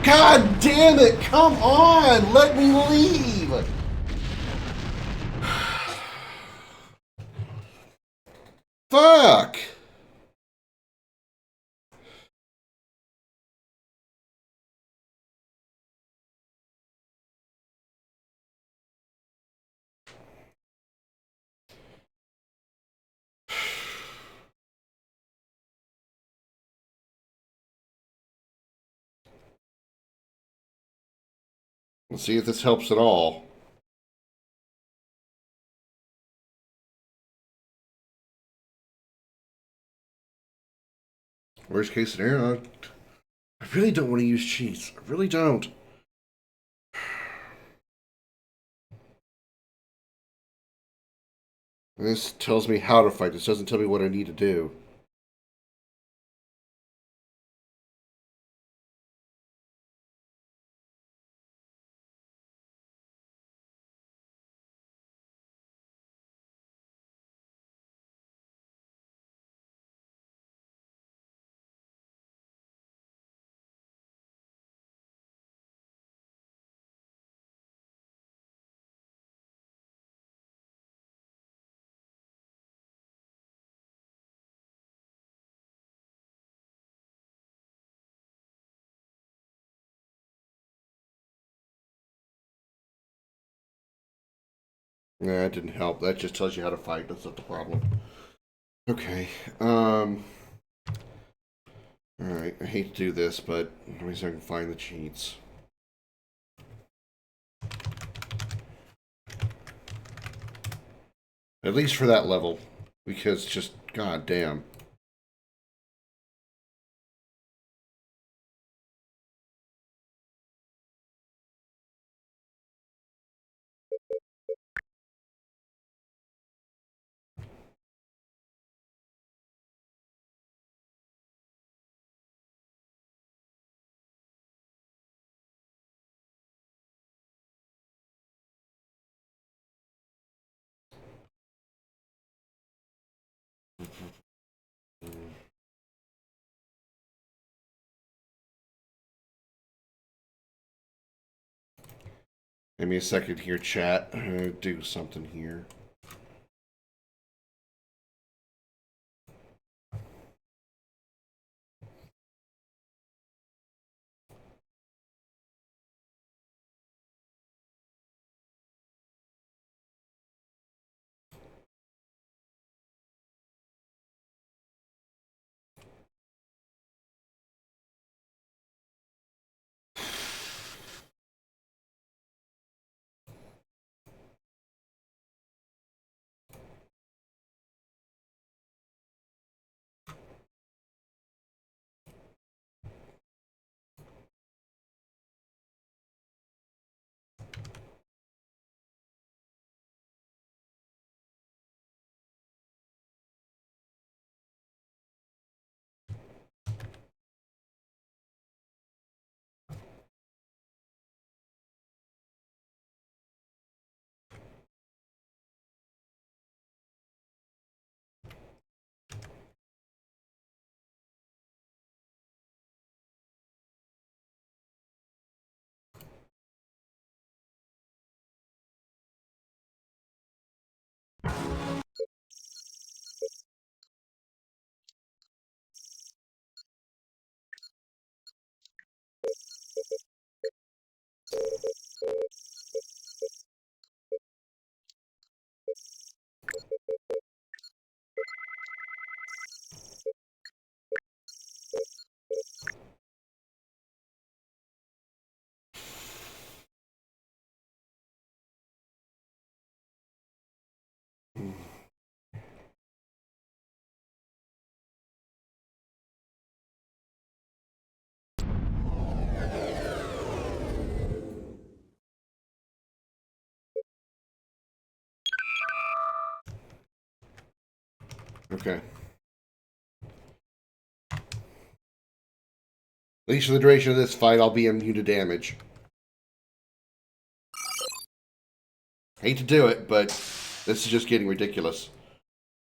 A: God damn it, come on, let me leave. Fuck. Let's see if this helps at all. Worst case scenario, I really don't want to use cheats. I really don't. This tells me how to fight. This doesn't tell me what I need to do. Yeah, it didn't help. That just tells you how to fight. That's not the problem. Okay. Alright, I hate to do this, but let me see if I can find the cheats. At least for that level. Because just, god damn. Give me a second here, chat. Do something here. Okay. At least for the duration of this fight, I'll be immune to damage. Hate to do it, but this is just getting ridiculous.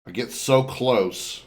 A: I get so close.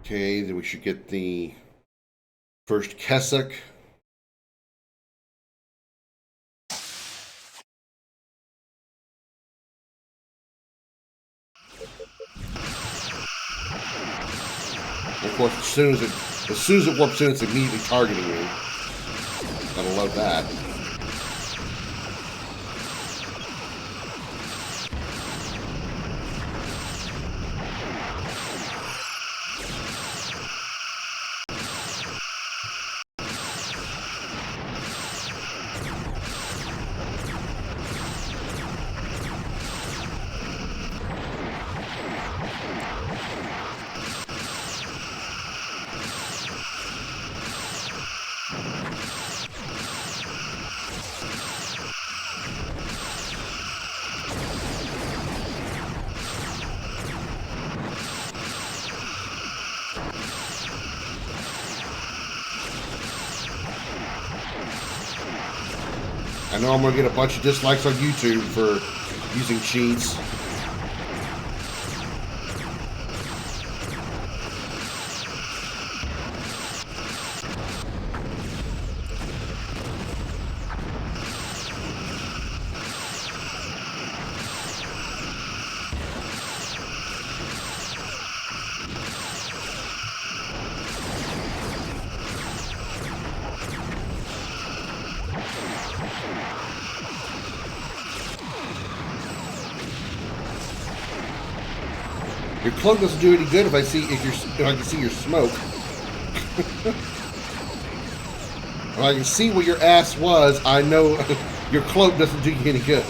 A: Okay, then we should get the first Keswick. Of course, as soon as it warps in, it's immediately targeting me. Gotta love that. I know I'm going to get a bunch of dislikes on YouTube for using cheats. Your cloak doesn't do any good if I can see your smoke. When I can see where your ass was, I know your cloak doesn't do you any good.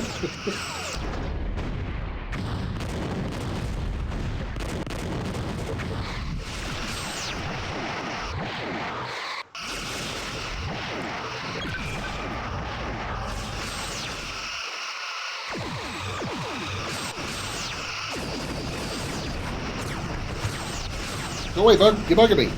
A: Go away, bug. You're bugging me.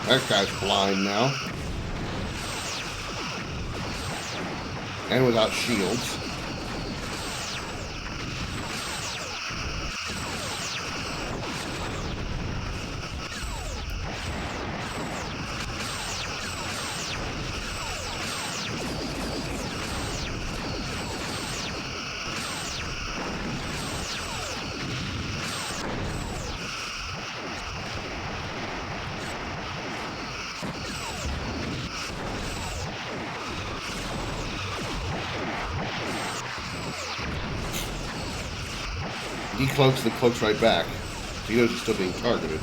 A: That guy's blind now. And without shields. He cloaks the cloaks right back. So he knows he's still being targeted.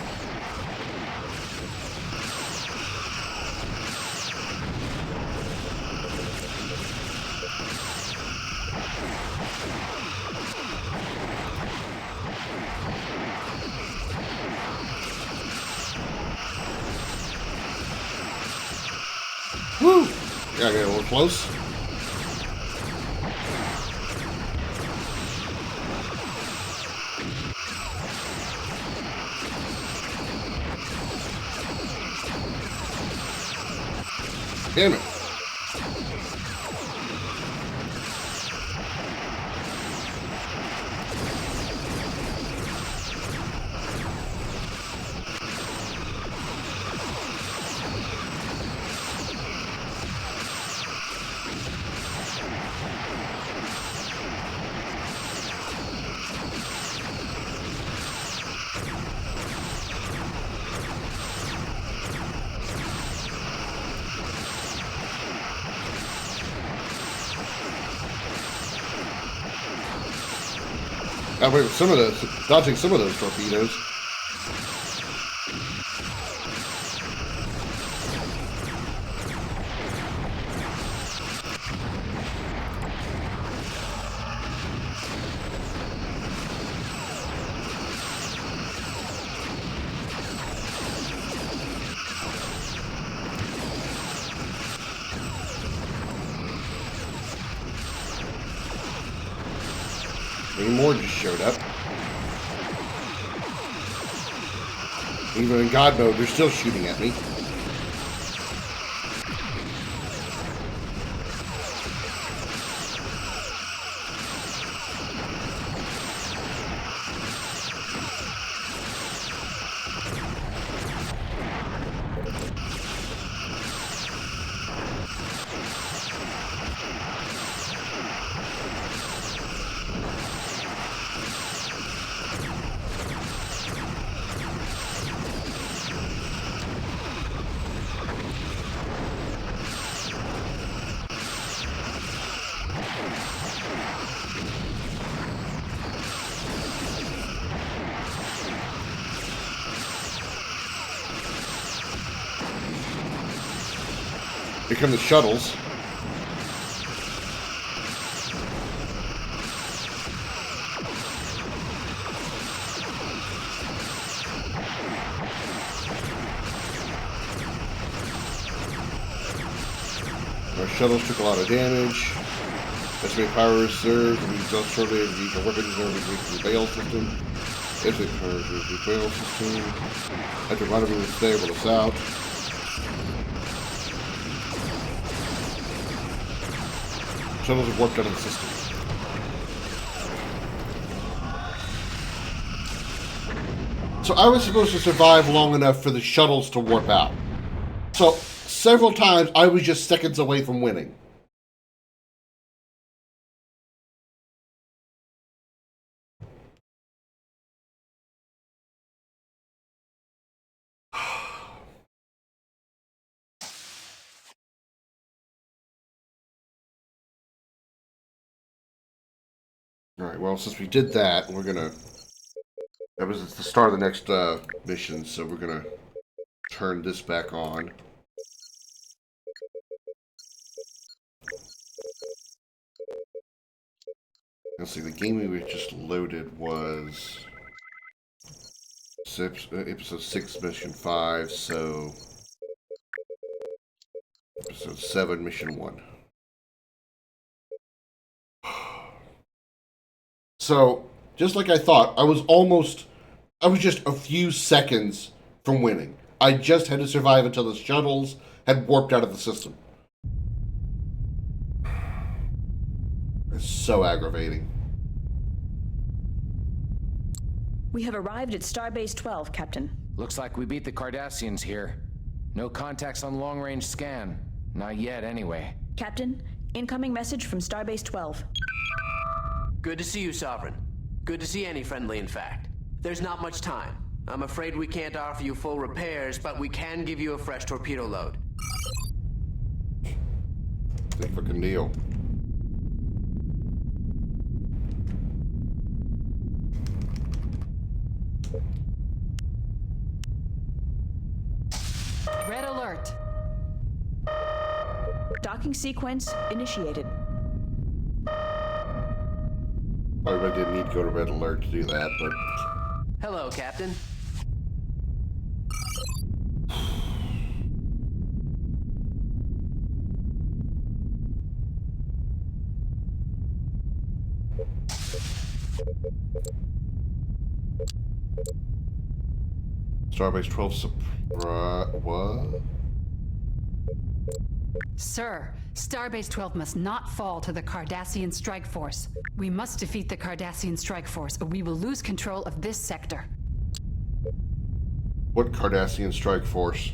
A: Woo! Gotta get a little close. Damn it. Wait, some of those, dodging some of those torpedoes. Any more just showed up. Even in God mode, they're still shooting at me. Here come the shuttles. Our shuttles took a lot of damage. Estimated power reserves will be exhausted shortly as the weapons reserve the bail system. Estimated power reserve the bail system. After monitoring this day, will us out. Shuttles have warped out of the system. So I was supposed to survive long enough for the shuttles to warp out. So several times I was just seconds away from winning. Alright, well, since we did that, we're gonna... It's the start of the next mission, so we're gonna turn this back on. Let's see, the game we just loaded was... Episode 6, Mission 5, so... Episode 7, Mission 1. So, just like I thought, I was just a few seconds from winning. I just had to survive until the shuttles had warped out of the system. It's so aggravating.
I: We have arrived at Starbase 12, Captain.
E: Looks like we beat the Cardassians here. No contacts on long-range scan. Not yet, anyway.
I: Captain, incoming message from Starbase 12.
G: Good to see you, Sovereign. Good to see any friendly, in fact. There's not much time. I'm afraid we can't offer you full repairs, but we can give you a fresh torpedo load.
A: Big fucking deal.
J: Red alert.
I: Docking sequence initiated.
A: I really didn't need to go to red alert to do that, but...
G: Hello, Captain.
A: Starbase 12 what?
J: Sir, Starbase 12 must not fall to the Cardassian strike force. We must defeat the Cardassian strike force, or we will lose control of this sector.
A: What Cardassian strike force?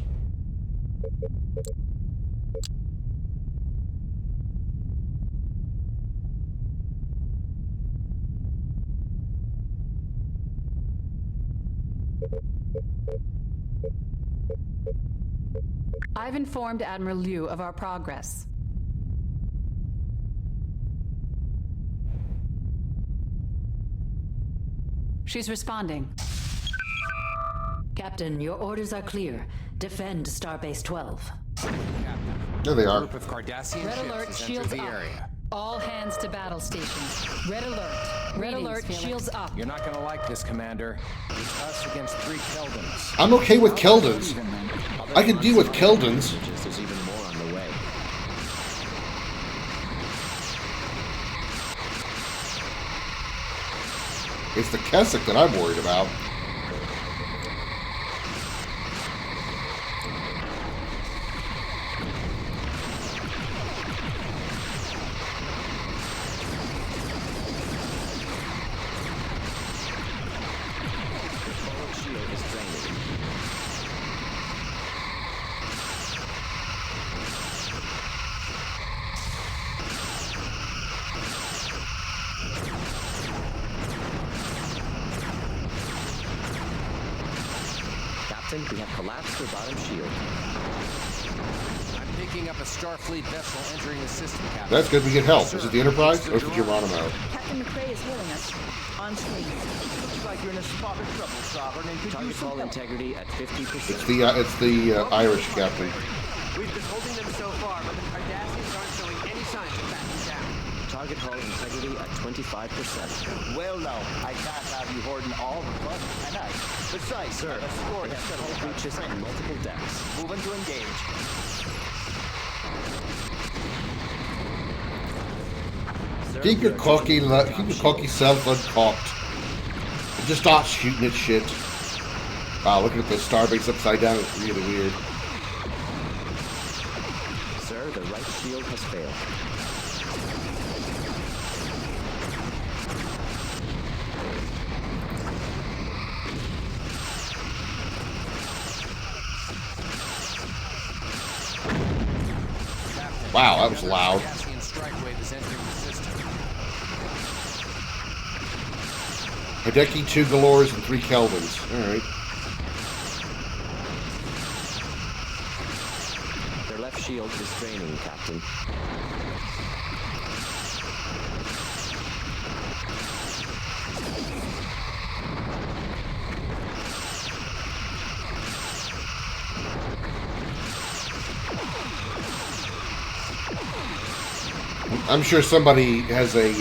J: I've informed Admiral Liu of our progress. She's responding.
C: Captain, your orders are clear. Defend Starbase 12.
A: There they
E: A
A: are.
E: group of Cardassian
J: Red
E: ships
J: alert,
E: has
J: shields
E: entered the
J: up.
E: area.
J: All hands to battle stations. Red alert. Red
I: Greetings,
J: alert,
I: Felix.
J: shields up.
E: You're not gonna like this, Commander. It's us against 3 Keldons.
A: I'm okay with Keldons. I can deal with Keldons.
F: There's even more on the way.
A: It's the Keswick that I'm worried about.
F: Forward shield is draining. Captain, we have collapsed their bottom shield.
E: I'm picking up a Starfleet vessel entering the system, Captain.
A: That's good, we get help. Is it the Enterprise or is it Geronimo?
I: Captain McRae is hailing us. On screen.
D: Looks like you're in a spot of trouble, Sovereign, and could
F: Target
D: use some
F: hull
D: help.
F: integrity at 50%.
A: It's the Irish captain.
G: We've been holding them so far, but the Cardassians aren't showing any signs of backing down.
F: Target hull integrity at 25%.
D: Well, now, I can't have you hoarding all the fun, can I? Besides,
F: Sir,
D: a score
F: we
D: to
F: have
D: settle
F: hull
D: down.
F: breaches on multiple decks.
D: Moving to engage.
F: Sir,
A: Keep
F: we
A: your
F: are
A: cocky,
F: taking the
A: keep
F: top
A: your
F: shield.
A: cocky self uncocked. And just start shooting at shit. Wow, looking at the starbase upside down is really weird.
F: Sir, the right shield has failed.
A: Wow, that was loud.
E: Cardassian strike wave is entering the system.
A: Hideki, 2 Galores, and 3 Kelvins. Alright.
F: Their left shield is draining, Captain.
A: I'm sure somebody has a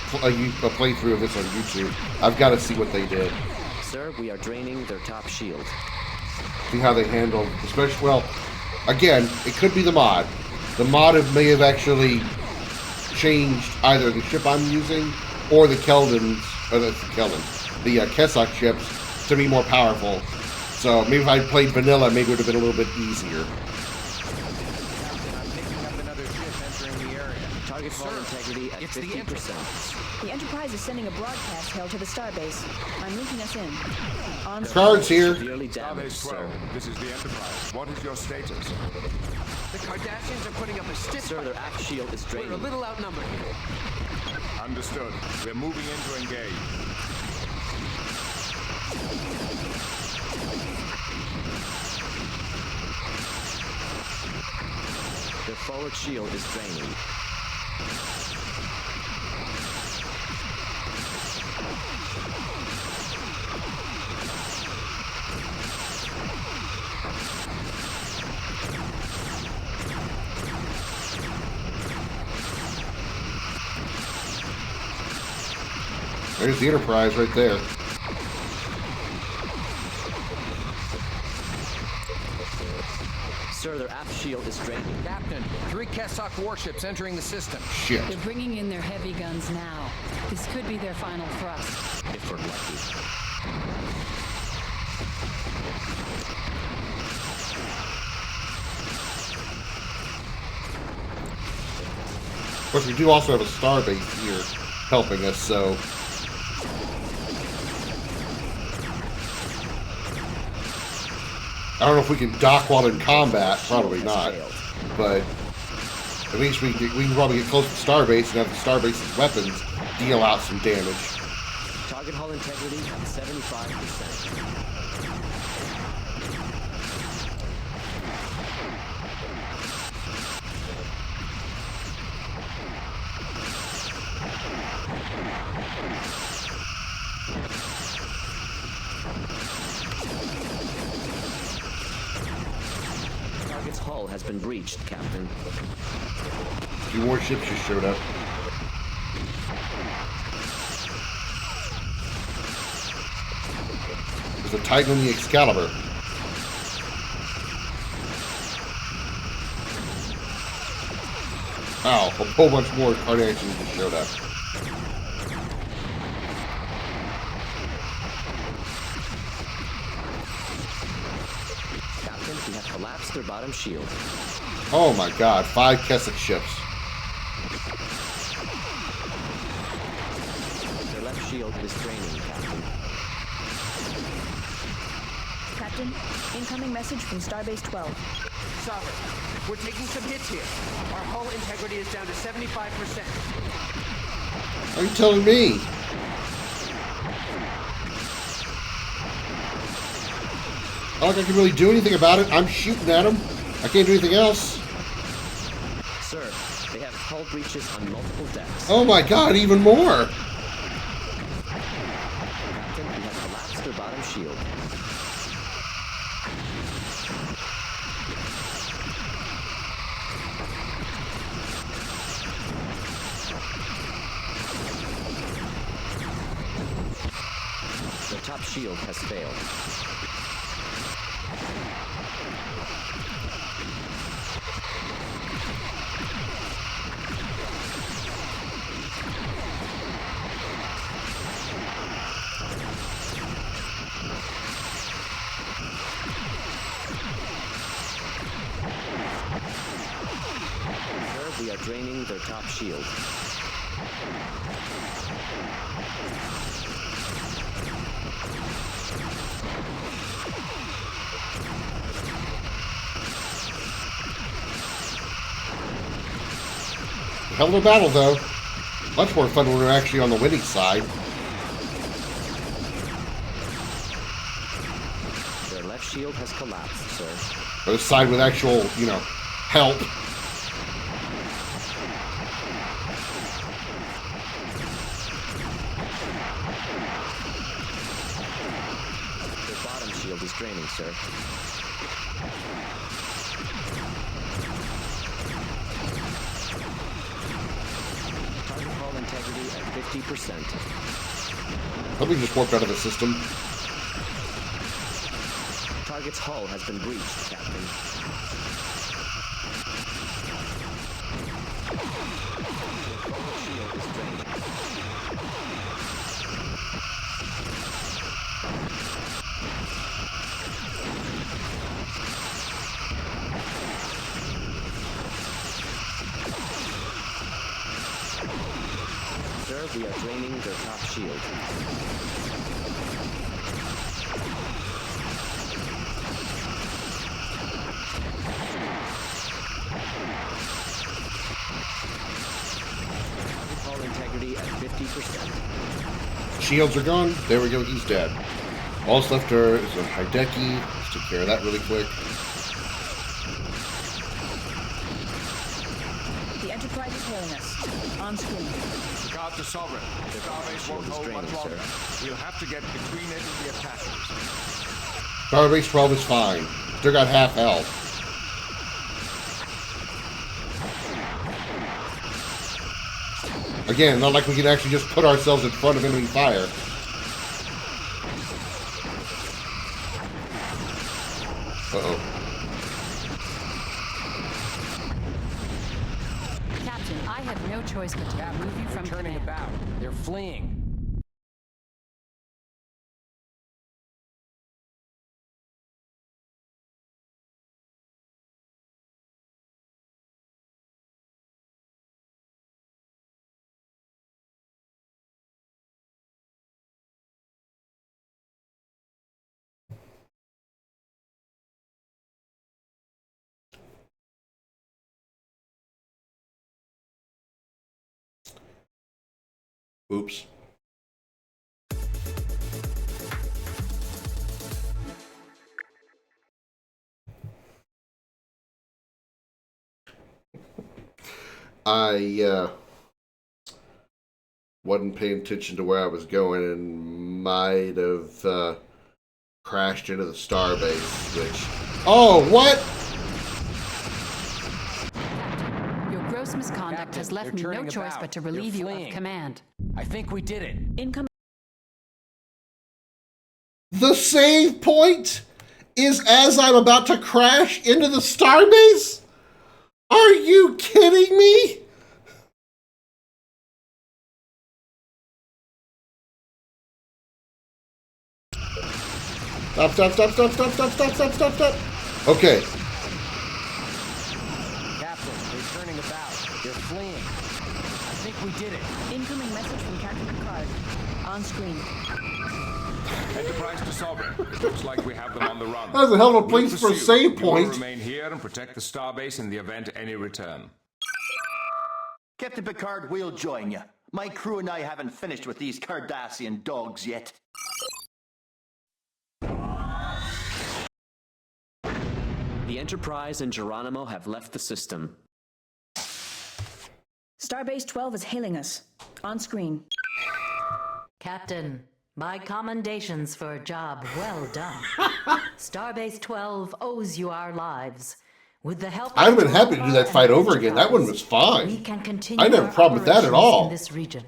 A: playthrough of this on YouTube. I've got to see what they did.
F: Sir, we are draining their top shield.
A: See how they handled, especially, well, again, it could be the mod. The mod may have actually changed either the ship I'm using or the Keldons, or the Kessock ships to be more powerful. So maybe if I played vanilla, maybe it would have been a little bit easier.
F: Target hull integrity at 50%.
I: The Enterprise is sending a broadcast hail to the starbase. I'm linking us in. On
A: Guards here.
F: Severely damaged, sir.
L: This is the Enterprise. What is your status?
G: The Cardassians are putting up a stiff
F: Sir, their aft shield is draining.
G: We're a little outnumbered.
L: Understood. We're moving in to engage.
F: Their forward shield is draining.
A: There's the Enterprise right there.
F: Sir, their aft shield is draining.
E: Captain, 3 Kessock warships entering the system.
A: Shit.
J: They're bringing in their heavy guns now. This could be their final thrust.
F: If we're lucky.
A: Of course, we do also have a starbase here helping us, so... I don't know if we can dock while in combat. Probably not. But at least we can probably get close to the starbase and have the starbase's weapons deal out some damage.
F: Target hull integrity at 75%. Target's hull has been breached, Captain.
A: 2 more ships just showed up. There's a Titan and the Excalibur. Wow, a whole bunch more Cardassians just showed up.
F: Captain, we have collapsed their bottom shield.
A: Oh my god, 5 Kessock ships.
F: Their left shield is draining, Captain.
I: Captain, incoming message from Starbase 12.
G: Sovereign, we're taking some hits here. Our hull integrity is down to 75%.
A: Are you telling me? I don't think I can really do anything about it. I'm shooting at them. I can't do anything else.
F: Sir, they have hull breaches on multiple decks.
A: Oh my god, even more.
F: Captain, we have collapsed their bottom shield. The top shield has failed. Sir, we are draining their top shield.
A: Hell of a battle, though. Much more fun when we're actually on the winning side.
F: Their left shield has collapsed, sir.
A: Or the side with actual, you know, help.
F: Their bottom shield is draining, sir. Target hull integrity at 50%.
A: Something just warped out of the system.
F: Target's hull has been breached, Captain. Shield is draining. Sir, we are draining their top shield. Hull integrity at 50%.
A: Shields are gone. There we go. He's dead. All that's left is a Hideki. Let's take care of that really quick.
I: The Enterprise is hailing us. On screen.
L: Regard to Sovereign. The Starbase won't hold much longer. We'll have to get between it and the attackers.
A: Starbase 12 is fine. Still got half health. Again, not like we can actually just put ourselves in front of enemy fire. Uh-oh.
J: Captain, I have no choice but to remove you from
E: Turning
J: command.
E: about. They're fleeing.
A: Oops. I wasn't paying attention to where I was going and might have crashed into the starbase, which... Oh, what?
J: Your gross misconduct
E: Captain,
J: has left
E: they're
J: me no
E: turning
J: choice
E: about.
J: but to
E: They're
J: relieve you of
E: fleeing.
J: command.
E: I think we did it.
I: Incoming.
A: The save point is as I'm about to crash into the starbase? Are you kidding me? Stop. Okay.
E: Captain, they're turning about. They're fleeing. I think we did it.
I: Incoming message from Captain Picard. On screen.
L: Enterprise to Sovereign. It looks like we have them on the run.
A: That's a hell of a place
L: We'll
A: for a
L: pursue.
A: save
L: You will
A: point.
L: remain here and protect the starbase in the event any return.
D: Captain Picard, we'll join you. My crew and I haven't finished with these Cardassian dogs yet.
F: The Enterprise and Geronimo have left the system.
I: Starbase 12 is hailing us. On screen.
C: Captain, my commendations for a job well done. Starbase 12 owes you our lives. With the help
A: I'd have been happy to do that fight over again. That one was fine.
C: we can continue
A: I didn't have a
C: our
A: problem with that at
C: operations
A: all.
C: in this region.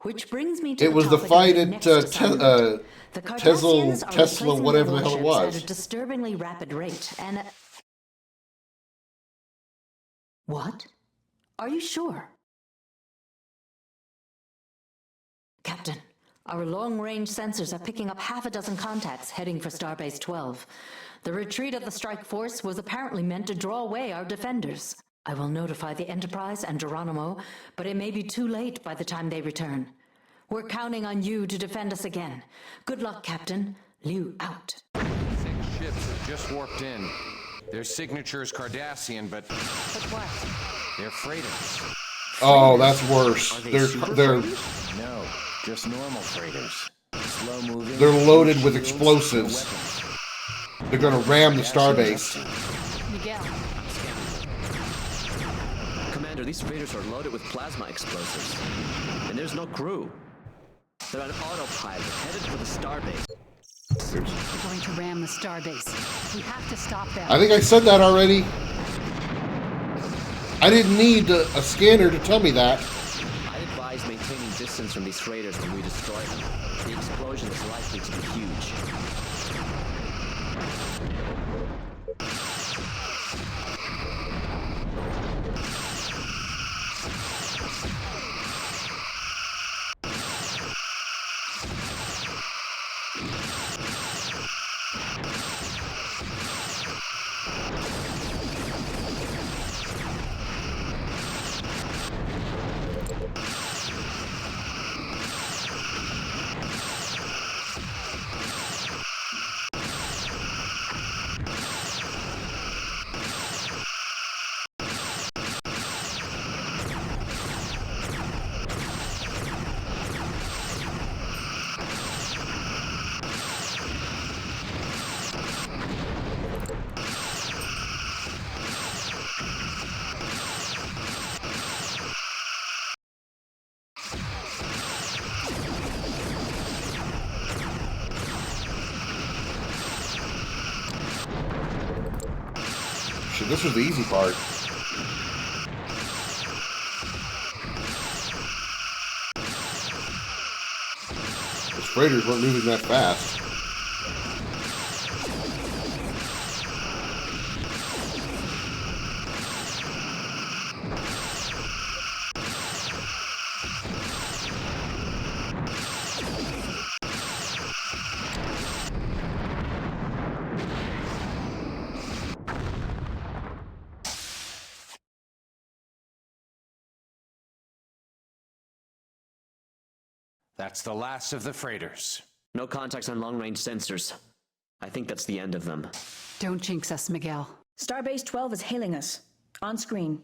C: Which brings me to
A: It was the
C: topic of
A: fight
C: the
A: at
C: next assignment. The Cardassians are
A: Tesla,
C: replacing
A: whatever
C: their
A: the hell it
C: warships
A: was.
C: at a disturbingly rapid rate, and... What? Are you sure? Captain, our long-range sensors are picking up half a dozen contacts heading for Starbase 12. The retreat of the strike force was apparently meant to draw away our defenders. I will notify the Enterprise and Geronimo, but it may be too late by the time they return. We're counting on you to defend us again. Good luck, Captain. Liu out.
E: 6 ships have just warped in. Their signature's Cardassian, but...
J: But what?
E: They're freighters.
A: Oh, that's worse.
F: Are they
A: They're
F: super
A: they're
F: freighters?
D: No, just normal freighters. Slow moving.
A: they're loaded with
D: shields,
A: explosives.
D: no weapons.
A: They're gonna ram the starbase.
J: Miguel,
F: Commander, these freighters are loaded with plasma explosives. And there's no crew. They're on autopilot, headed for the starbase.
J: they're going to ram the starbase. We have to stop them.
A: I think I said that already. I didn't need a scanner to tell me that.
F: I'd advise maintaining distance from these freighters when we destroy them. The explosion is likely to be huge.
A: Shit, this was the easy part. The freighters weren't moving that fast.
E: That's the last of the freighters.
F: No contacts on long-range sensors. I think that's the end of them.
J: Don't jinx us, Miguel.
I: Starbase 12 is hailing us. On screen.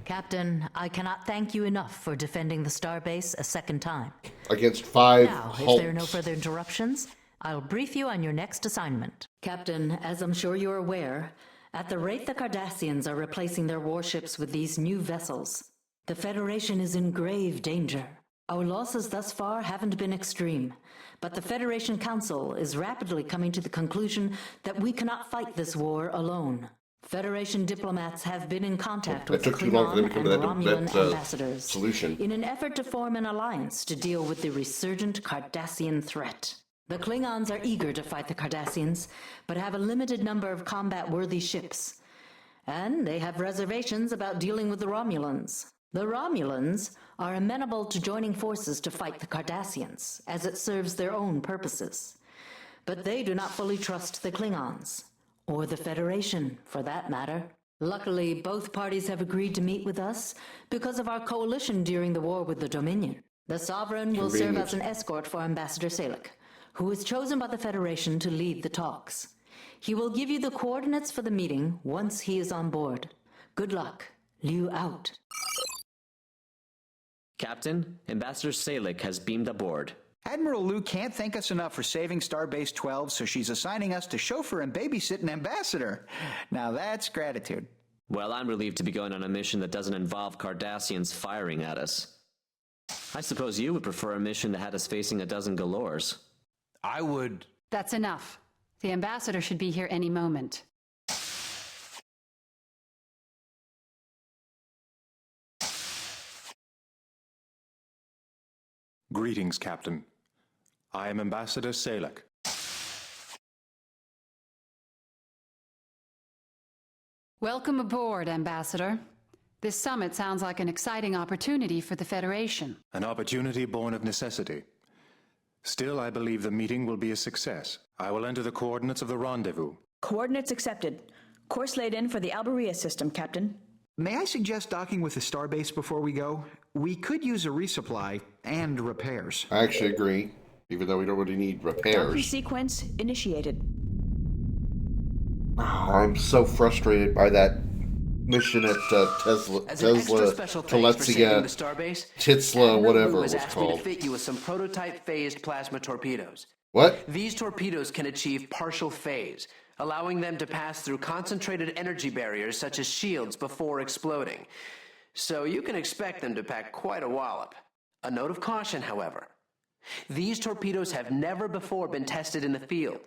C: Captain, I cannot thank you enough for defending the starbase a second time.
A: Against 5
C: Now, if
A: hulks.
C: there are no further interruptions, I'll brief you on your next assignment. Captain, as I'm sure you're aware, at the rate the Cardassians are replacing their warships with these new vessels, the Federation is in grave danger. Our losses thus far haven't been extreme, but the Federation Council is rapidly coming to the conclusion that we cannot fight this war alone. Federation diplomats have been in contact with
A: took too long for them
C: Klingon
A: to
C: and
A: come to
C: Romulan
A: that
C: ambassadors
A: solution.
C: in an effort to form an alliance to deal with the resurgent Cardassian threat. The Klingons are eager to fight the Cardassians, but have a limited number of combat-worthy ships. And they have reservations about dealing with the Romulans. The Romulans are amenable to joining forces to fight the Cardassians, as it serves their own purposes. But they do not fully trust the Klingons, or the Federation, for that matter. Luckily, both parties have agreed to meet with us because of our coalition during the war with the Dominion. The Sovereign will serve as an escort for Ambassador Salek, who is chosen by the Federation to lead the talks. He will give you the coordinates for the meeting once he is on board. Good luck. Liu out.
F: Captain, Ambassador Salek has beamed aboard.
K: Admiral Liu can't thank us enough for saving Starbase 12, so she's assigning us to chauffeur and babysit an ambassador. Now that's gratitude.
F: Well, I'm relieved to be going on a mission that doesn't involve Cardassians firing at us. I suppose you would prefer a mission that had us facing a dozen galores.
E: I would...
J: That's enough. The ambassador should be here any moment.
M: Greetings, Captain. I am Ambassador Salek.
J: Welcome aboard, Ambassador. This summit sounds like an exciting opportunity for the Federation.
M: An opportunity born of necessity. Still, I believe the meeting will be a success. I will enter the coordinates of the rendezvous.
I: Coordinates accepted. Course laid in for the Alberia system, Captain.
K: May I suggest docking with the Starbase before we go? We could use a resupply and repairs.
A: I actually agree, even though we don't really need
I: Docking
A: repairs.
I: sequence initiated.
A: I'm so frustrated by that mission at TEZLE,
G: As an extra special thanks for saving the starbase,
A: TICKED,
G: Admiral
A: whatever
G: Wu
A: it
G: has
A: was
G: asked me
A: called.
G: to fit you with some prototype phased plasma torpedoes.
A: What?
G: These torpedoes can achieve partial phase, allowing them to pass through concentrated energy barriers such as shields before exploding. So you can expect them to pack quite a wallop. A note of caution, however. These torpedoes have never before been tested in the field.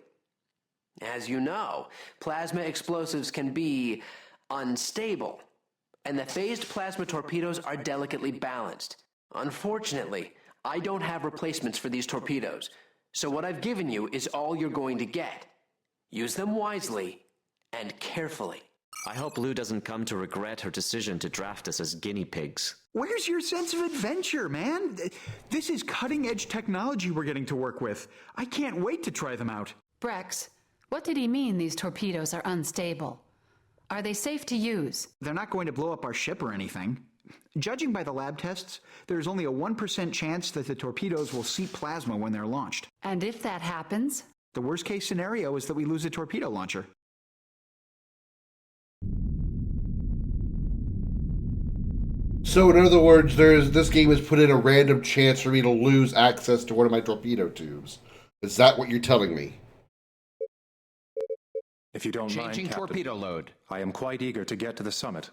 G: As you know, plasma explosives can be unstable, and the phased plasma torpedoes are delicately balanced. Unfortunately, I don't have replacements for these torpedoes, so what I've given you is all you're going to get. Use them wisely and carefully.
F: I hope Lou doesn't come to regret her decision to draft us as guinea pigs.
K: Where's your sense of adventure, man? This is cutting-edge technology we're getting to work with. I can't wait to try them out.
J: Brex, what did he mean these torpedoes are unstable? Are they safe to use?
K: They're not going to blow up our ship or anything. Judging by the lab tests, there's only a 1% chance that the torpedoes will seep plasma when they're launched.
J: And if that happens?
K: The worst-case scenario is that we lose a torpedo launcher.
A: So, in other words, this game has put in a random chance for me to lose access to one of my torpedo tubes. Is that what you're telling me?
M: If you don't mind,
E: Changing
M: Captain,
E: torpedo load.
M: I am quite eager to get to the summit.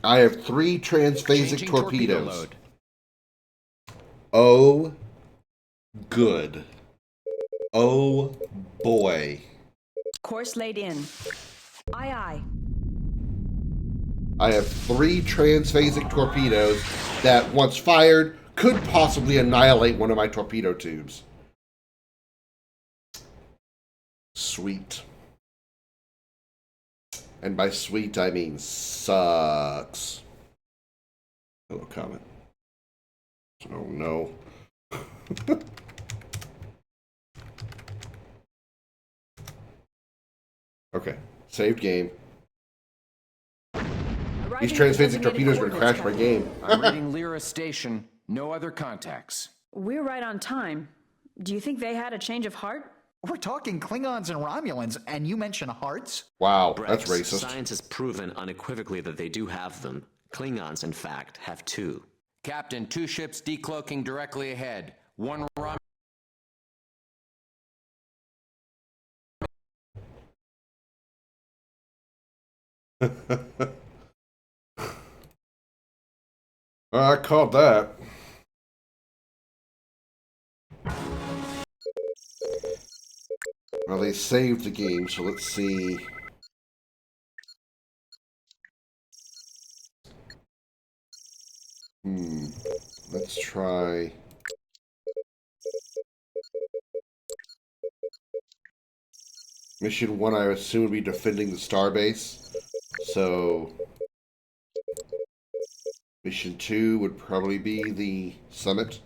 A: I have 3 transphasic
E: Changing torpedo
A: torpedoes.
E: load.
A: Oh, good. Oh, boy.
I: Course laid in. Aye, aye.
A: I have 3 transphasic torpedoes that, once fired, could possibly annihilate one of my torpedo tubes. Sweet. And by sweet, I mean sucks. Hello, comment. Oh, no. Okay. Saved game. These transphasic torpedoes are going to crash my game.
E: I'm reading Lyra Station. No other contacts.
I: We're right on time. Do you think they had a change of heart?
K: We're talking Klingons and Romulans, and you mention hearts?
A: Wow,
F: Brex,
A: that's racist.
F: Science has proven unequivocally that they do have them. Klingons, in fact, have 2.
E: Captain, 2 ships decloaking directly ahead. One Rom...
A: I called that. Well, they saved the game, so let's see. Let's try. Mission 1, I assume, would be defending the starbase. So, Mission 2 would probably be the summit.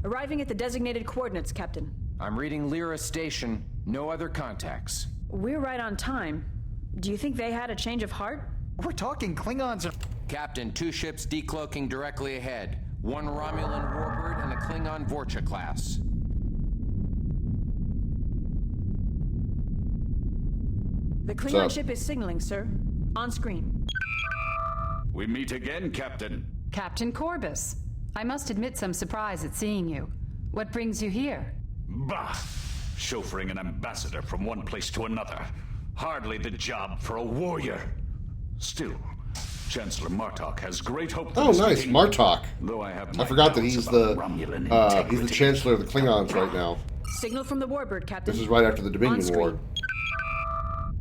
I: Arriving at the designated coordinates, Captain.
E: I'm reading Lyra Station. No other contacts.
I: We're right on time. Do you think they had a change of heart?
K: We're talking Klingons and...
E: Captain, 2 ships decloaking directly ahead. One Romulan Warbird and a Klingon Vorcha class.
I: The Klingon ship is signaling, sir. On screen.
L: We meet again, Captain.
J: Captain Corbus, I must admit some surprise at seeing you. What brings you here?
L: Bah! Chauffeuring an ambassador from one place to another. Hardly the job for a warrior. Still, Chancellor Martok has great hope for
A: Oh,
L: this
A: nice,
L: meeting,
A: Martok.
L: though I have
A: I
L: my
A: forgot that
L: doubts
A: he's
L: about
A: the
L: Romulan
A: he's the Chancellor of the Klingons right now.
I: Signal from the Warbird, Captain.
A: This is right after the
I: On
A: Dominion
I: screen.
A: War.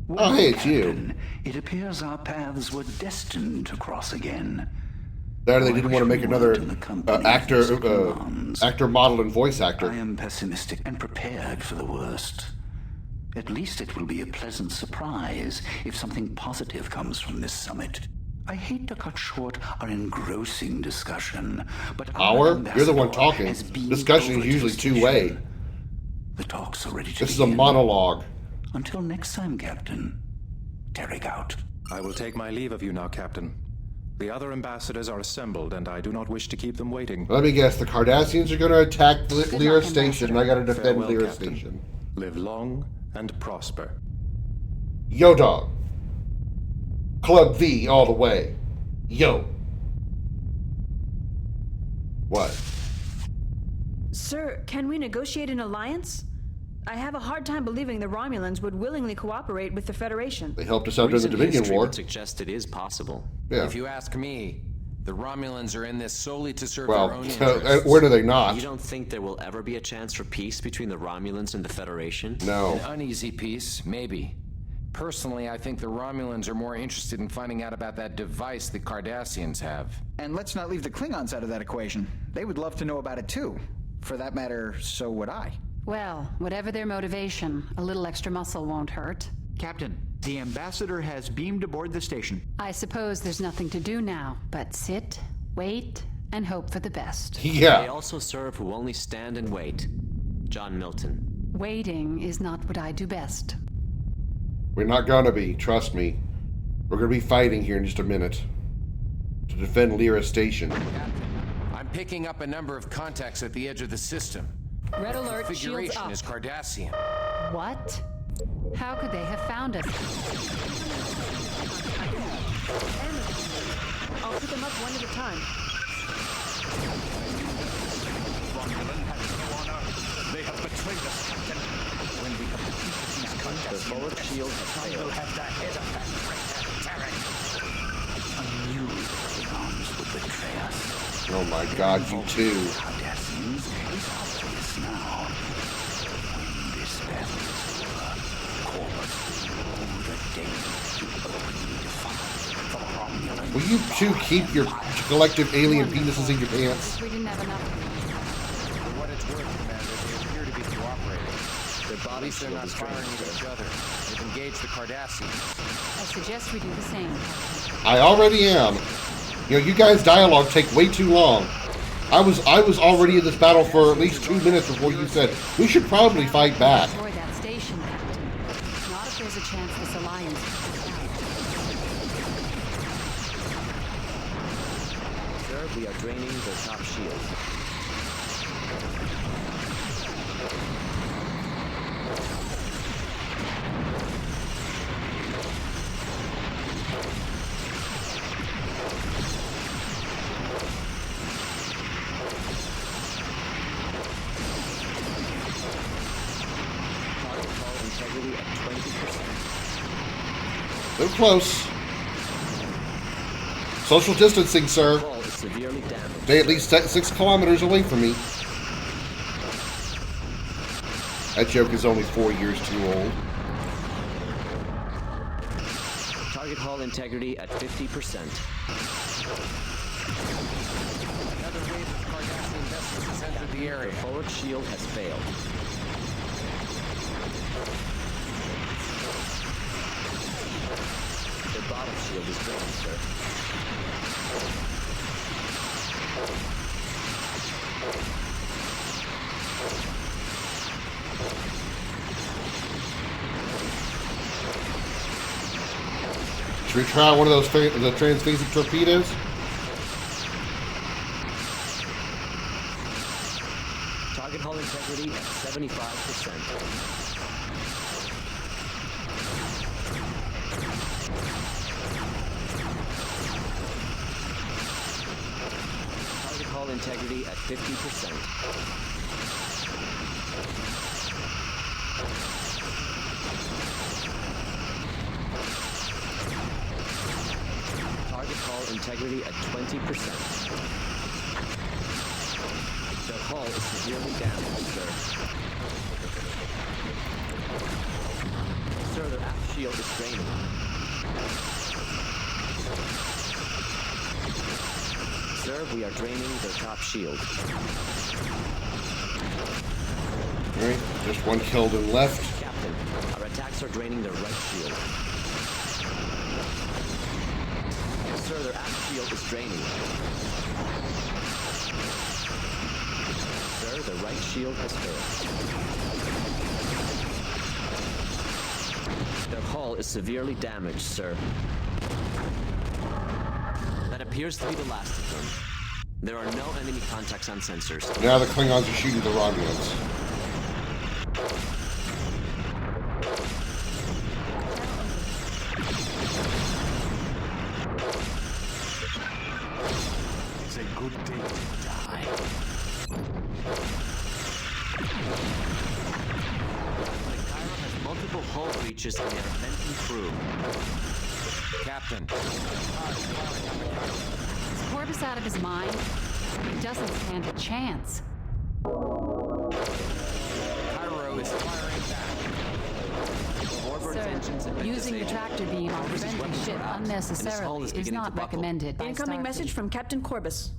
N: Well,
A: Oh, hey, it's
N: Captain,
A: you.
N: It appears our paths were destined to cross again.
A: There, they didn't want to make another actor, model, and voice actor.
N: I am pessimistic and prepared for the worst. At least it will be a pleasant surprise if something positive comes from this summit. I hate to cut short our engrossing discussion, but
A: You're the one talking. Discussion is usually two-way.
N: The talks are ready to
A: This is a
N: begin.
A: monologue.
N: Until next time, Captain. Derek out.
M: I will take my leave of you now, Captain. The other ambassadors are assembled, and I do not wish to keep them waiting.
A: Let me guess, the Cardassians are going to attack Lyra
M: luck,
A: Station, and I got to defend
M: Farewell,
A: Lyra
M: Captain.
A: Station.
M: Live long and prosper.
A: Yo, dog. Club V all the way. Yo. What?
I: Sir, can we negotiate an alliance? I have a hard time believing the Romulans would willingly cooperate with the Federation.
A: They helped us out during the
F: Recent
A: Dominion
F: history
A: War.
F: would suggest it is possible.
A: Yeah.
E: If you ask me, the Romulans are in this solely to serve
A: Well,
E: their own interests.
A: where do they not?
F: You don't think there will ever be a chance for peace between the Romulans and the Federation?
A: No.
E: An uneasy peace, maybe. Personally, I think the Romulans are more interested in finding out about that device the Cardassians have.
K: And let's not leave the Klingons out of that equation. They would love to know about it too. For that matter, so would I.
J: Well, whatever their motivation, a little extra muscle won't hurt.
K: Captain, the ambassador has beamed aboard the station.
J: I suppose there's nothing to do now but sit, wait, and hope for the best.
A: Yeah.
F: They also serve who only stand and wait. John Milton.
J: Waiting is not what I do best.
A: We're not gonna be, trust me. We're gonna be fighting here in just a minute. To defend Lyra Station.
E: I'm picking up a number of contacts at the edge of the system.
J: Red alert, shields
E: Configuration
J: up.
E: is Cardassian.
J: What? How could they have found us?
I: I'll pick them up one at a time.
L: Romulan has no honor. They have betrayed us, Captain. When we have defeated these Cardassian
F: The forward shield has
N: I will
F: failed.
N: have the head of that traitor, Derek. I knew the Klingons would betray us.
A: Oh my god, you too.
N: Cardassians is obvious now. When this battle is over, Corvus will rule the day to openly defy the Romulan.
A: Will you two keep your collective alien penises in your pants?
J: We didn't have enough.
E: For what it's worth, Commander, they appear to be cooperating.
F: Their
E: At
F: body
E: least they're
F: shield
E: not
F: is
E: firing
F: drained,
E: at each
F: sir.
E: other. They've engaged the Cardassians.
J: I suggest we do the same.
A: I already am. You know, you guys' dialogue take way too long. I was already in this battle for at least 2 minutes before you said we should probably fight back.
J: Destroy that station, Captain. Not if there's a chance this alliance
F: Sir, we are draining their top shield. Target hull integrity at 20%.
A: They're close. Social distancing, sir.
F: Hull is severely damaged.
A: Stay at least 6 kilometers away from me. That joke is only 4 years too old.
F: Target hull integrity at 50%.
E: Another wave of Cardassian vessels has entered the
F: The
E: area.
F: forward shield has failed. The bottom shield is drained, sir.
A: Should we try one of those the transphasic torpedoes?
F: Target hull integrity at 75%. Target hull integrity at 50%. Target hull integrity at 20%. The hull is severely damaged, sir. Sir, their aft shield is draining. Sir, we are draining their top shield.
A: Alright, just one killed and left.
F: Captain, our attacks are draining their right shield. Sir, their aft shield is draining. Sir, the right shield has failed. Their hull is severely damaged, sir. That appears to be the last of them. There are no enemy contacts on sensors.
A: Now the Klingons are shooting the Romulans.
L: It's a good day to die.
F: The Cairo has multiple hull breaches and they are venting through.
E: Captain.
J: Is Corbus out of his mind? He doesn't stand a chance.
E: Cairo is firing back.
J: Sir, using the tractor beam on preventing ship unnecessarily is not recommended by
I: Incoming message from Captain Corbus.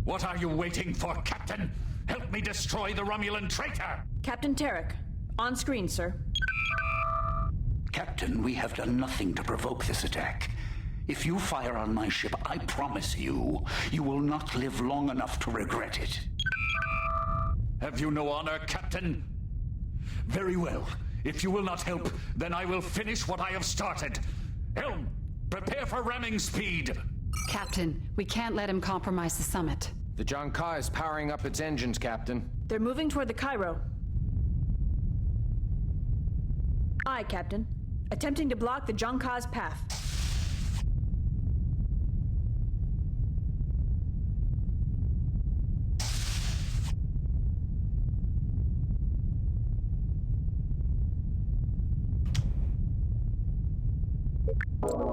L: What are you waiting for, Captain? Help me destroy the Romulan traitor!
I: Captain Tarek, on screen, sir.
N: Captain, we have done nothing to provoke this attack. If you fire on my ship, I promise you will not live long enough to regret it.
L: Have you no honor, Captain? Very well. If you will not help, then I will finish what I have started. Helm, prepare for ramming speed.
J: Captain, we can't let him compromise the summit.
E: The John Ka is powering up its engines, Captain.
I: They're moving toward the Cairo. Aye, Captain. Attempting to block the John Ka's path.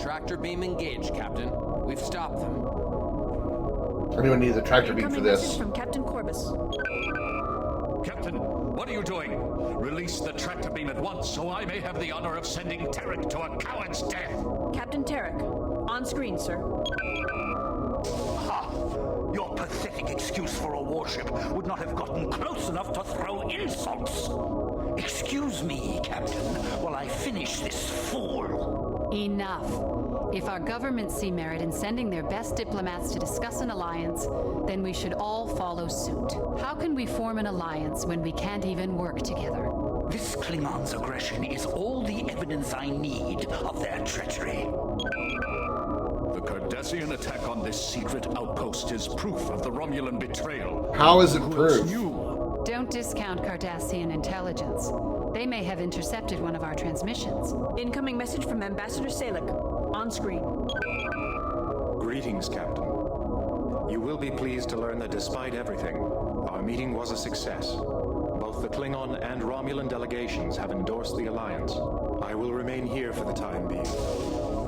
E: Tractor beam engaged, Captain. We've stopped them.
A: Anyone need the tractor beam for
I: Incoming
A: this?
I: message from Captain Corbus.
L: Captain, what are you doing? Release the tractor beam at once so I may have the honor of sending Tarek to a coward's death.
I: Captain Tarek, on screen, sir.
N: Ha! Your pathetic excuse for a warship would not have gotten close enough to throw insults. Excuse me, Captain, while I finish this fool.
J: Enough. If our governments see merit in sending their best diplomats to discuss an alliance, then we should all follow suit. How can we form an alliance when we can't even work together?
N: This Klingon's aggression is all the evidence I need of their treachery.
L: The Cardassian attack on this secret outpost is proof of the Romulan betrayal.
A: How is it proof?
J: Don't discount Cardassian intelligence. They may have intercepted one of our transmissions.
I: Incoming message from Ambassador Salek. On screen.
M: Greetings, Captain. You will be pleased to learn that despite everything, our meeting was a success. Both the Klingon and Romulan delegations have endorsed the alliance. I will remain here for the time being.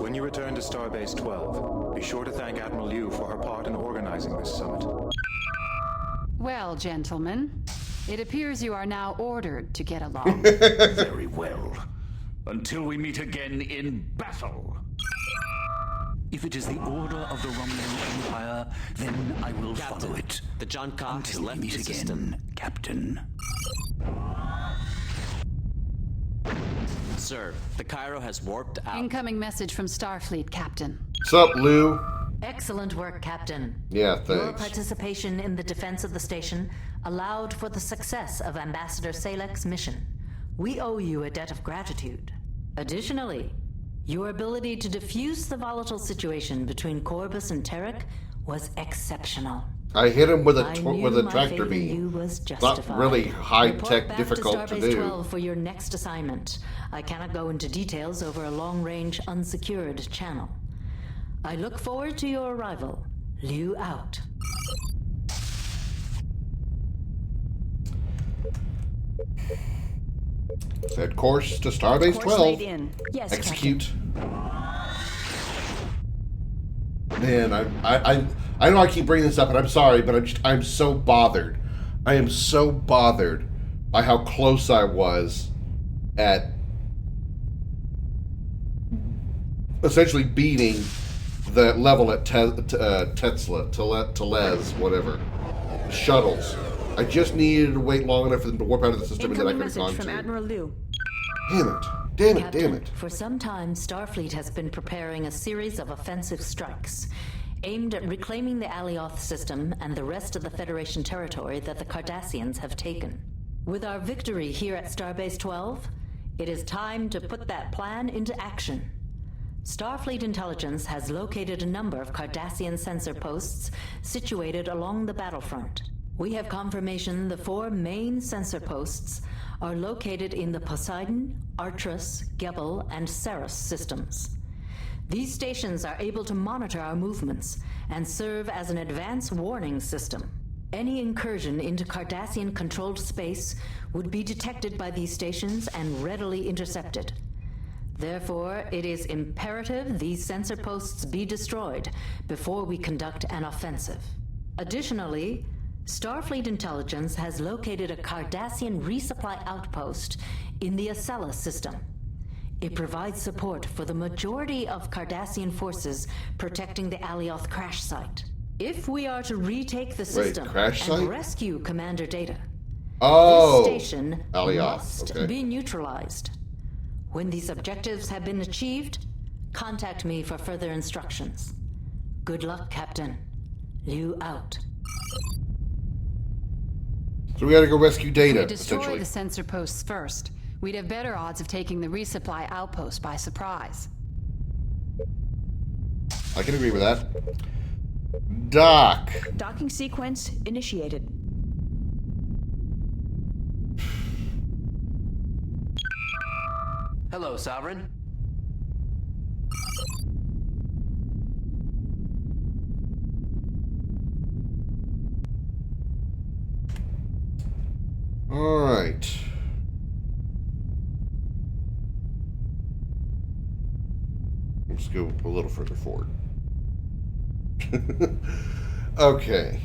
M: When you return to Starbase 12, be sure to thank Admiral Liu for her part in organizing this summit.
J: Well, gentlemen, it appears you are now ordered to get along.
L: Very well. Until we meet again in battle.
N: If it is the order of the Romulan Empire, then I will follow it.
F: The John Ka has
N: Until we
F: left
N: meet
F: the
N: again,
F: system.
N: Captain.
F: Sir, the Cairo has warped out.
J: Incoming message from Starfleet, Captain.
A: What's up, Lou?
C: Excellent work, Captain.
A: Yeah,
C: Your
A: thanks.
C: participation in the defense of the station allowed for the success of Ambassador Salek's mission. We owe you a debt of gratitude. Additionally, your ability to defuse the volatile situation between Corbus and Tarek was exceptional.
A: I hit him with
C: I knew
A: a
C: my
A: tractor
C: faith in you
A: beam.
C: was
A: Not
C: justified.
A: really high
C: Report
A: tech,
C: back
A: difficult
C: to
A: to
C: Starbase
A: do.
C: 12 for your next assignment. I cannot go into details over a long-range, unsecured channel. I look forward to your arrival. Liu out.
A: Set course to Starbase
I: Course
A: 12.
I: laid in. Yes,
A: Execute. Man, I know I keep bringing this up, and I'm sorry, but I'm so bothered. I am so bothered by how close I was at essentially beating the level at TEZLE, whatever. Shuttles. I just needed to wait long enough for them to warp out of the system, and then I
I: Incoming
A: could have
I: message
A: gone
I: from
A: to.
I: Admiral Liu.
A: Damn it. Damn it,
C: Captain,
A: damn it.
C: For some time, Starfleet has been preparing a series of offensive strikes aimed at reclaiming the Alioth system and the rest of the Federation territory that the Cardassians have taken. With our victory here at Starbase 12, It is time to put that plan into action. Starfleet Intelligence has located a number of Cardassian sensor posts situated along the battlefront. We have confirmation the 4 main sensor posts are located in the Poseidon, Arcturus, Gebel, and Ceres systems. These stations are able to monitor our movements and serve as an advance warning system. Any incursion into Cardassian-controlled space would be detected by these stations and readily intercepted. Therefore, it is imperative these sensor posts be destroyed before we conduct an offensive. Additionally, Starfleet Intelligence has located a Cardassian resupply outpost in the Acela system. It provides support for the majority of Cardassian forces protecting the Alioth crash site. If we are to retake the system and rescue Commander Data, this station must be neutralized. When these objectives have been achieved, contact me for further instructions. Good luck, Captain. Liu out.
A: So we gotta go rescue Data,
J: If we destroy the sensor posts first, we'd have better odds of taking the resupply outpost by surprise.
A: I can agree with that. Dock.
I: Docking sequence initiated.
G: Hello, Sovereign.
A: All right. Let's go a little further forward. Okay.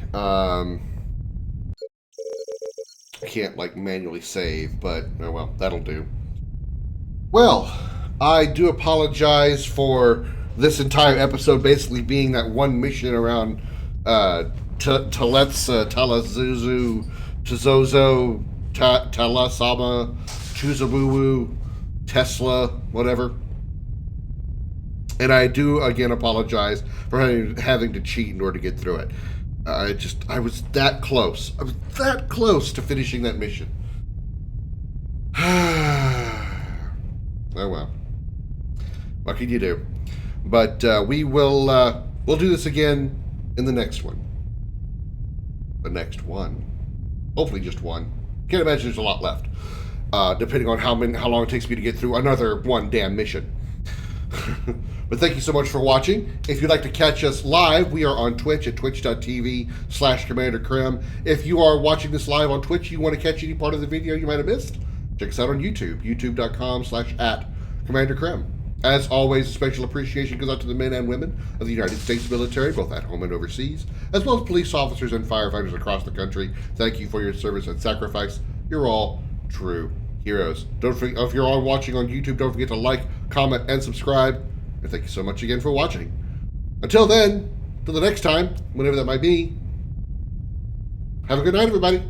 A: Can't like manually save, but oh well, that'll do. Well, I do apologize for this entire episode basically being that one mission around Taletsa, Talazuzu, Tazozo, Talasama, Chuzabuwu, Tesla, whatever. And I do again apologize for having to cheat in order to get through it. I was that close. I was that close to finishing that mission. Oh well. What can you do? But we'll do this again in the next one. The next one. Hopefully just one. Can't imagine there's a lot left. Depending on how long it takes me to get through another one damn mission. But thank you so much for watching. If you'd like to catch us live, we are on Twitch at twitch.tv/Commander Krim. If you are watching this live on Twitch, you want to catch any part of the video you might have missed, check us out on YouTube, youtube.com/@Commander Krim. As always, a special appreciation goes out to the men and women of the United States military, both at home and overseas, as well as police officers and firefighters across the country. Thank you for your service and sacrifice. You're all true heroes. Don't forget, if you're all watching on YouTube, don't forget to like, comment, and subscribe. And thank you so much again for watching. Until then, till the next time, whenever that might be, have a good night, everybody.